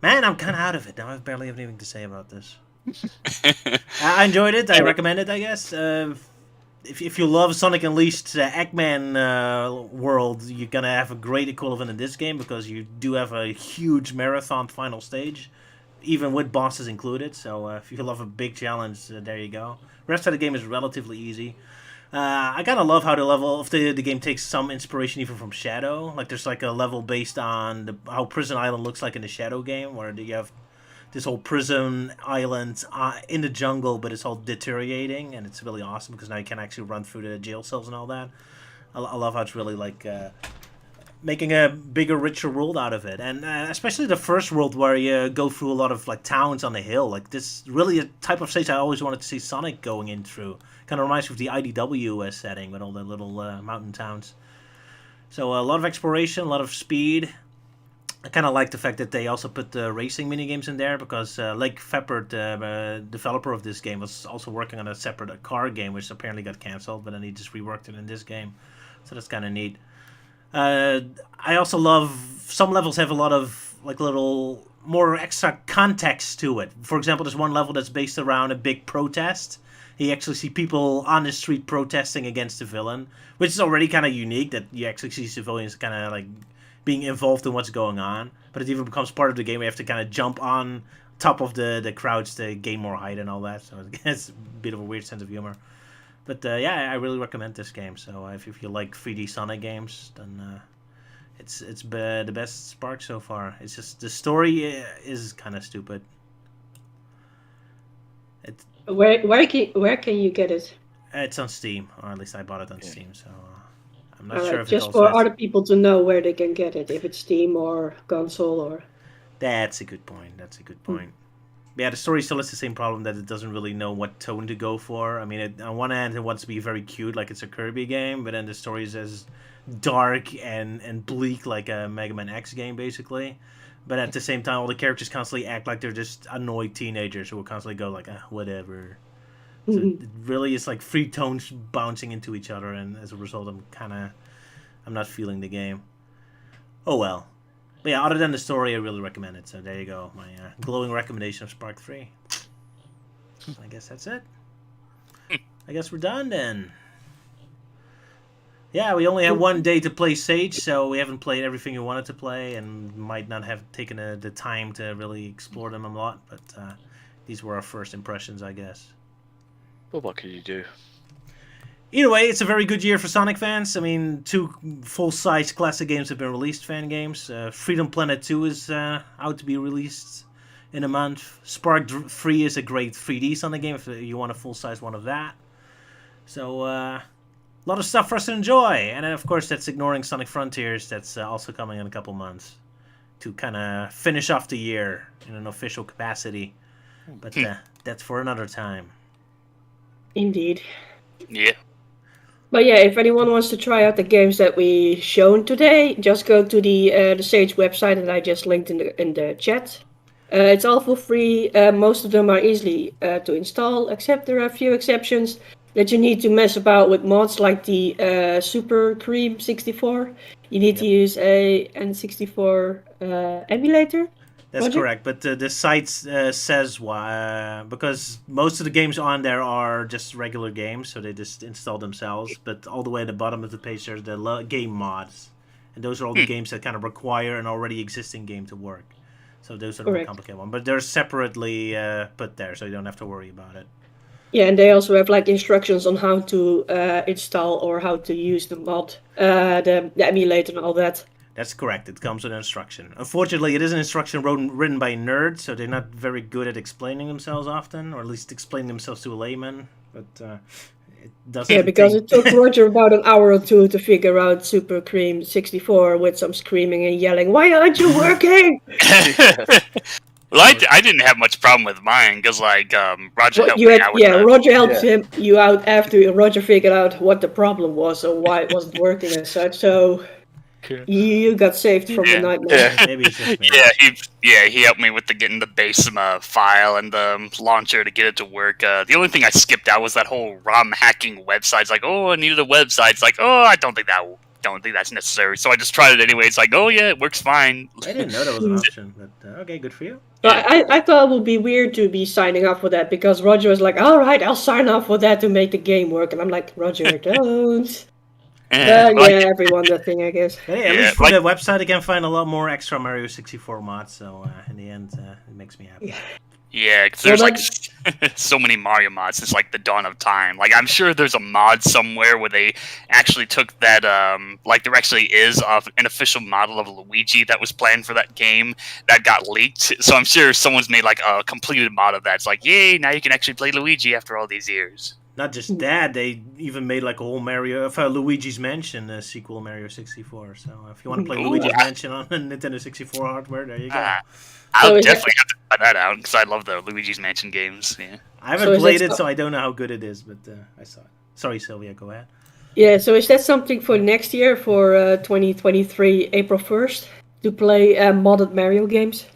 man, I'm kind of out of it now. I barely have anything to say about this. I enjoyed it. I recommend it, I guess. If you love Sonic Unleashed Eggman world, you're gonna have a great equivalent in this game, because you do have a huge marathon final stage, even with bosses included. So if you love a big challenge, there you go. The rest of the game is relatively easy. I kind of love how the game takes some inspiration even from Shadow. Like there's like a level based on how Prison Island looks like in the Shadow game, where you have this whole prison island in the jungle, but it's all deteriorating, and it's really awesome because now you can actually run through the jail cells and all that. I love how it's really like making a bigger, richer world out of it, and especially the first world where you go through a lot of like towns on the hill. Like this, really a type of stage I always wanted to see Sonic going in through. Kind of reminds me of the IDW setting with all the little mountain towns. So a lot of exploration, a lot of speed. I kind of like the fact that they also put the racing minigames in there, because Lake Feppert, the developer of this game, was also working on a separate car game, which apparently got cancelled, but then he just reworked it in this game. So that's kind of neat. I also love, some levels have a lot of like little more extra context to it. For example, there's one level that's based around a big protest. You actually see people on the street protesting against the villain, which is already kind of unique, that you actually see civilians kind of like being involved in what's going on. But it even becomes part of the game. We have to kind of jump on top of the crowds to gain more height and all that. So it's a bit of a weird sense of humor. But yeah, I really recommend this game. So if you like 3D Sonic games, then it's the best Spark so far. It's just the story is kind of stupid. Where can you get it? It's on Steam, or at least I bought it on Steam. So I'm not Alright, sure if just it's for also other people to know where they can get it, if it's Steam or console or. That's a good point. Yeah, the story still has the same problem, that it doesn't really know what tone to go for. I mean, on one hand, it wants to be very cute, like it's a Kirby game, but then the story is as dark and bleak, like a Mega Man X game, basically. But at the same time, all the characters constantly act like they're just annoyed teenagers who will constantly go like, whatever. So it really is like 3 tones bouncing into each other, and as a result, I'm not feeling the game. Oh well. But yeah, other than the story, I really recommend it. So there you go, my glowing recommendation of Spark 3. I guess that's it. I guess we're done then. Yeah, we only have one day to play Sage, so we haven't played everything we wanted to play, and might not have taken the time to really explore them a lot. But these were our first impressions, I guess. Well, what could you do? Either way, it's a very good year for Sonic fans. I mean, 2 full-size classic games have been released, fan games. Freedom Planet 2 is out to be released in a month. Spark 3 is a great 3D Sonic game if you want a full-size one of that. So, a lot of stuff for us to enjoy. And then, of course, that's ignoring Sonic Frontiers. That's also coming in a couple months to kind of finish off the year in an official capacity. But that's for another time. Indeed. Yeah. But yeah, if anyone wants to try out the games that we shown today, just go to the Sage website that I just linked in the chat. It's all for free. Most of them are easy to install, except there are a few exceptions that you need to mess about with mods like the Super Cream 64. You need to use a N64 emulator. That's Roger? correct, but the site says why, because most of the games on there are just regular games, so they just install themselves. But all the way at the bottom of the page, there's the game mods, and those are all the games that kind of require an already existing game to work. So those are the more Correct. complicated ones, but they're separately put there, so you don't have to worry about it. Yeah, and they also have like instructions on how to install or how to use the mod, the emulator and all that. That's correct. It comes with an instruction. Unfortunately, it is an instruction written by nerds, so they're not very good at explaining themselves often, or at least explaining themselves to a layman. But it doesn't. Yeah, because it took Roger about an hour or two to figure out Super Cream 64 with some screaming and yelling, "Why aren't you working?" Well, I didn't have much problem with mine because Roger helped You me had, out with yeah, that. Roger helped you out after Roger figured out what the problem was or why it wasn't working and such. So you got saved from the nightmare. Maybe it's just me. He helped me with getting the base file and the launcher to get it to work. The only thing I skipped out was that whole ROM hacking website. It's like, oh, I needed a website. It's like, oh, I don't think that's necessary. So I just tried it anyway. It's like, oh yeah, it works fine. I didn't know that was an option, but okay, good for you. But I thought it would be weird to be signing up for that because Roger was like, "All right, I'll sign up for that to make the game work," and I'm like, "Roger, don't." Well, Everyone that thing, I guess. But yeah, at least for the website, I can find a lot more extra Mario 64 mods. So in the end, it makes me happy. Yeah, because there's so many Mario mods since the dawn of time. I'm sure there's a mod somewhere where they actually took that there actually is an official model of Luigi that was planned for that game that got leaked. So I'm sure someone's made a completed mod of that. It's like, yay, now you can actually play Luigi after all these years. Not just that, they even made a whole Luigi's Mansion sequel, Mario 64. So if you want to play Luigi's Mansion on Nintendo 64 hardware, there you go. I'll definitely have to try that out because I love the Luigi's Mansion games. Yeah. I haven't played it, so I don't know how good it is, but I saw it. Sorry, Sylvia, go ahead. Yeah, so is that something for next year, for 2023, April 1st, to play modded Mario games?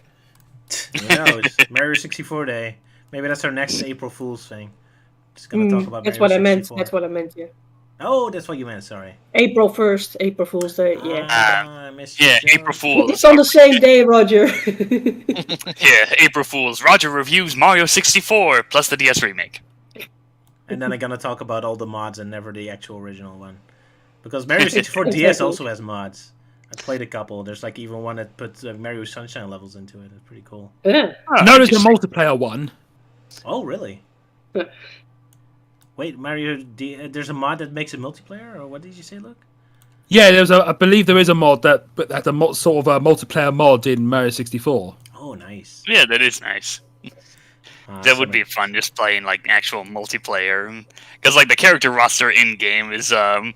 Who knows? Mario 64 Day. Maybe that's our next April Fool's thing. Just gonna talk about that's Mario what 64. That's what I meant, yeah. Oh, that's what you meant, sorry. April 1st, April Fool's Day, yeah. I missed you, Joe. April Fools. It's on the same day, Roger. Yeah, April Fools. Roger reviews Mario 64 plus the DS remake. And then I'm gonna talk about all the mods and never the actual original one. Because Mario 64 DS also has mods. I played a couple. There's even one that puts Mario Sunshine levels into it. It's pretty cool. Yeah. No, there's a multiplayer one. Oh, really? Wait, there's a mod that makes it multiplayer, or what did you say, Luke? Yeah, I believe there is a mod that's a sort of a multiplayer mod in Mario 64. Oh, nice. Yeah, that is nice. That would be fun, just playing actual multiplayer. Because the character roster in game is the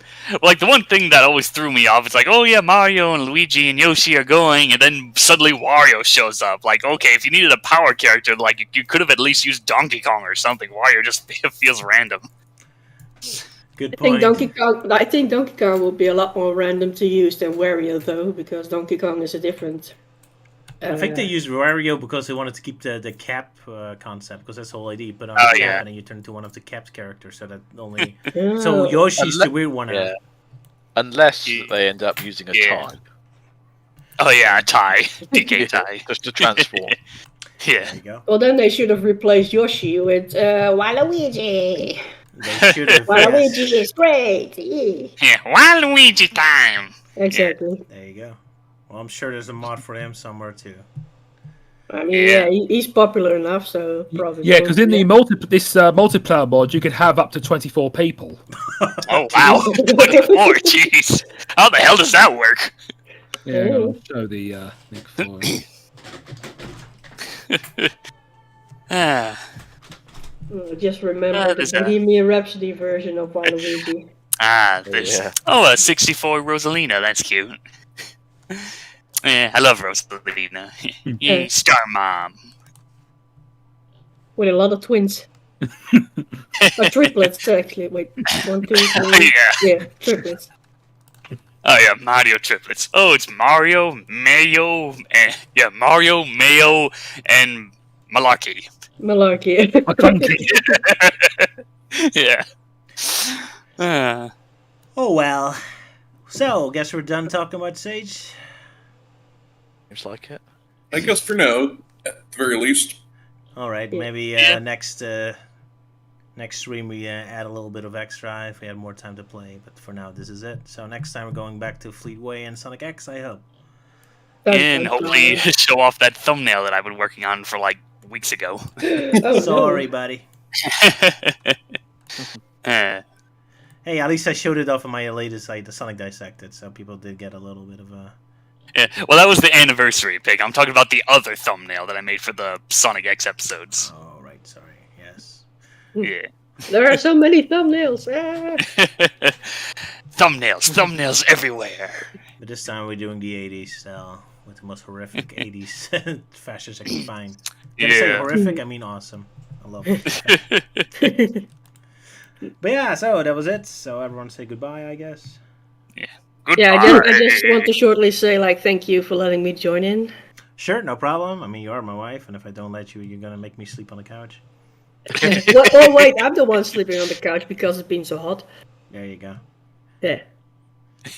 one thing that always threw me off. It's oh yeah, Mario and Luigi and Yoshi are going, and then suddenly Wario shows up. Okay, if you needed a power character, you could have at least used Donkey Kong or something. Wario just feels random. Good point. I think Donkey Kong will be a lot more random to use than Wario, though, because Donkey Kong is a different. I think they used Wario because they wanted to keep the cap concept, because that's the whole idea. But on the cap, and then you turn into one of the capped characters, so that only. So Yoshi's the weird one. Yeah. Unless they end up using a tie. Oh yeah, a tie, DK tie, just to transform. Yeah. There you go. Well, then they should have replaced Yoshi with Waluigi. They should have. Waluigi is great. Yeah, Waluigi time. Exactly. There you go. Well, I'm sure there's a mod for him somewhere too. I mean, he's popular enough, so probably. Yeah, because in the multiplayer mod, you could have up to 24 people. Oh wow, 24, jeez. How the hell does that work? Yeah, I'll show the link for it. Just remember the Bohemian Rhapsody version of Waluigi. This. Yeah. Oh, a 64 Rosalina. That's cute. Yeah, I love Rosalina. Yay, Star Mom. With a lot of twins. Or triplets, actually. Wait, 1, 2, 3. Yeah, triplets. Oh yeah, Mario triplets. Oh, it's Mario, Mayo, Mario, Mayo, and Malarkey. Malarkey. Yeah. Oh well. So, guess we're done talking about Sage. Seems like it. I guess for now, at the very least. All right, Yeah. maybe next stream we add a little bit of extra if we have more time to play. But for now, this is it. So next time we're going back to Fleetway and Sonic X. I hope. And hopefully show off that thumbnail that I've been working on for like weeks ago. Oh, Sorry, no. buddy. Uh, Hey, at least I showed it off on my latest site, the Sonic Dissected, so people did get a little bit of a. yeah. Well, that was the anniversary pic. I'm talking about the other thumbnail that I made for the Sonic X episodes. Oh, right, sorry. Yes. Yeah. There are so many thumbnails. Ah. Thumbnails everywhere. But this time we're doing the 80s style with the most horrific 80s fashions I can find. Did I say Yeah. horrific? I mean awesome. I love it. But yeah, so that was it. So everyone say goodbye, I guess. Goodbye. Yeah, I just want to shortly say, like, thank you for letting me join in. Sure, no problem. I mean, you are my wife, and if I don't let you, you're gonna make me sleep on the couch. Oh, wait, I'm the one sleeping on the couch because it's been so hot. There you go. Yeah.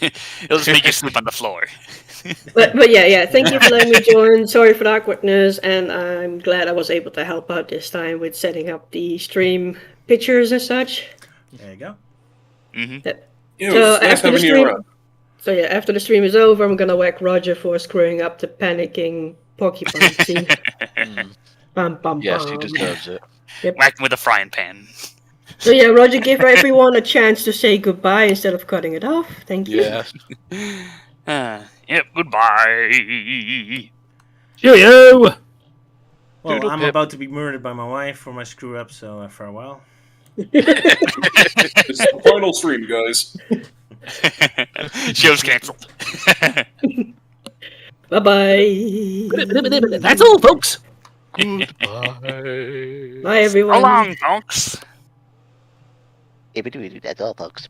It'll just make you sleep on the floor. But yeah, thank you for letting me join. Sorry for the awkwardness, and I'm glad I was able to help out this time with setting up the stream pictures and such. There you go. Hmm. Yeah, it So was nice after the having you stream, around. so yeah, after the stream is over, I'm gonna whack Roger for screwing up the panicking porcupine scene. Bum, bum, Yes, he bum. deserves it. Whack him with a frying pan. So yeah, Roger, give everyone a chance to say goodbye instead of cutting it off. Thank you. Yes. Yep, goodbye. Cheerio! Well, Doodle I'm pip. about to be murdered by my wife for my screw up, so farewell. It's the final stream, guys. Show's cancelled. Bye bye. That's all, folks. Bye. Bye everyone. So long, folks. That's all, folks.